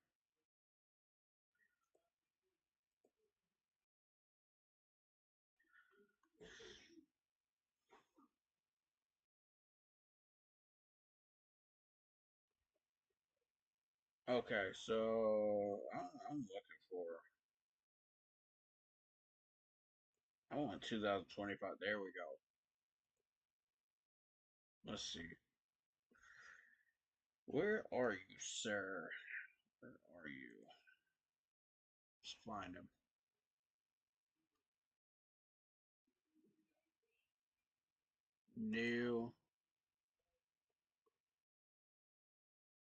Okay, so I'm looking for. I want 2025. There we go. Let's see. Where are you, sir? Where are you? Let's find him. New.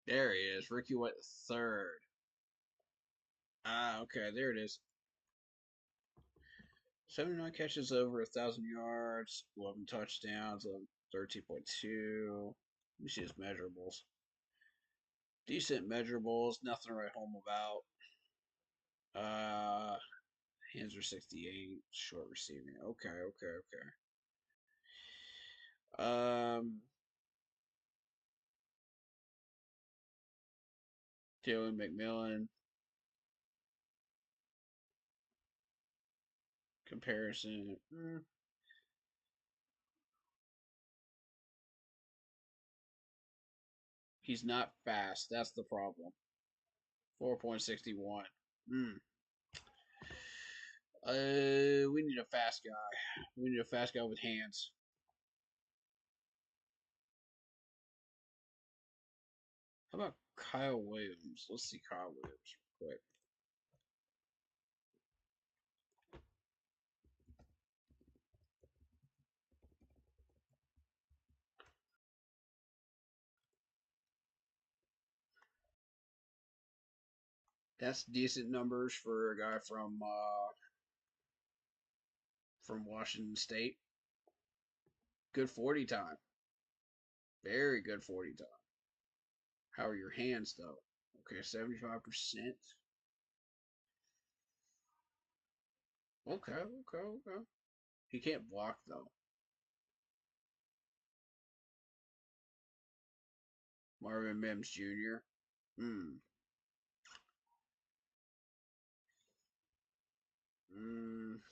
There he is. Ricky White the third. Ah, okay, there it is. 79 catches over 1,000 yards, 11 touchdowns, 13.2. Let me see his measurables. Decent measurables, nothing to write home about. Hands are 68, short receiving. Okay, okay, okay. Jalen McMillan. Comparison. He's not fast. That's the problem. 4.61. We need a fast guy. We need a fast guy with hands. How about Kyle Williams? Let's see Kyle Williams real quick. That's decent numbers for a guy from Washington State. Good 40 time. Very good 40 time. How are your hands though? Okay, 75%. Okay, okay, okay. He can't block though. Marvin Mims Jr. Hmm.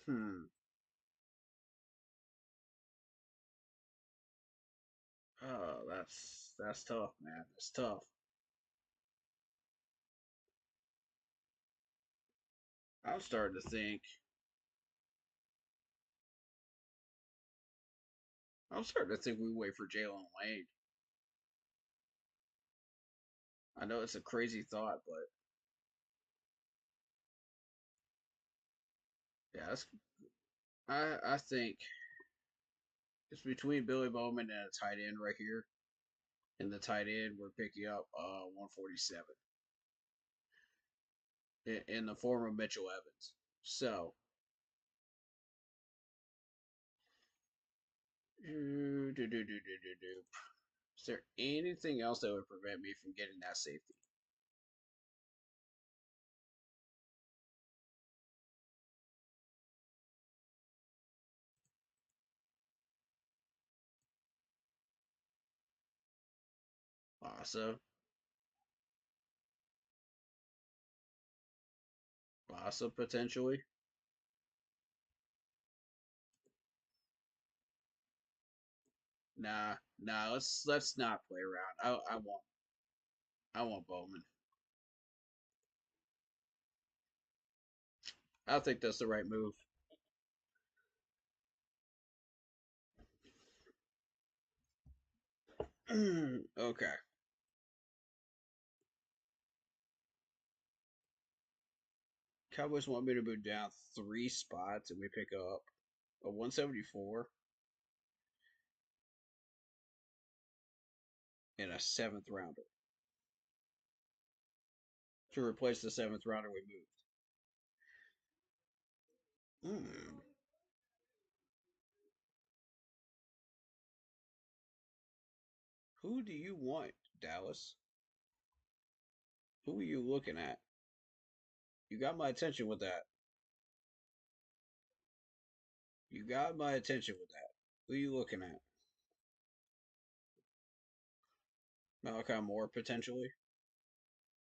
Hmm. Oh, that's tough, man. That's tough. I'm starting to think. I'm starting to think we wait for Jalen Lane. I know it's a crazy thought, but yeah, I think it's between Billy Bowman and a tight end right here. And the tight end we're picking up 147 in the form of Mitchell Evans. So is there anything else that would prevent me from getting that safety? Bassa. Bassa potentially. Nah. Let's not play around. I want Bowman. I think that's the right move. Okay. Cowboys want me to move down 3 spots, and we pick up a 174 and a 7th rounder to replace the 7th rounder we moved. Who do you want, Dallas? Who are you looking at? You got my attention with that. You got my attention with that. Who are you looking at? Malachi Moore, potentially.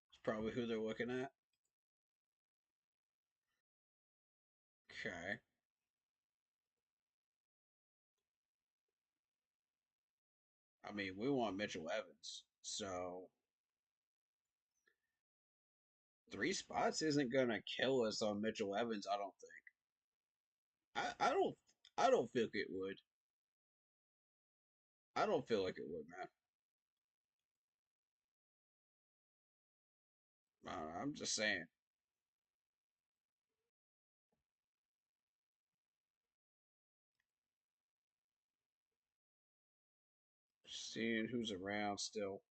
It's probably who they're looking at. Okay. I mean, we want Mitchell Evans. So 3 spots isn't gonna kill us on Mitchell Evans, I don't think. I don't think it would. I don't feel like it would, man. I'm just saying. Seeing who's around still.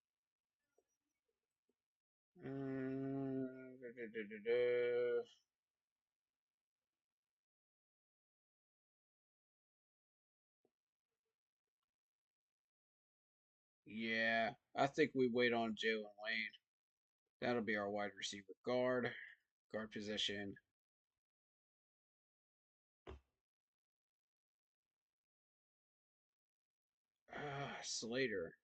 Da, da, da, da. Yeah, I think we wait on Jalen Lane. That'll be our wide receiver guard position. Slater.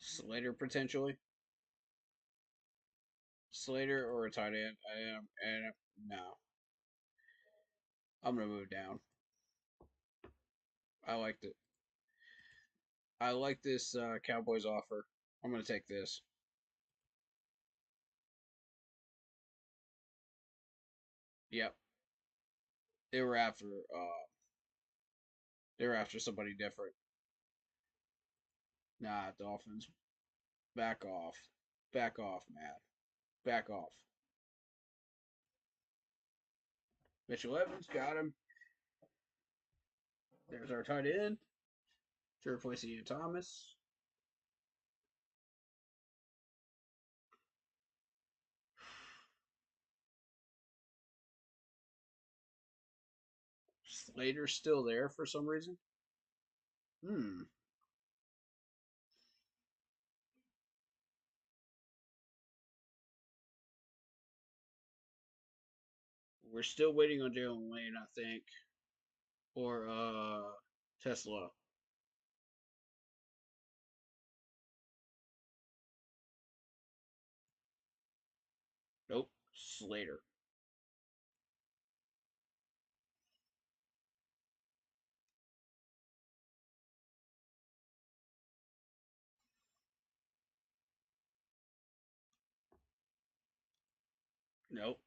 Slater potentially. Slater or a tight end. And no. I'm gonna move down. I liked it. I like this Cowboys offer. I'm gonna take this. Yep. They were after somebody different. Nah, Dolphins. Back off. Back off, Matt. Back off. Mitchell Evans got him. There's our tight end. To replace Ian Thomas. Slater's still there for some reason. We're still waiting on Jalen Lane, I think. Or Tesla. Nope. Slater. Nope.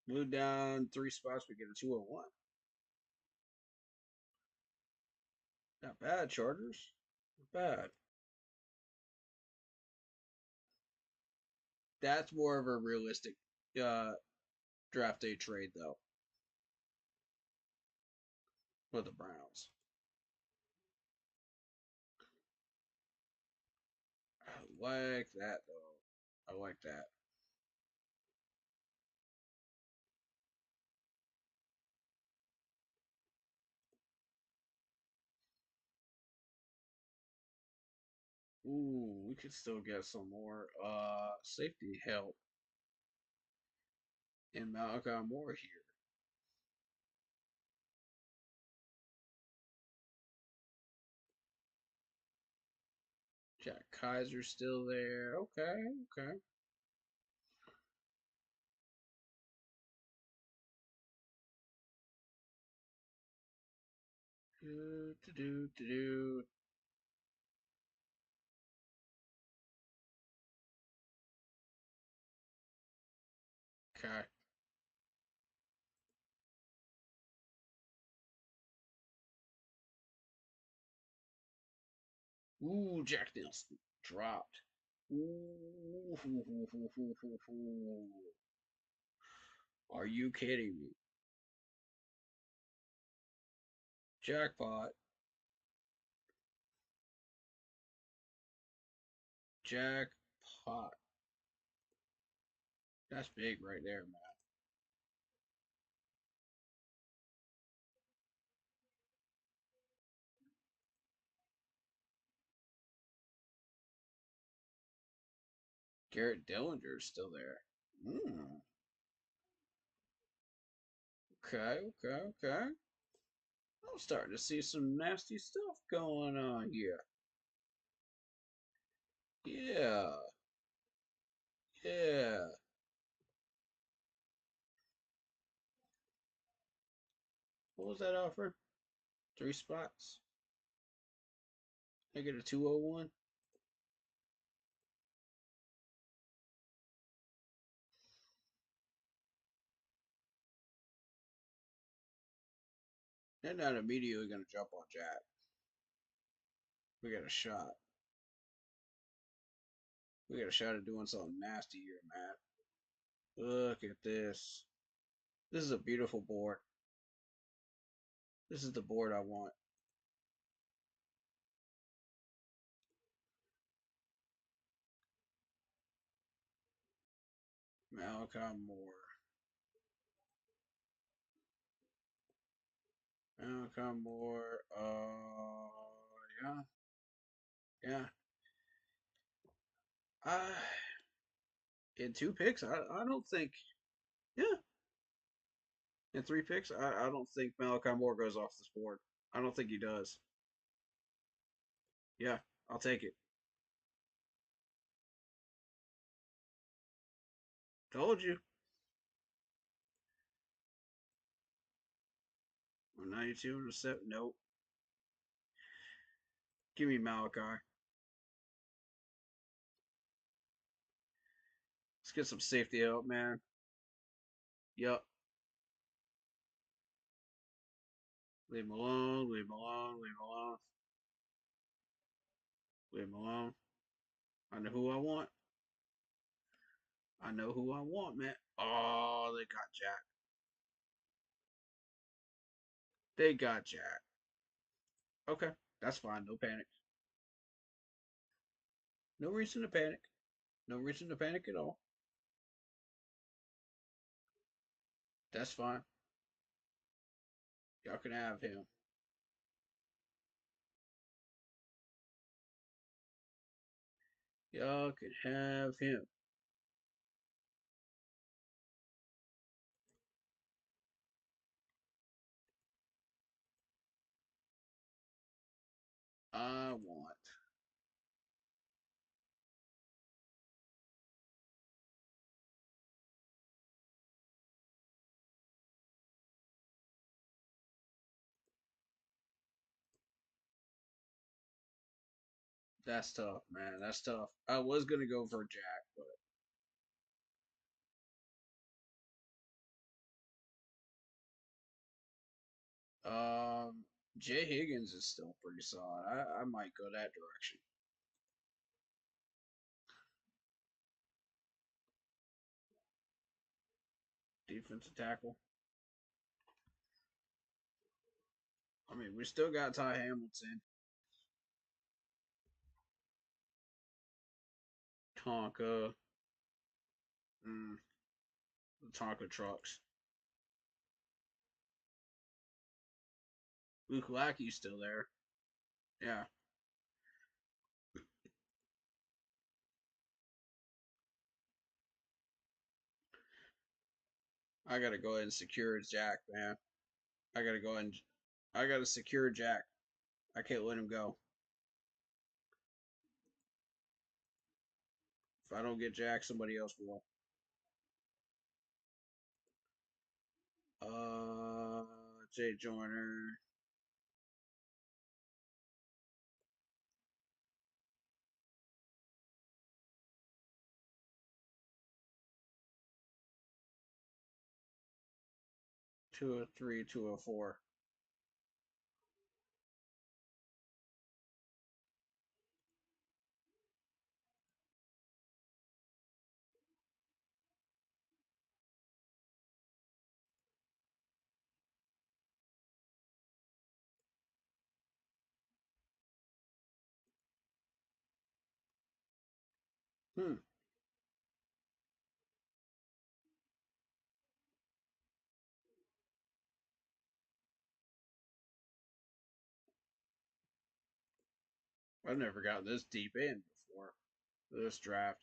Move down 3 spots, we get a 201. Not bad, Chargers. Not bad. That's more of a realistic draft day trade, though. With the Browns. I like that, though. I like that. Ooh, we could still get some more safety help in Malachi Moore here. Jack Kaiser's still there. Okay, okay. Do. Okay. Ooh, Jack Nicholson dropped. Ooh, are you kidding me? Jackpot. Jackpot. That's big right there, man. Garrett Dillinger is still there. Mm. Okay. I'm starting to see some nasty stuff going on here. Yeah, yeah. What was that offer? 3 spots. I get a 201. They're not immediately gonna jump on Jack. We got a shot. We got a shot at doing something nasty here, man. Look at this. This is a beautiful board. This is the board I want. Malachi Moore. Malachi Moore. Yeah. Yeah. I in 2 picks, I don't think. Yeah. In 3 picks, I don't think Malachi Moore goes off this board. I don't think he does. Yeah, I'll take it. Told you. 92 and a 7. Nope. Give me Malachi. Let's get some safety help, man. Yup. Leave him alone. Leave him alone. Leave him alone. Leave him alone. I know who I want. I know who I want, man. Oh, they got Jack. They got Jack. Okay, that's fine. No panic. No reason to panic. No reason to panic at all. That's fine. Y'all can have him. Y'all can have him. I want. That's tough, man. That's tough. I was gonna go for Jack, but Jay Higgins is still pretty solid. I might go that direction. Defensive tackle. I mean, we still got Ty Hamilton, Tonka, the Tonka trucks. Luke Lackey's still there. Yeah, I gotta go ahead and secure Jack, man. I gotta go ahead and I gotta secure Jack. I can't let him go. If I don't get Jack, somebody else will. Uh, Jay Joyner. 203, 204. Hmm. I've never gotten this deep in before. This draft.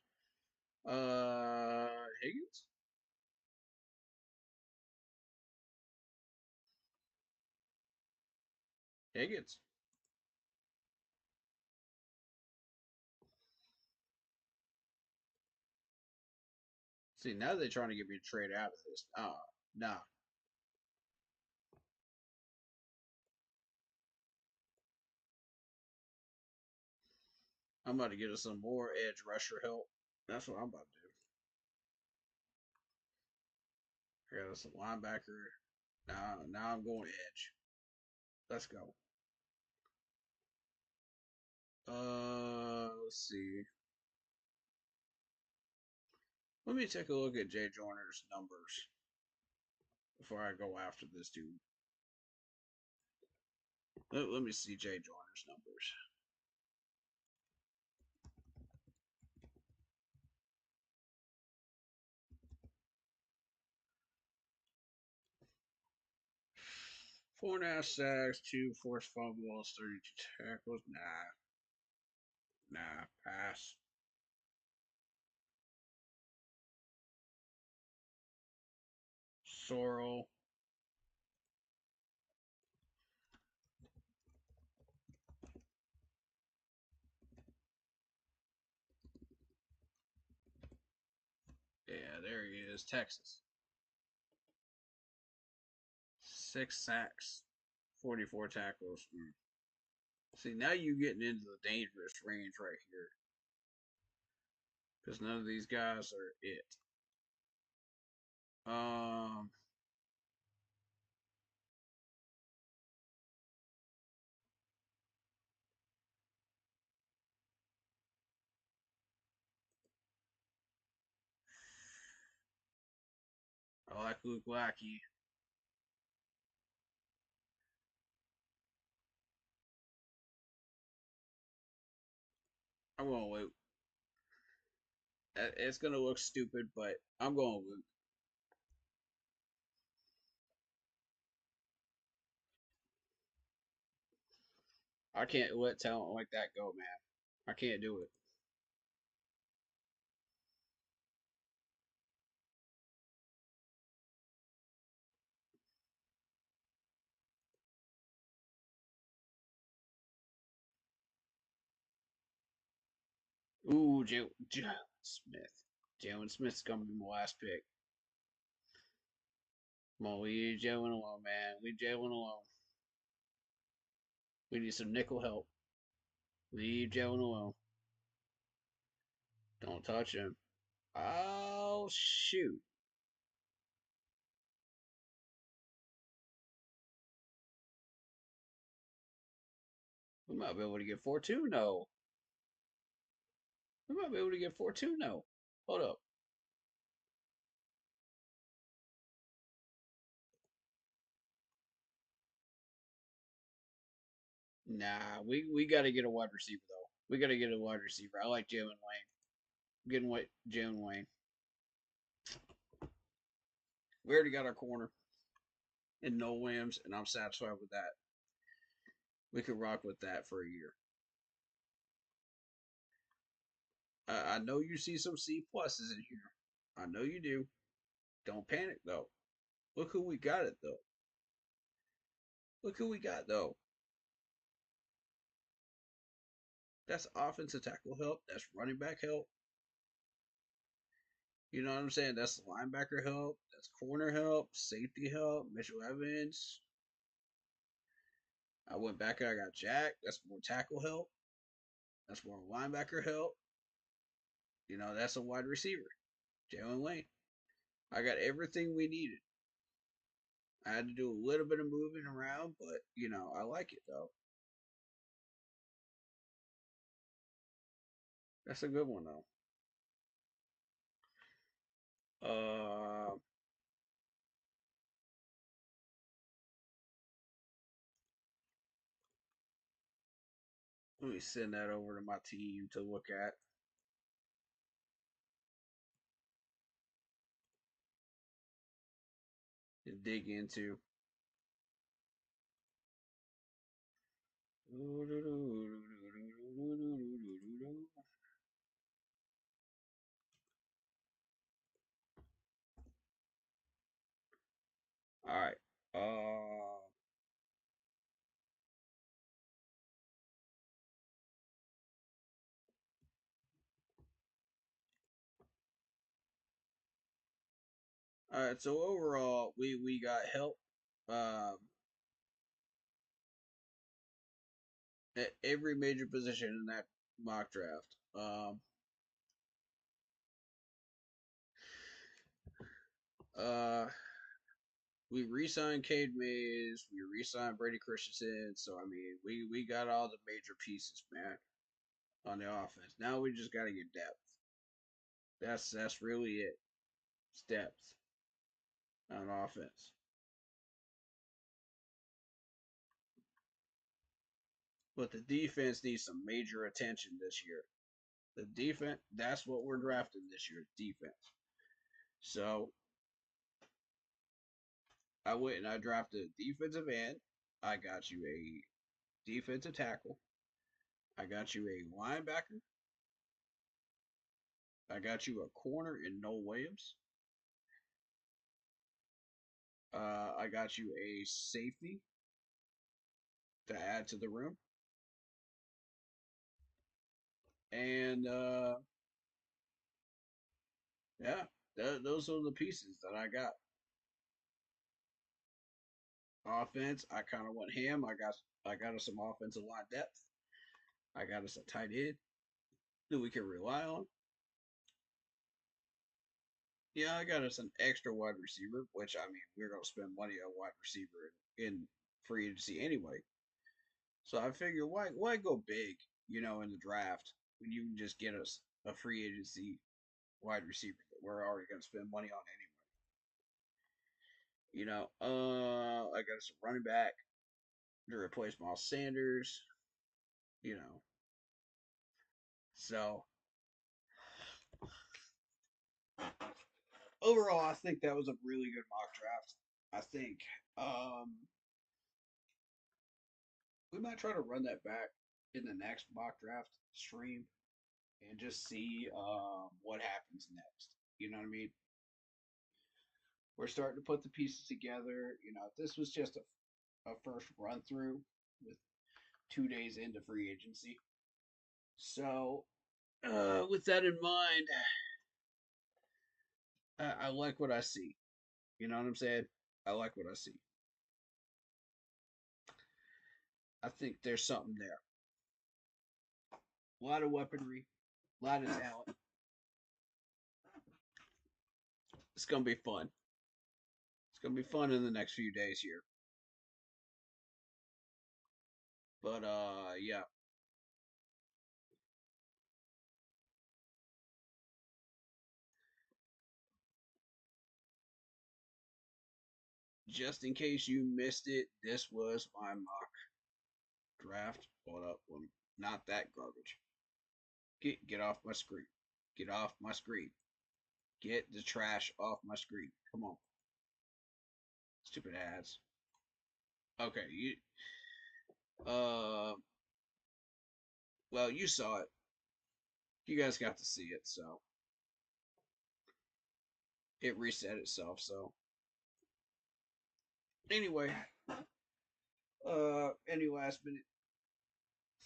Higgins? Higgins. See, now they're trying to get me to trade out of this. Nah. I'm about to get us some more edge rusher help. That's what I'm about to do. I got us a linebacker. Now I'm going edge. Let's go. Let's see. Let me take a look at Jay Joyner's numbers before I go after this dude. Let me see Jay Joyner's numbers. Four and a half sacks, two forced fumbles, 32 tackles. Nah, pass. Sorrel. Yeah, there he is, Texas. 6 sacks, 44 tackles. See, now you're getting into the dangerous range right here. Because none of these guys are it. Um, I like Luke Lackey. I'm going Luke. It's gonna look stupid, but I'm going Luke. I can't let talent like that go, man. I can't do it. Ooh, Jalen Smith. Jalen Smith's gonna be my last pick. Come on, leave Jalen alone, man. Leave Jalen alone. We need some nickel help. Leave Jalen alone. Don't touch him. Oh, shoot. We might be able to get 4-2. No. We might be able to get 4-2. No. Hold up. Nah, we got to get a wide receiver, though. We got to get a wide receiver. I like Jalen Wayne. I'm getting what Jalen Wayne. We already got our corner in Noel Williams, and I'm satisfied with that. We could rock with that for a year. I know you see some C pluses in here. I know you do. Don't panic though. Look who we got it though. Look who we got though. That's offensive tackle help. That's running back help. You know what I'm saying? That's linebacker help. That's corner help. Safety help. Mitchell Evans. I went back and I got Jack. That's more tackle help. That's more linebacker help. You know, that's a wide receiver. Jalen Lane. I got everything we needed. I had to do a little bit of moving around, but you know, I like it though. That's a good one though. Uh, Let me send that over to my team to look at. to dig into. All right. All right. So overall, we got help. Um, at every major position in that mock draft. Uh, we re-signed Cade Mays. We re-signed Brady Christensen. So I mean, we got all the major pieces, man, on the offense. Now we just got to get depth. That's really it. It's depth on offense. But the defense needs some major attention this year. The defense, that's what we're drafting this year, defense. So I went and I drafted a defensive end. I got you a defensive tackle. I got you a linebacker. I got you a corner in Noel Williams. I got you a safety to add to the room. And yeah, those are the pieces that I got. Offense, I kind of went ham. I got us some offensive line depth. I got us a tight end that we can rely on. Yeah, I got us an extra wide receiver, which I mean we're gonna spend money on wide receiver in free agency anyway. So I figure why go big, in the draft when you can just get us a free agency wide receiver that we're already gonna spend money on anyway. I got us a running back to replace Miles Sanders. You know, so overall, I think that was a really good mock draft. I think we might try to run that back in the next mock draft stream and just see what happens next. You know what I mean? We're starting to put the pieces together. This was just a first run through with 2 days into free agency. So, with that in mind, I like what I see. You know what I'm saying? I like what I see. I think there's something there. A lot of weaponry, a lot of talent. It's gonna be fun. It's gonna be fun in the next few days here. But yeah. Just in case you missed it, this was my mock draft. Hold up, not that garbage. Get off my screen. Get off my screen. Get the trash off my screen. Come on. Stupid ads. Okay, well, you saw it. You guys got to see it, so it reset itself, so anyway, any last minute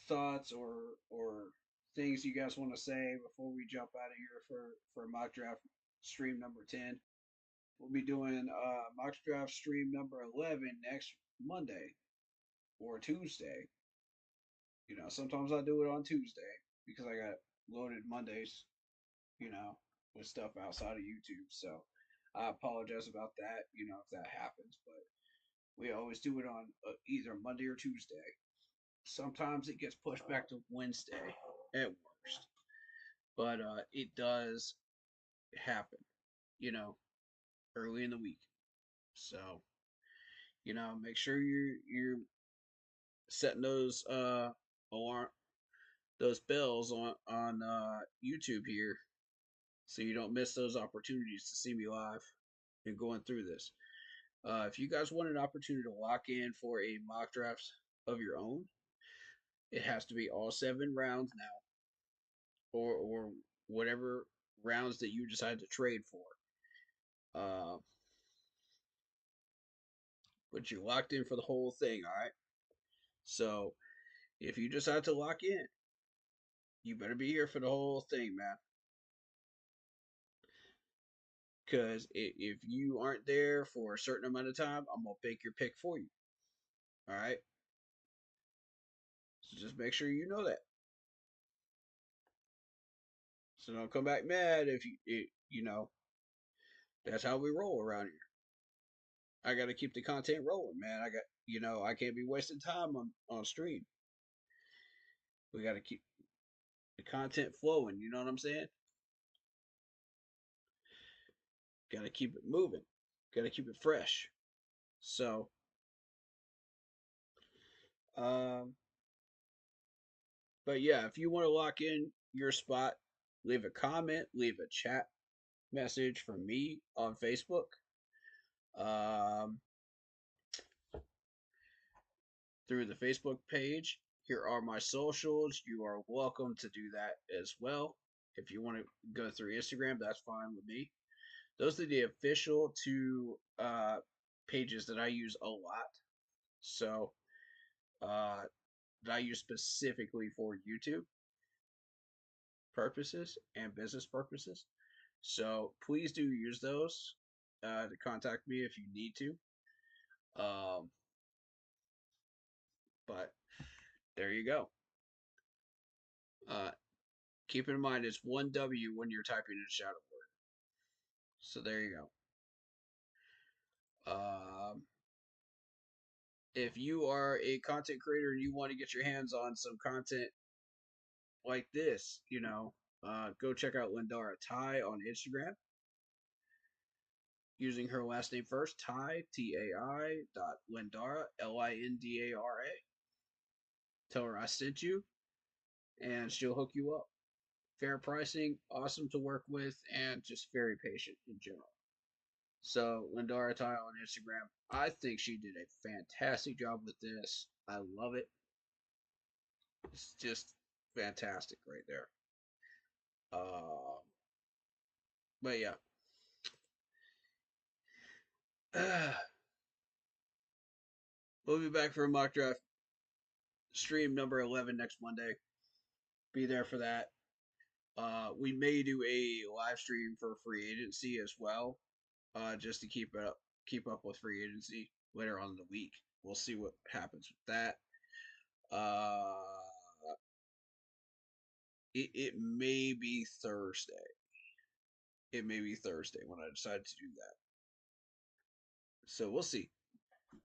thoughts or things you guys want to say before we jump out of here for mock draft stream number 10? We'll be doing mock draft stream number 11 next Monday or Tuesday. Sometimes I do it on Tuesday because I got loaded Mondays, with stuff outside of YouTube. So I apologize about that, if that happens, but we always do it on either Monday or Tuesday. Sometimes it gets pushed back to Wednesday at worst, but it does happen, early in the week. So, make sure you're setting those alarm those bells on YouTube here, so you don't miss those opportunities to see me live and going through this. If you guys want an opportunity to lock in for a mock draft of your own, it has to be all 7 rounds now, or whatever rounds that you decide to trade for. Uh, but you're locked in for the whole thing, all right? So if you decide to lock in, you better be here for the whole thing, man. Because if you aren't there for a certain amount of time, I'm gonna pick your pick for you. All right. So just make sure you know that. So don't come back mad if you know. That's how we roll around here. I got to keep the content rolling, man. I can't be wasting time on stream. We got to keep the content flowing. You know what I'm saying? Got to keep it moving. Got to keep it fresh. So, um, but yeah, if you want to lock in your spot, leave a comment, leave a chat message for me on Facebook. Um, through the Facebook page. Here are my socials. You are welcome to do that as well. If you want to go through Instagram, that's fine with me. Those are the official 2 pages that I use a lot. So, that I use specifically for YouTube purposes and business purposes. So, please do use those to contact me if you need to. But there you go. Keep in mind it's 1W when you're typing in Shadow Word. So there you go. If you are a content creator and you want to get your hands on some content like this, go check out Lindara Ty on Instagram. Using her last name first, Ty, T-A-I Lindara, Lindara. Tell her I sent you, and she'll hook you up. Fair pricing, awesome to work with, and just very patient in general. So, Lindara Ty on Instagram, I think she did a fantastic job with this. I love it. It's just fantastic right there. But yeah. We'll be back for a mock draft stream number 11 next Monday. Be there for that. We may do a live stream for free agency as well, just to keep up with free agency later on in the week. We'll see what happens with that. It may be Thursday. It may be Thursday when I decide to do that. So we'll see.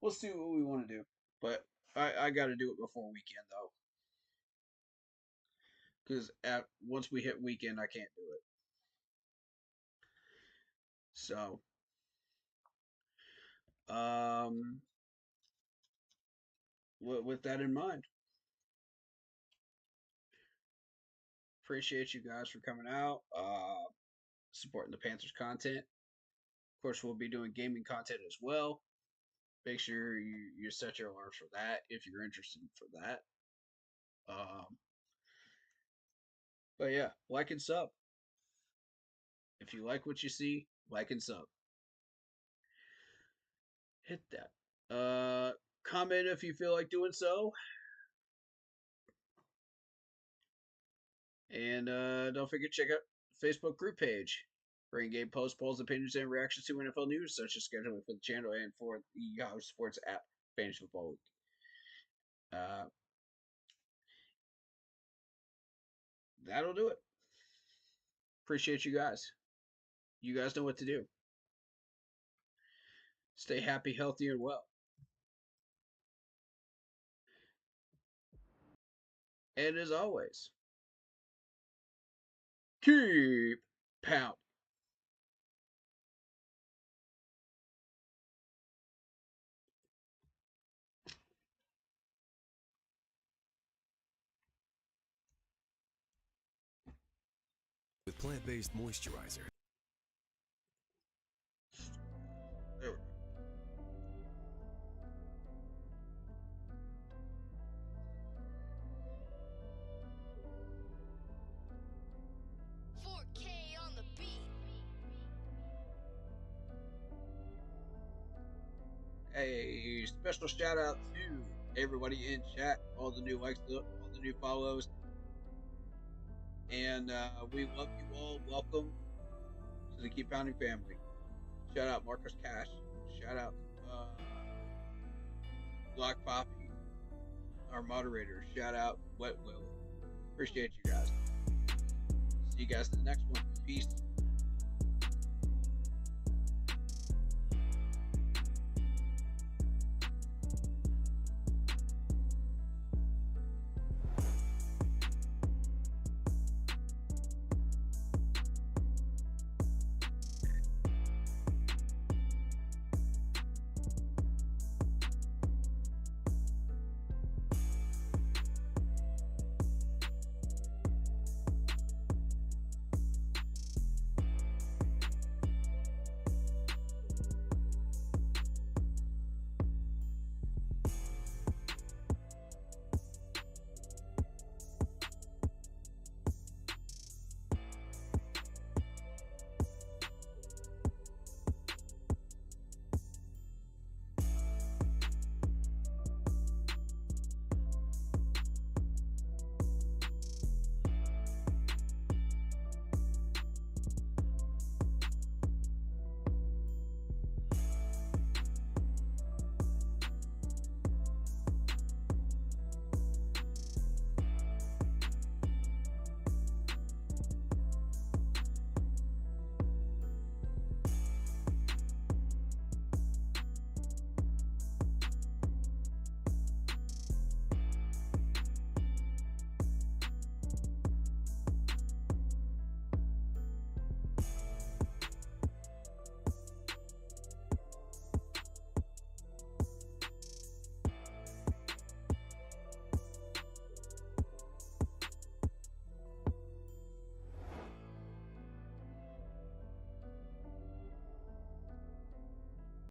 We'll see what we want to do. But I got to do it before weekend though, because once we hit weekend, I can't do it. So, with that in mind, appreciate you guys for coming out, supporting the Panthers content. Of course, we'll be doing gaming content as well. Make sure you set your alarms for that if you're interested for that. But yeah, like and sub. If you like what you see, like and sub. Hit that. Comment if you feel like doing so. And don't forget to check out the Facebook group page for in-game posts, polls, opinions, and reactions to NFL news, such as scheduling for the channel and for the Yahoo Sports app, Fantasy Football Week. That'll do it. Appreciate you guys. You guys know what to do. Stay happy, healthy, and well. And as always, keep pounding. With plant-based moisturizer. There we go. A special shout out to everybody in chat, all the new likes, all the new follows, and we love you all. Welcome to the Keep Pounding family. Shout out Marcus Cash. Shout out Black Poppy, our moderator. Shout out Wet Will. Appreciate you guys. See you guys in the next one. Peace.